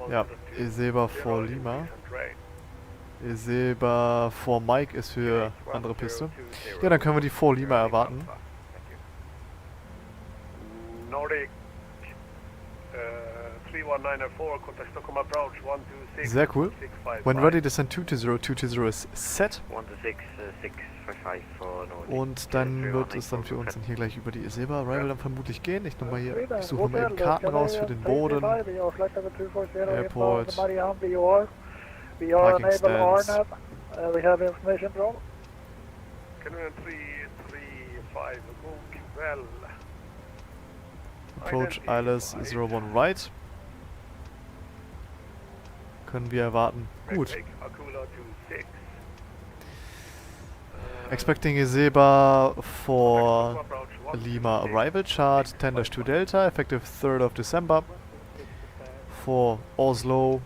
Ja, Eseba vor Lima. Eseba vor Mike ist für andere Piste. Ja, dann können wir die vor Lima erwarten. Nordic 3194, contact Stockholm approach 126. Sehr cool. When ready, descend 220, 220 ist set. 12655 for Nordic. Und dann wird es dann für uns dann hier gleich über die Eseba Arrival dann vermutlich gehen. Ich suche mal eben Karten raus für den Boden. Airport. Parking Stands. We have information from. Canadian 335, go well. Approach ILS 01 right. Können wir erwarten. Gut. Expecting Eseba for Lima arrival chart 10-2 Delta, effective 3rd of December. For Oslo.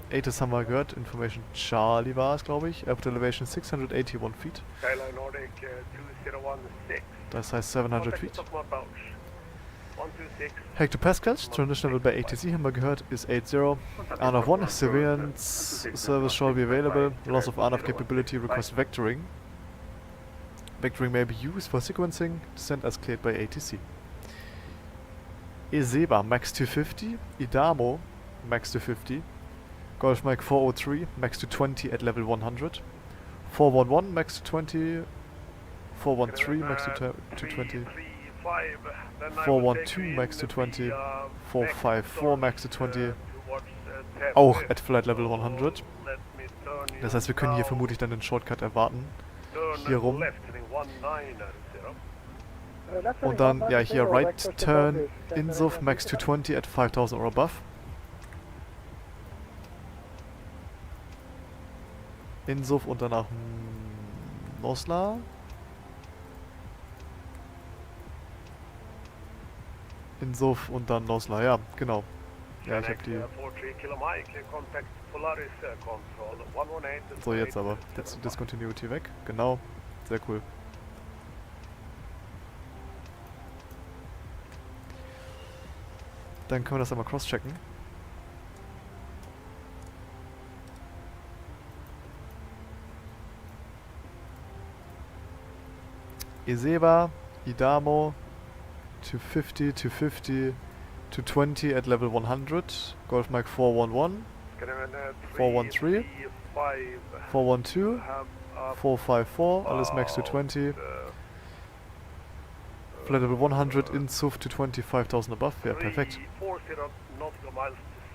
8 haben wir gehört. Information Charlie war es, glaube ich. Airport elevation 681 feet. Das heißt 700 feet. Hectopascals, transition level bei ATC haben wir gehört, ist 80. RNAV 1, surveillance service shall be available. Loss of RNAV capability requires vectoring. Vectoring may be used for sequencing. Descent as cleared by ATC. Eseba, max 250. Idamo, max 250. Golf Mike 403, max 220 at level 100. 411, max 220. 413, max 220. 412, max 220. 454, max 220. auch at flight level 100. Das heißt, wir können hier vermutlich dann den Shortcut erwarten. Hier rum. Und dann, ja, hier right turn Insuf max 220 at 5000 or above. Insuf und danach Nosla. Insuf und dann Nosla, ja, genau. Ja, ich hab die... So, jetzt aber. Jetzt die Discontinuity weg. Genau. Sehr cool. Dann können wir das einmal cross-checken. Iseva, Idamo, 250, 250, 220 at level 100, Golf Mike 411, 413, 412, 454, alles max 220, flight level 100, Insuf to 25,000 above, ja perfekt.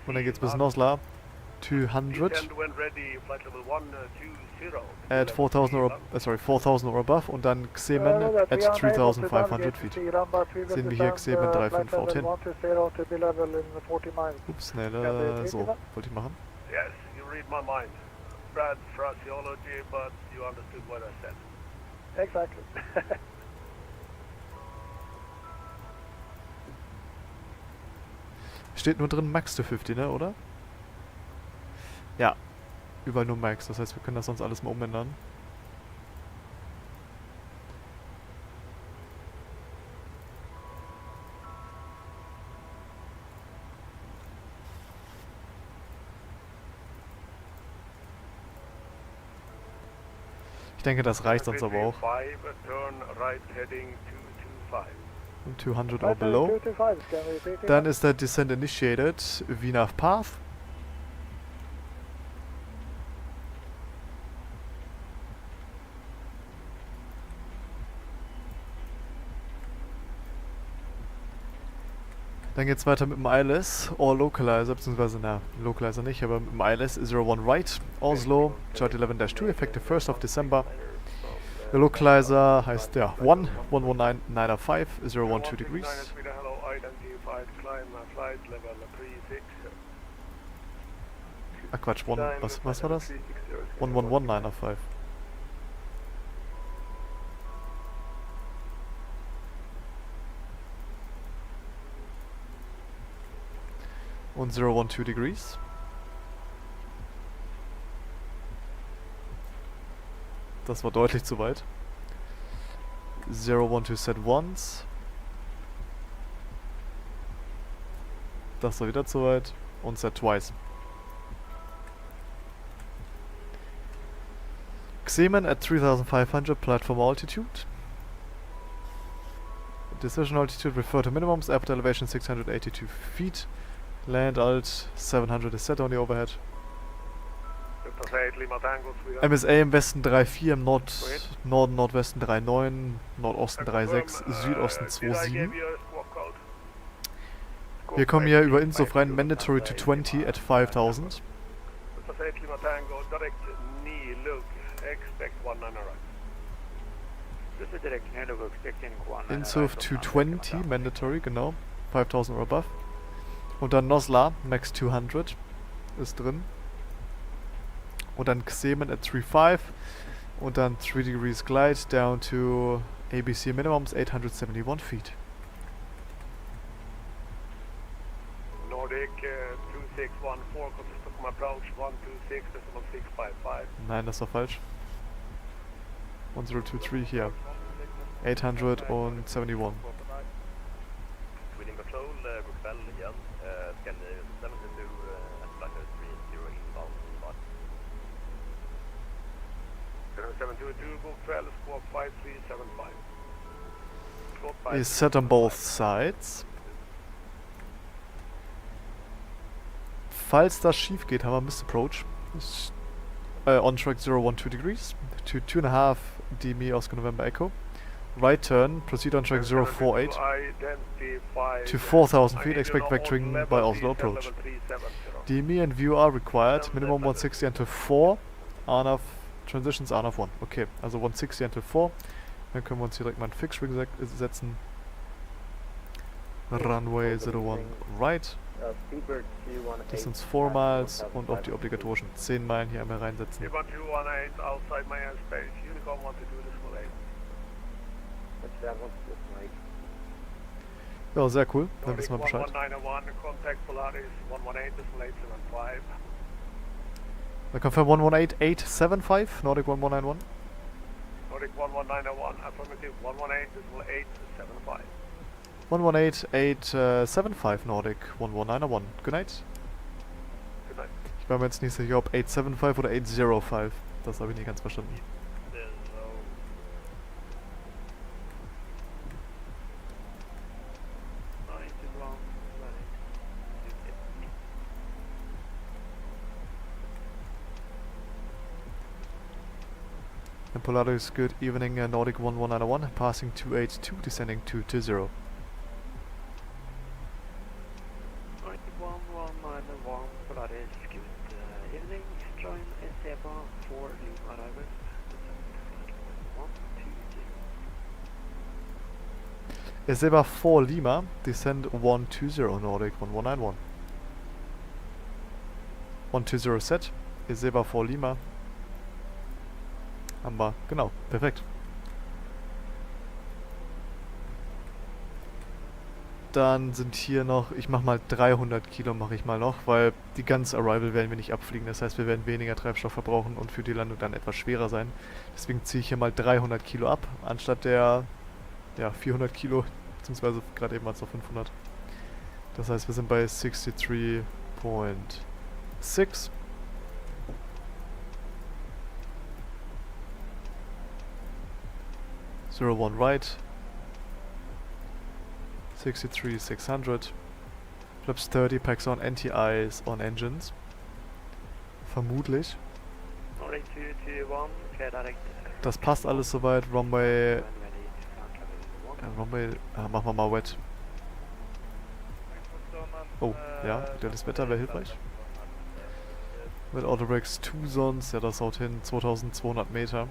Und dann geht's bis Nosla, 200, at 4,000 or above und dann Xemen at 3,500 feet. Sehen wir hier Xemen 3,5 out hin. Ups, schneller, so, wollte ich machen. Yes, you read my mind. Bad phraseology, but you understood what I said. Exactly. Steht nur drin Max to 50, ne, oder? Ja. Überall nur Max, das heißt, wir können das sonst alles mal umändern. Ich denke, das reicht sonst aber auch. Und 200 or below. Dann ist der Descent initiated, VNAV Path. Dann geht's weiter mit dem ILS, or Localizer, beziehungsweise, na, Localizer nicht, aber mit dem ILS 01 right, Oslo, Chart 11-2, effective 1st of December. Der Localizer heißt, ja, 119,905, 012 degrees. Ah Quatsch, was war das? 111,905. Und 012 degrees. Das war deutlich zu weit. 012 set once. Das war wieder zu weit. Und set twice. Xemen at 3500 platform altitude. Decision altitude refer to minimums airport elevation 682 feet. Land alt 700 is set on the overhead. MSA im Westen 3,4, im Norden, Nordwesten 3,9, Nordosten 3,6, Südosten 2,7. Wir kommen hier über Insuf rein, mandatory to 20 at 5000. Insuf to 20, mandatory, genau, 5000 or above. Und dann Nosla, max 200, ist drin. Und dann Xemen at 3,5. Und dann 3 degrees glide down to ABC minimums 871 feet. NORDIC 2614, consistent approach 126.655. Nein, das war falsch. 1023 hier. 871. Sweden Control, Brookbell again, Scandinavian 72, and flight 30 inbound. 722, Brookbell, squawk 5375. Is set on both sides. Falls das schief geht, haben wir Missed Approach. On track 012 degrees to 2.5 DME Oscar November Echo. Right turn, proceed on track 048 to 4000 feet, expect vectoring by Oslo approach. DME and view are required. Minimum 160 until 4. RNAV Transitions RNAV 1. Okay, also 160 until 4. Dann können wir uns hier direkt mal einen Fixed-Wing setzen. Runway 01 right. Distance 4 miles und auch die obligatorischen 10 Meilen hier einmal reinsetzen. outside my airspace. Unicorn want to do this for later. Ja, sehr cool. Dann wissen wir Bescheid. 11901, contact Polaris 118, decimal 875. Dann confirm 118875, Nordic 1191. Nordic 11901, affirmative 118, decimal 875. 118875, Nordic 11901. Good night. Good night. Ich war mir jetzt nicht sicher, ob 875 oder 805. Das habe ich nicht ganz verstanden. And Polaris, good evening, Nordic 1191, passing 282, descending 220. Nordic 1191, Polaris, good evening, join SE-RXA 4 Lima arrival, 120. SE-RXA 4 Lima, descend 120, Nordic 1191. 120 set, SE-RXA 4 Lima. Haben wir, genau, perfekt. Dann sind hier noch, ich mach mal 300 Kilo mache ich mal noch, weil die ganze Arrival werden wir nicht abfliegen. Das heißt, wir werden weniger Treibstoff verbrauchen und für die Landung dann etwas schwerer sein. Deswegen ziehe ich hier mal 300 Kilo ab, anstatt der 400 Kilo, beziehungsweise gerade eben waren es noch 500. Das heißt, wir sind bei 63.6. 01 right, 63,600, flaps 30, packs on anti-ice on engines, vermutlich. Das passt alles soweit, Runway, machen wir mal wet. Oh, ja, das Wetter wäre hilfreich. Mit Autobrakes 2 sonst, ja das haut hin, 2200 Meter.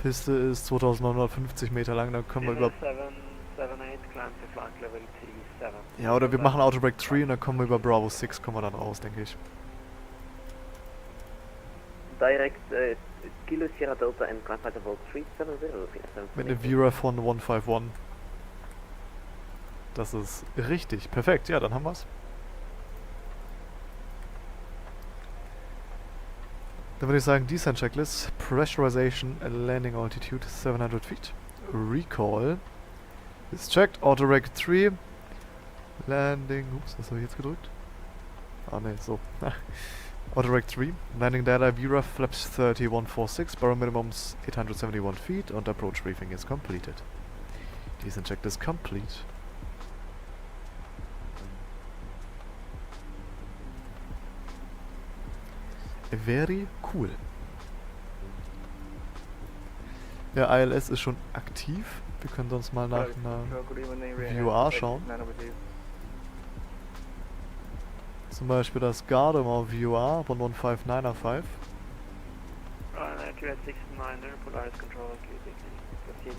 Piste ist 2950 Meter lang, dann können wir über... Ja, oder wir machen Autobrake 3 und dann kommen wir über Bravo 6, kommen wir dann raus, denke ich. Direct Kilo Sierra Delta and climb height of 370. Mit einem VRAF von 151. Das ist richtig, perfekt, ja, dann haben wir's. Dann würde ich sagen, Descent Checklist, Pressurization, Landing Altitude 700 feet, Recall, ist checked, Autoreg 3, Landing, ups, was habe ich jetzt gedrückt? Ah ne, so, Autoreg 3, Landing Data, VRAF, Flaps 30146, Barrow Minimums 871 feet und Approach Briefing is completed. Descent Checklist complete. Very cool. Der ILS ist schon aktiv. Wir können sonst mal nach einer VOR schauen. Zum Beispiel das Gardemer VOR von 15905. Polaris Control,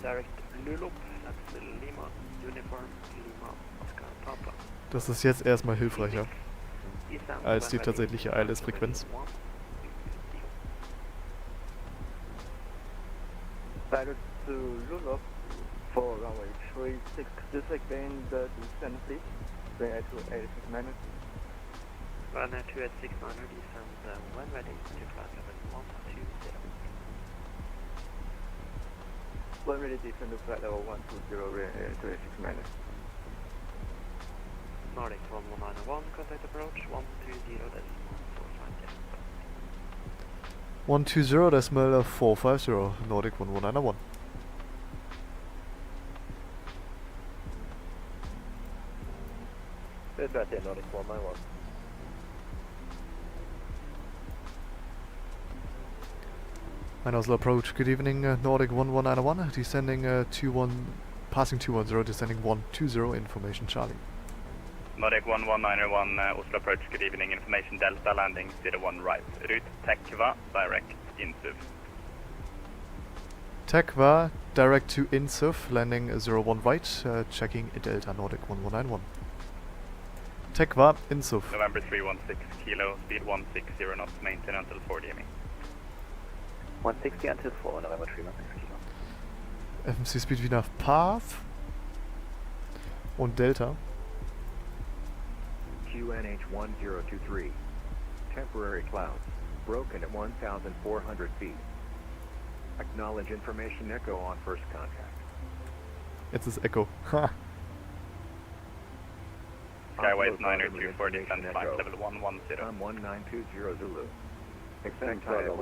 direct Lulup, that's Lima, Uniform, Lima, Oscar, Papa. Das ist jetzt erstmal hilfreicher als die tatsächliche ILS-Frequenz. Direct to Lulup for runway 36, just again the descent please. Runway 286 minus. Runway 286 minus descent when ready to flight level 120. When ready descent to flight level 120, 286 minus. Nordic 1191, contact approach 120.450, Nordic 1191. It's right there, Nordic 191. Ein Oslo approach, good evening, Nordic 11901, descending 21, passing 210, descending 120, information Charlie. Nordic 11901, Oslo approach, good evening, information Delta, landing 01 right, route Tekva, direct Insuf. Tekva, direct to Insuf, landing 01 right, checking Delta Nordic 1191. Tekva, Insuf. November 316 kilo, speed 160 knots, maintain until 4 DME. 160 until 4, November 316 kilo. FMC Speed wie nach Path und Delta. QNH 1023. Temporary clouds. Broken at 1,400 feet. Acknowledge information echo on first contact. Jetzt ist Echo. Ha. Skyways 902 descent flight level 110. 1920 Zulu. Expect ILS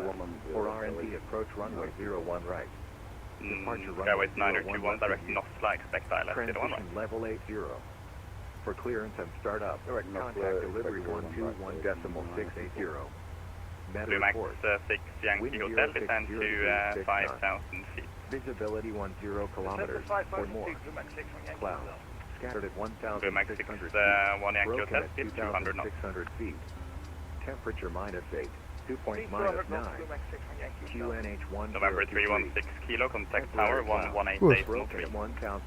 or RND approach runway 01 right. Skyways 921 direct Nostla, expect ILS 01 right. Transition level 80. For clearance and startup, contact delivery 121.680. Blue Max 6 Yankee Hotel, descend to 5,000 feet. Visibility 10 kilometers or more. Clouds scattered at 1,600 feet. 1 Yankee Broken Hotel, at speed 200 knots. 2,600 feet. Temperature -8. Dew point -9. QNH 1. November 316 kilo, contact tower 118 Broken at 1,000.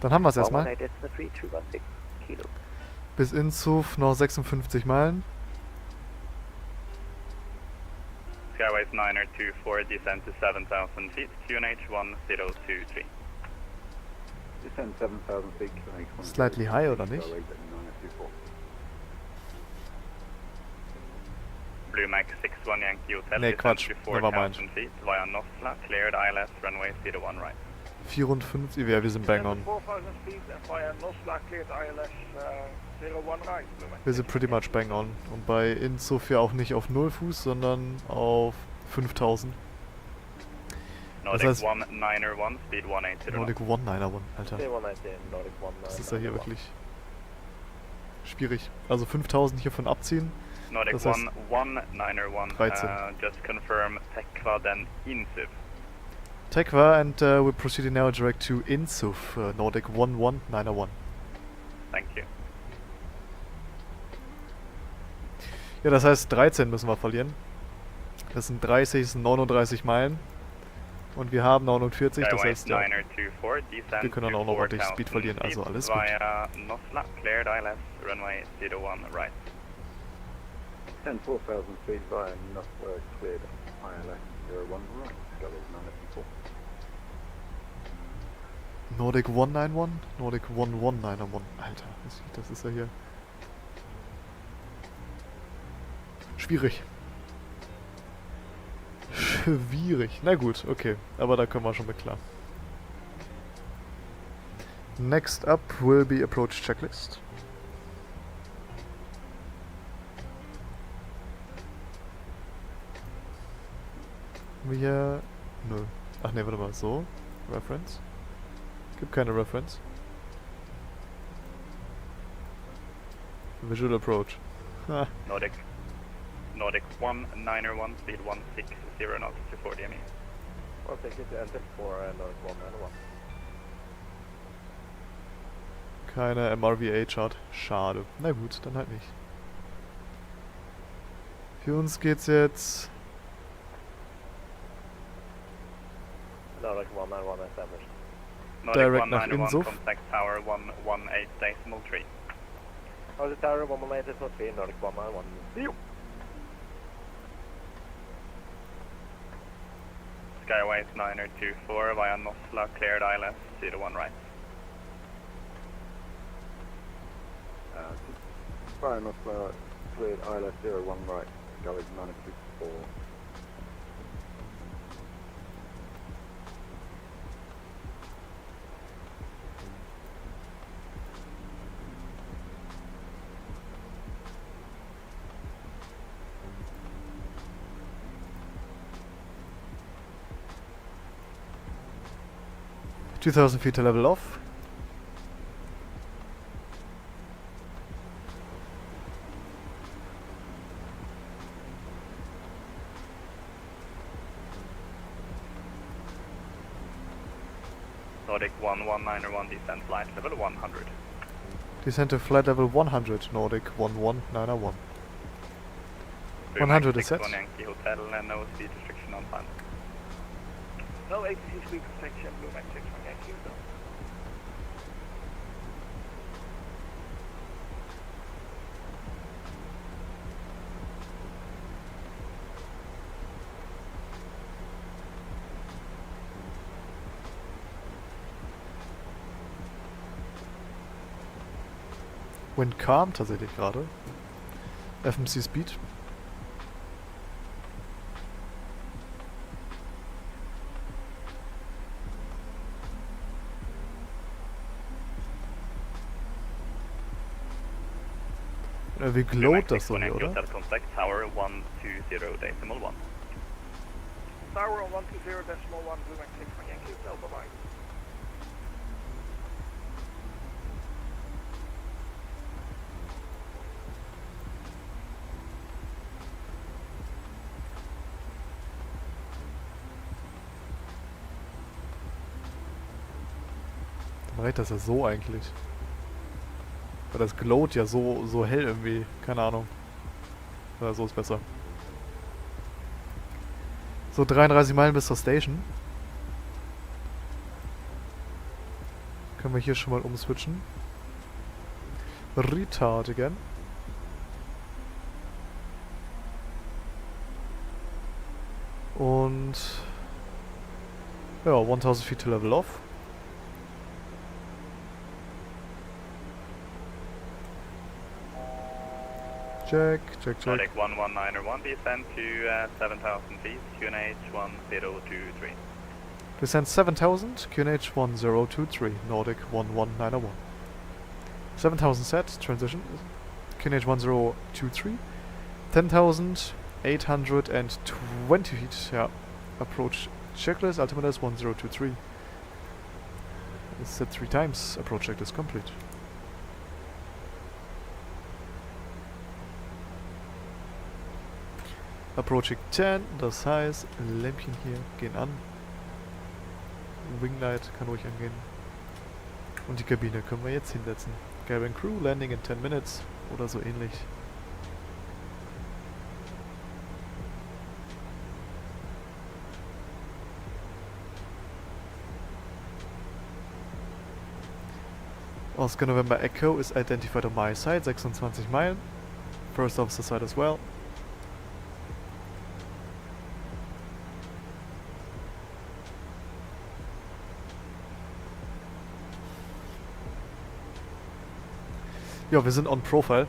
Dann haben wir es erstmal. 118 kilo. Bis Insuf noch 56 Meilen. Skyways 924 descend to 7,000 feet. QNH 1023. Descend 7,000 feet. Slightly high oder nicht? Blue Max 61 Yankee Hotel, Nee, descend Quatsch. to Nevermind. 4,000 feet via Nostla, cleared ILS runway 01 right. 54, ja, wir sind bang on. 4,000 feet and via Nostla cleared ILS 01 right. Wir sind pretty much bang on. Und bei Insuf ja auch nicht auf 0 Fuß, sondern auf 5000. Nordic heißt- 191, speed 180 Nordic 191, Alter. C119, Nordic 191. Das ist ja hier wirklich schwierig. Also 5000 hiervon abziehen. Nordic Das heißt 191, 13. Just confirm Tekva then Insuf. Tekva and we're proceeding now direct to Insuf, Nordic 11901. Thank you. Ja, das heißt 13 müssen wir verlieren. Das sind 30, das sind 39 Meilen. Und wir haben 49, das heißt ja, wir können dann auch noch ordentlich Speed verlieren, also alles gut. Via Nostla, cleared ILS, runway 01 right. Descend 4,000 feet via Nostla, cleared ILS 01 right. Double 954. Nordic 191, Nordic 11901. Alter, das ist ja hier schwierig. Schwierig. Na gut, okay. Aber da können wir schon mit klar. Next up will be approach checklist. Wir... Nö. Ach ne, warte mal. So. Reference. Gibt keine Reference. Visual approach. Ha. Nordic 191, speed 160 knots to 4 DME. 160 to enter for Nordic 191. Keine MRVA-Chart. Schade. Na gut, dann halt nicht. Für uns geht's jetzt... Nordic 191 established. Nordic Direct nach 191, Insuf. contact tower 118.3. Nordic tower 118.3, Nordic 191. Deal! Skyways 9024 via Nostla, cleared ILS 01 right. Via Nostla, cleared ILS 01 right. Skyways 964. $2,000 feet to level off. Nordic 1191, descent flight level 100. Descent to flight level 100, Nordic 11901. 100 is set. Yankee Hotel and no speed restriction on pilot. No ATC speed protection, Blue Max 61 Yankee Hotel. Wind calm tatsächlich gerade. FMC Speed. Wie glowt das so hier, oder? Contact Tower 120 decimal 1. Tower 120 decimal 1, Blue Max 61 Yankee Hotel, bye bye. Dann reicht das ja so eigentlich. Weil das glowt ja so hell irgendwie. Keine Ahnung. Ja, so ist besser. So, 33 Meilen bis zur Station. Können wir hier schon mal umswitchen. Retard again. Und ja, 1000 feet to level off. Check. Nordic 11901, descend to 7000 feet, QNH 1023. Descend 7000, QNH 1023, Nordic 11901. 7000 set, transition, QNH 1023. 10,820 feet, yeah. Approach checklist, altimeter is 1023. It's set 3 times, approach checklist complete. Approaching 10, das heißt, Lämpchen hier gehen an. Winglight kann ruhig angehen. Und die Kabine können wir jetzt hinsetzen. Cabin Crew, landing in 10 minutes oder so ähnlich. Oscar November Echo is identified on my side, 26 Meilen. First officer side as well. Ja, wir sind on profile.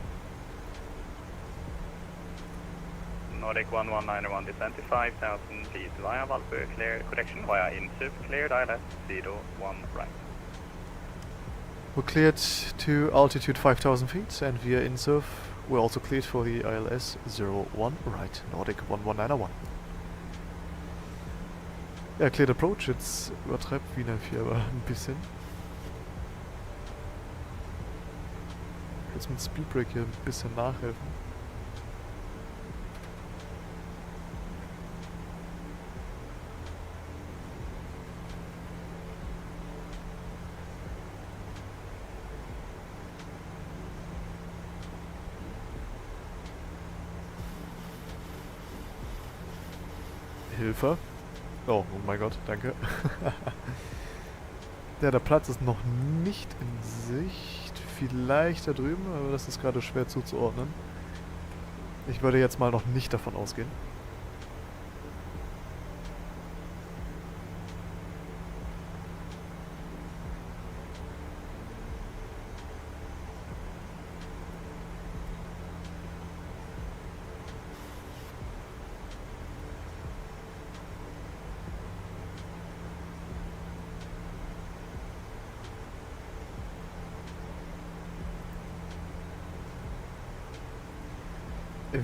Nordic 11901, descent to 5000 feet via Valpo, clear correction via INSUP, cleared ILS 01 right. We're cleared to altitude 5000 feet and via INSUF we're also cleared for the ILS 01 right, Nordic 11901. Ja, cleared approach, jetzt übertreibt Wiener 4 aber ein bisschen. Jetzt mit Speedbreak hier ein bisschen nachhelfen. Hilfe. Oh mein Gott, danke. Ja, der Platz ist noch nicht in Sicht. Vielleicht da drüben, aber das ist gerade schwer zuzuordnen. Ich würde jetzt mal noch nicht davon ausgehen.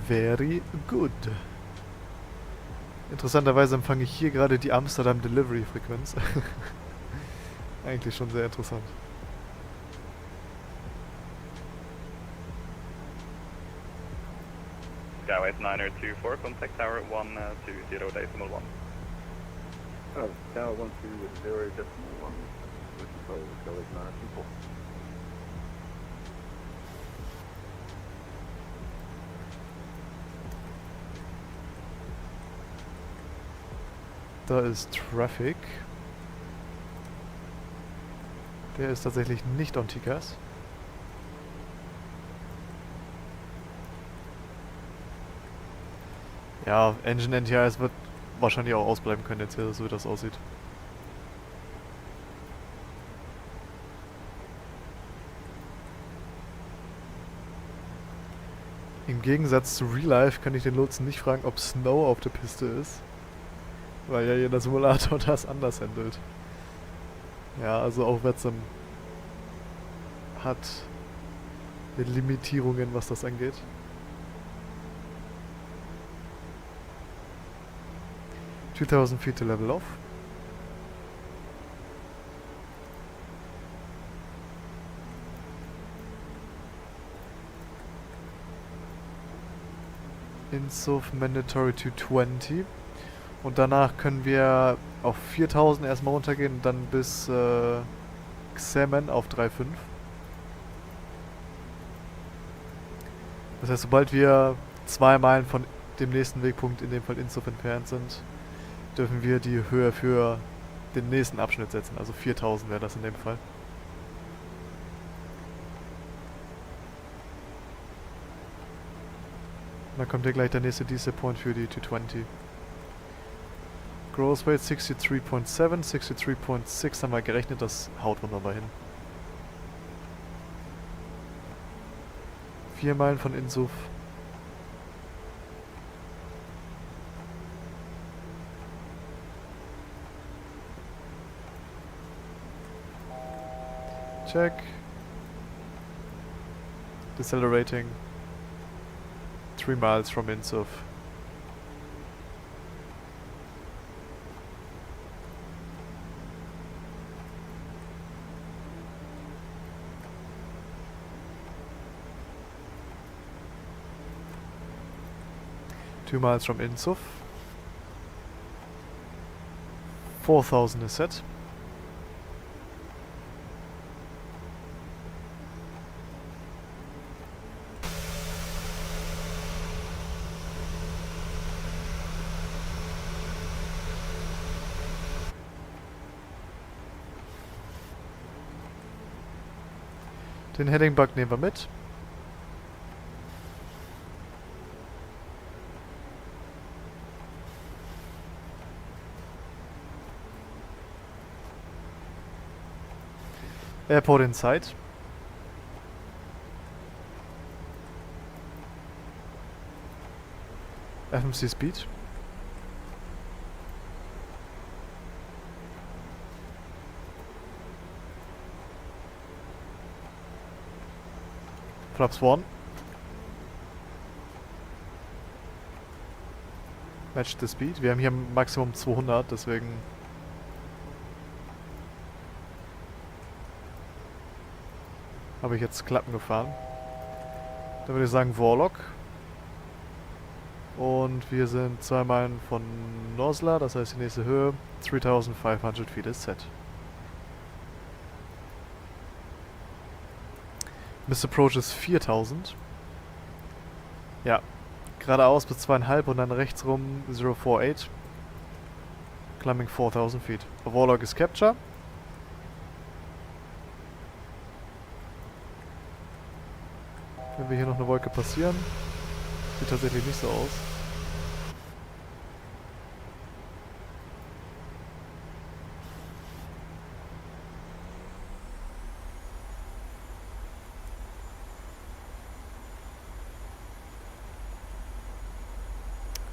Very good. Interessanterweise empfange ich hier gerade die Amsterdam Delivery Frequenz. Eigentlich schon sehr interessant. Skyways 9024, contact tower 120 decimal 1. Oh, tower 120 decimal 1. Control, Scully's 924. Da ist Traffic. Der ist tatsächlich nicht on Tickers. Ja, Engine NTIs wird wahrscheinlich auch ausbleiben können jetzt hier, so wie das aussieht. Im Gegensatz zu Real Life kann ich den Lotsen nicht fragen, ob Snow auf der Piste ist. Weil ja jeder Simulator das anders handelt. Ja, also auch VATSIM hat Limitierungen, was das angeht. $2,000 feet to level off. Insuf mandatory 220. Und danach können wir auf 4000 erstmal runtergehen und dann bis Xemen auf 3,5. Das heißt, sobald wir 2 Meilen von dem nächsten Wegpunkt, in dem Fall Insuf, entfernt sind, dürfen wir die Höhe für den nächsten Abschnitt setzen. Also 4000 wäre das in dem Fall. Und dann kommt hier gleich der nächste Diesel Point für die 220. Gross Weight 63.7, 63.6 haben wir gerechnet, das haut wunderbar hin. 4 Meilen von Insuf. Check. Decelerating. 3 miles from Insuf. Two miles from Insuf. 4000 is set. Den Heading Bug nehmen wir mit. Airport inside. FMC speed. Flaps 1. Match the speed. Wir haben hier Maximum 200, deswegen habe ich jetzt Klappen gefahren. Dann würde ich sagen Warlock. Und wir sind 2 Meilen von Nosla, das heißt die nächste Höhe 3500 feet ist set. Miss Approach ist 4000. Ja, geradeaus bis 2,5 und dann rechts rum 048. Climbing 4000 feet. Warlock ist Capture. Wenn wir hier noch eine Wolke passieren, sieht tatsächlich nicht so aus.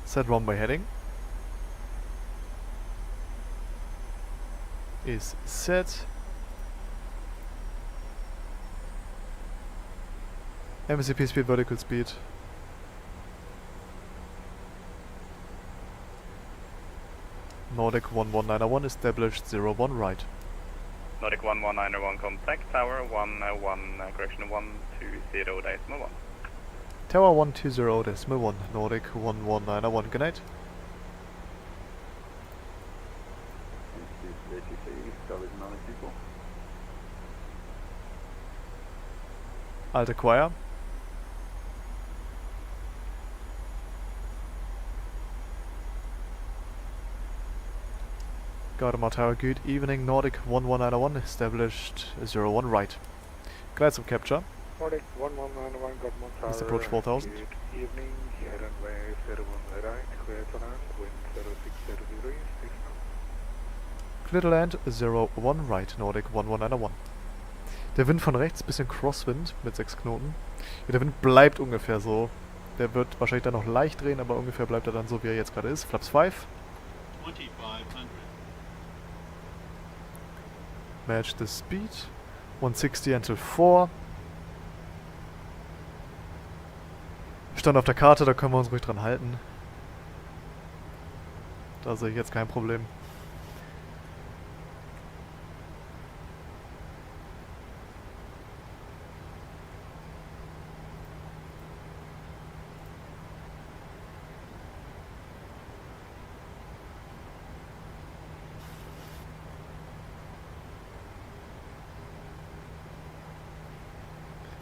Set runway heading is set. MSCP speed, vertical speed. Nordic 11901 established 01 right. Nordic 11901 contact tower 101 correction 120.1. Tower 120.1, Nordic 11901, good night. Alte Choir. Gardemar Tower, good evening, Nordic 11901, established 01 right. Glad some capture. Nordic 1191, Gardemar Tower. Let's approach 4000. Good evening, runway 01 right, clear to land, wind 0600 degrees, please now. Clear to land 01 right, Nordic 1191. Der Wind von rechts, bisschen Crosswind mit 6 Knoten. Ja, der Wind bleibt ungefähr so. Der wird wahrscheinlich dann noch leicht drehen, aber ungefähr bleibt er dann so, wie er jetzt gerade ist. Flaps 5. 2500. Match the speed. 160 until 4. Stand auf der Karte, da können wir uns ruhig dran halten. Da sehe ich jetzt kein Problem.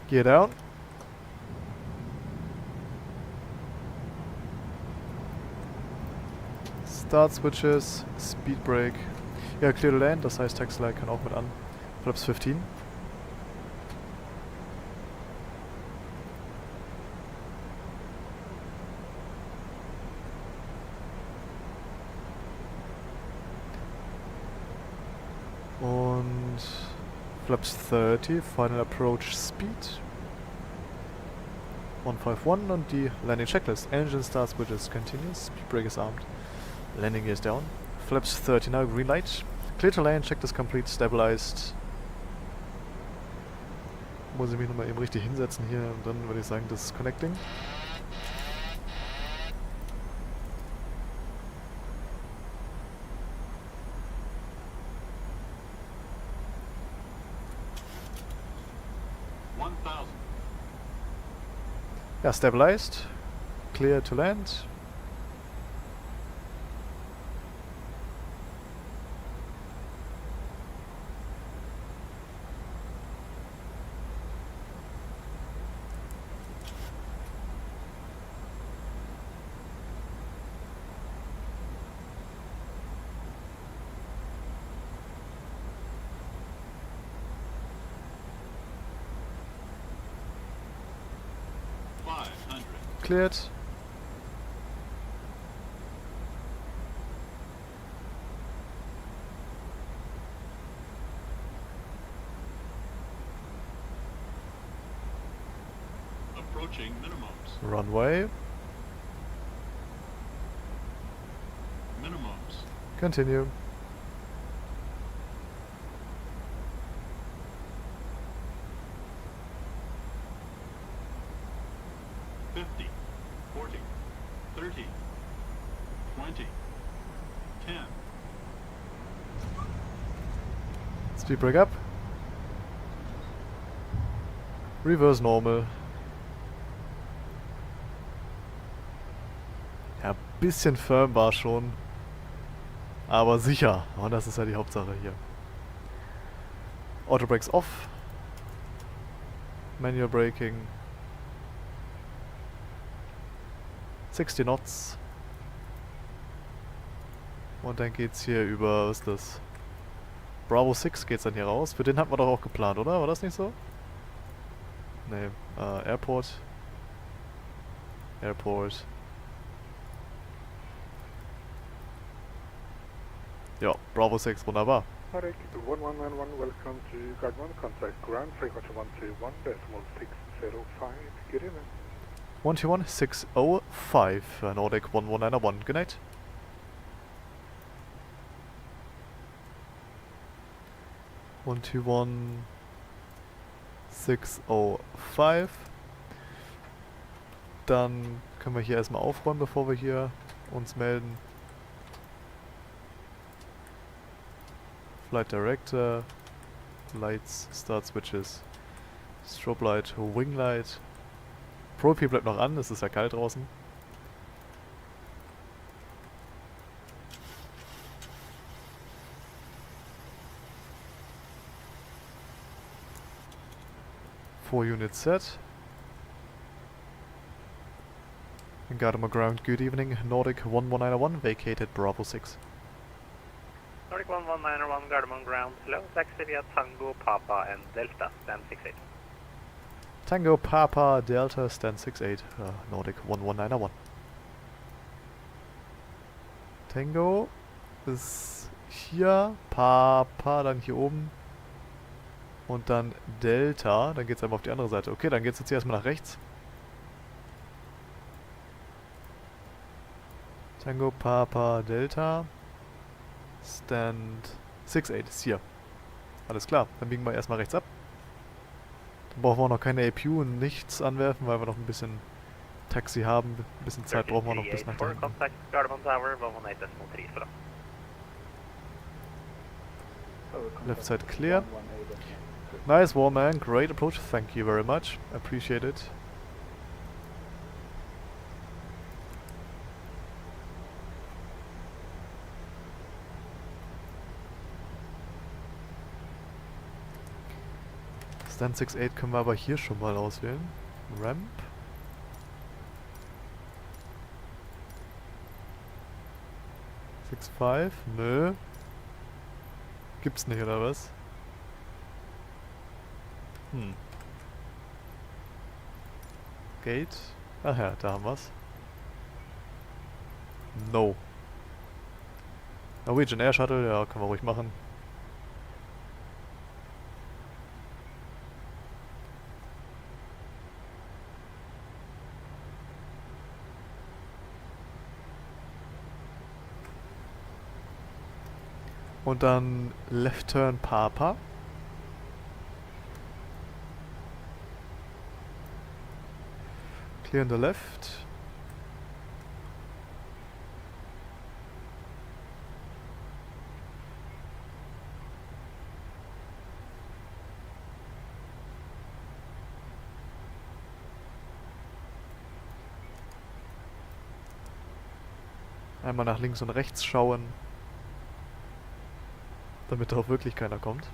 Gear down. Start switches, speed brake. Ja, clear to land, das heißt Taxi kann auch mit an. Flaps 15. Und Flaps 30, final approach speed. 151 und die landing checklist. Engine start switches continuous, speed brake is armed. Landing gear is down. Flaps 30 now, green light. Clear to land, check is complete, stabilized. Muss ich mich nochmal eben richtig hinsetzen hier und dann würde ich sagen, das ist connecting. Ja, stabilized. Clear to land. Cleared. Approaching minimums. Runway. Minimums. Continue. Speed brake up. Reverse normal. Ja, bisschen firm war schon. Aber sicher. Und das ist ja die Hauptsache hier. Auto brakes off. Manual braking. 60 Knots. Und dann geht's hier über, was ist das? Bravo 6 geht's dann hier raus. Für den hatten wir doch auch geplant, oder? War das nicht so? Ne, Airport. Airport. Ja, Bravo 6, wunderbar. Nordic 1111, welcome to Guard 1, contact ground frequency 121.605, good evening. 121.605, Nordic 1191, good night. One, 605. Dann können wir hier erstmal aufräumen, bevor wir hier uns melden. Flight Director, Lights, Start Switches, Strobe Light, Wing Light. Propy bleibt noch an, es ist ja kalt draußen. 4 units set. Gardamer ground, good evening. Nordic 11901, vacated Bravo 6. Nordic 11901, Gardamer ground, slow, taxi via Tango, Papa and Delta, stand 68. Tango, Papa, Delta, stand 68, Nordic 11901. Tango ist hier, Papa dann hier oben und dann Delta, dann geht's einfach auf die andere Seite. Okay, dann geht's jetzt hier erstmal nach rechts. Tango, Papa, Delta, Stand 68 ist hier. Alles klar, dann biegen wir erstmal rechts ab. Dann brauchen wir auch noch keine APU und nichts anwerfen, weil wir noch ein bisschen Taxi haben. Ein bisschen Zeit brauchen wir noch bis nach da hinten. Left side clear. Nice Warman, great approach, thank you very much. Appreciate it. Stand 68 können wir aber hier schon mal auswählen. Ramp. Six 5, nö. Gibt's nicht, oder was? Gate. Ach ja, da haben wir's. No. Norwegian Air Shuttle, ja, können wir ruhig machen. Und dann Left Turn Papa. Clear in the left. Einmal nach links und rechts schauen, damit auch wirklich keiner kommt.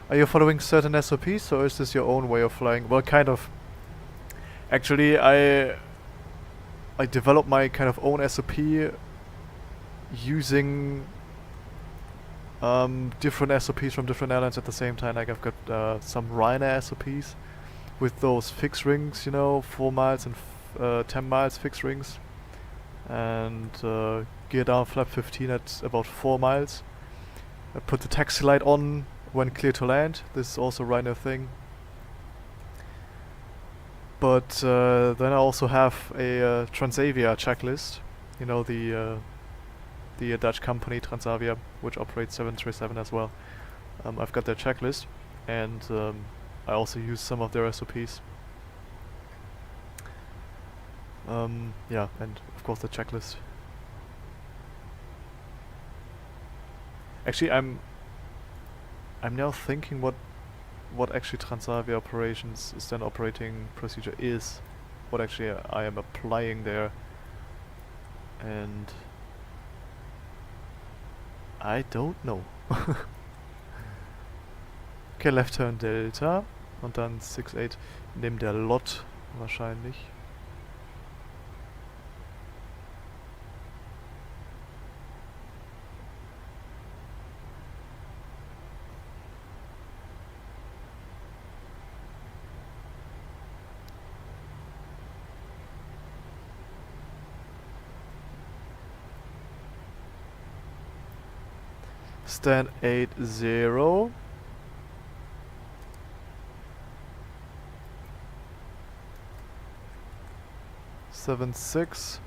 Are you following certain SOPs or is this your own way of flying? Well, kind of. Actually, I developed my kind of own SOP using different SOPs from different airlines at the same time. Like I've got some Ryanair SOPs with those fixed rings, you know, 4 miles and 10 miles fixed rings, and gear down flap 15 at about 4 miles. I put the taxi light on when clear to land. This is also a Ryanair thing. But then I also have a Transavia checklist. You know, the Dutch company Transavia, which operates 737 as well. I've got their checklist, and I also use some of their SOPs. Yeah, and of course the checklist. Actually, I'm now thinking what actually Transavia operations standard operating procedure is, what actually I am applying there, and I don't know. Okay, left turn Delta und dann 68 neben der Lot wahrscheinlich. Stand 80. Seven 6.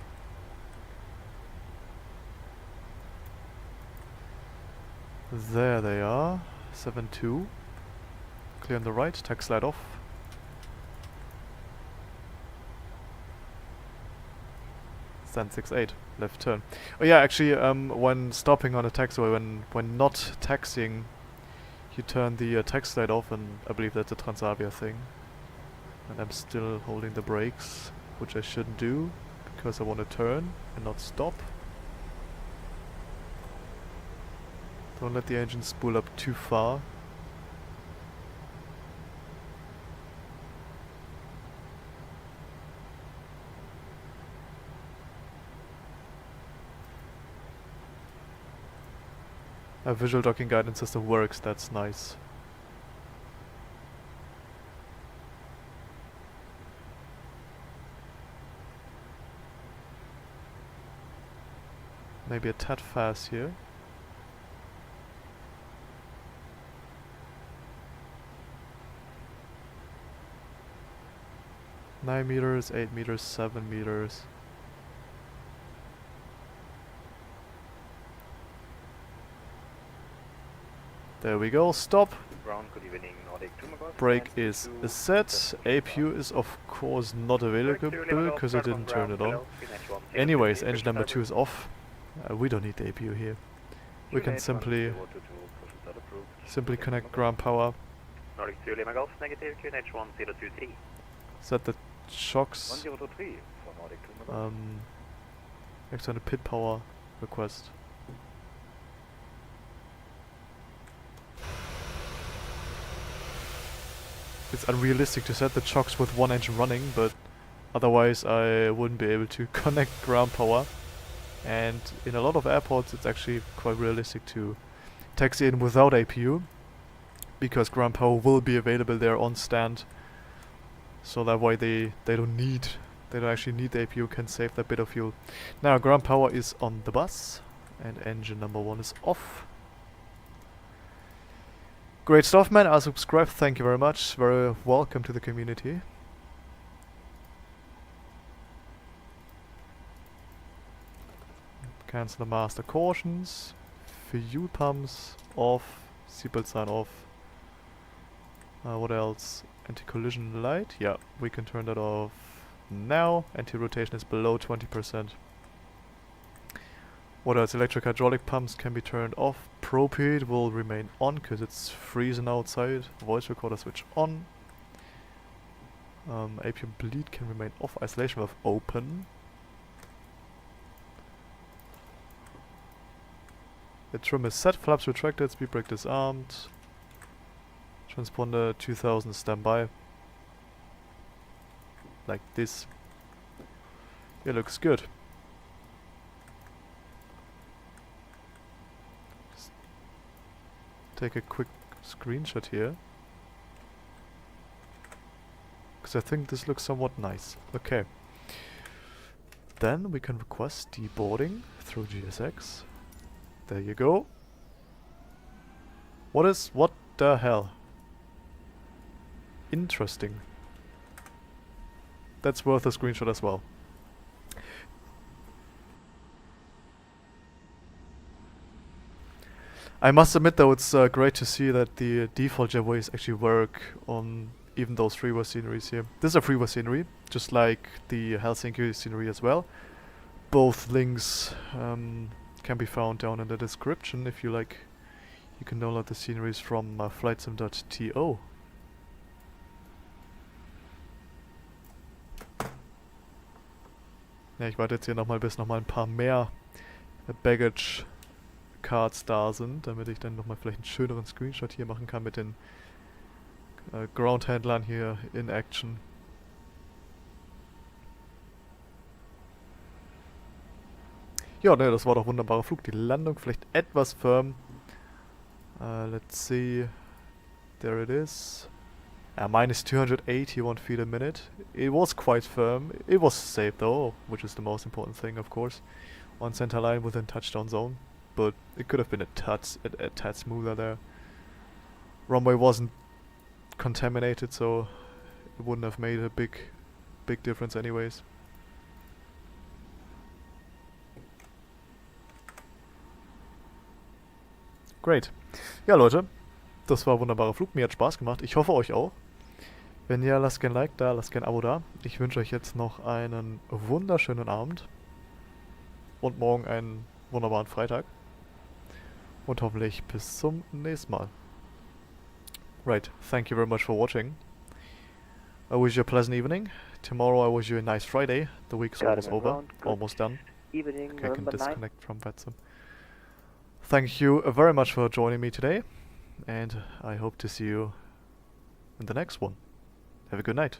There they are. 7-2. Clear on the right. Tax slide off. Stand 6-8. Left turn. Oh yeah, actually, when stopping on a taxiway, when not taxiing, you turn the text light off, and I believe that's a Transavia thing. And I'm still holding the brakes, which I shouldn't do, because I want to turn and not stop. Don't let the engine spool up too far. A visual docking guidance system works, that's nice. Maybe a tad fast here. $9 meters, 8 meters, 7 meters. There we go, stop. Ground, good evening, Nordic 2 McGoss. Brake is set. APU is of course not available because I didn't turn it on. Anyways, engine number 2 is off. We don't need the APU here. We can simply connect ground power. Nordic 2 Lima Golf, negative, QNH 1023. Set the shocks. 1023 for Nordic 2 McGoss. External pit power request. It's unrealistic to set the chocks with one engine running, but otherwise I wouldn't be able to connect ground power. And in a lot of airports it's actually quite realistic to taxi in without APU, because ground power will be available there on stand. So that way they don't actually need the APU, can save that bit of fuel. Now ground power is on the bus and engine number 1 is off. Great stuff, man. I subscribe. Thank you very much. Very welcome to the community. Cancel the master cautions. Fuel pumps off. Seatbelt sign off. What else? Anti-collision light. Yeah, we can turn that off now. Anti-rotation is below 20%. What else? Electric hydraulic pumps can be turned off. Propane will remain on because it's freezing outside. Voice recorder switch on. APU bleed can remain off. Isolation valve open. The trim is set. Flaps retracted. Speed brake disarmed. Transponder 2000 standby. Like this. It looks good. Take a quick screenshot here, because I think this looks somewhat nice. Okay, then we can request deboarding through GSX. There you go. What the hell? Interesting. That's worth a screenshot as well. I must admit though, it's great to see that the default jetways actually work on even those freeway sceneries here. This is a freeway scenery, just like the Helsinki scenery as well. Both links can be found down in the description if you like. You can download the sceneries from flightsim.to. Ja, ich warte jetzt hier nochmal, bis nochmal ein paar mehr Baggage Cards da sind, damit ich dann nochmal vielleicht einen schöneren Screenshot hier machen kann mit den Ground-Händlern hier in Action. Ja, ne, das war doch wunderbarer Flug. Die Landung vielleicht etwas firm. Let's see. There it is. Minus 281 feet a minute. It was quite firm. It was safe though, which is the most important thing, of course. On center line within touchdown zone. But it could have been a tad smoother there. Runway wasn't contaminated, so it wouldn't have made a big difference anyways. Great. Ja Leute, das war ein wunderbarer Flug. Mir hat Spaß gemacht. Ich hoffe euch auch. Wenn ja, lasst gerne ein Like da, lasst gerne ein Abo da. Ich wünsche euch jetzt noch einen wunderschönen Abend. Und morgen einen wunderbaren Freitag. Und hoffentlich bis zum nächsten Mal. Right, thank you very much for watching. I wish you a pleasant evening. Tomorrow I wish you a nice Friday. The week's almost over, almost done. Evening, Okay, I can November 9th. disconnect from VATSIM. Thank you very much for joining me today, and I hope to see you in the next one. Have a good night.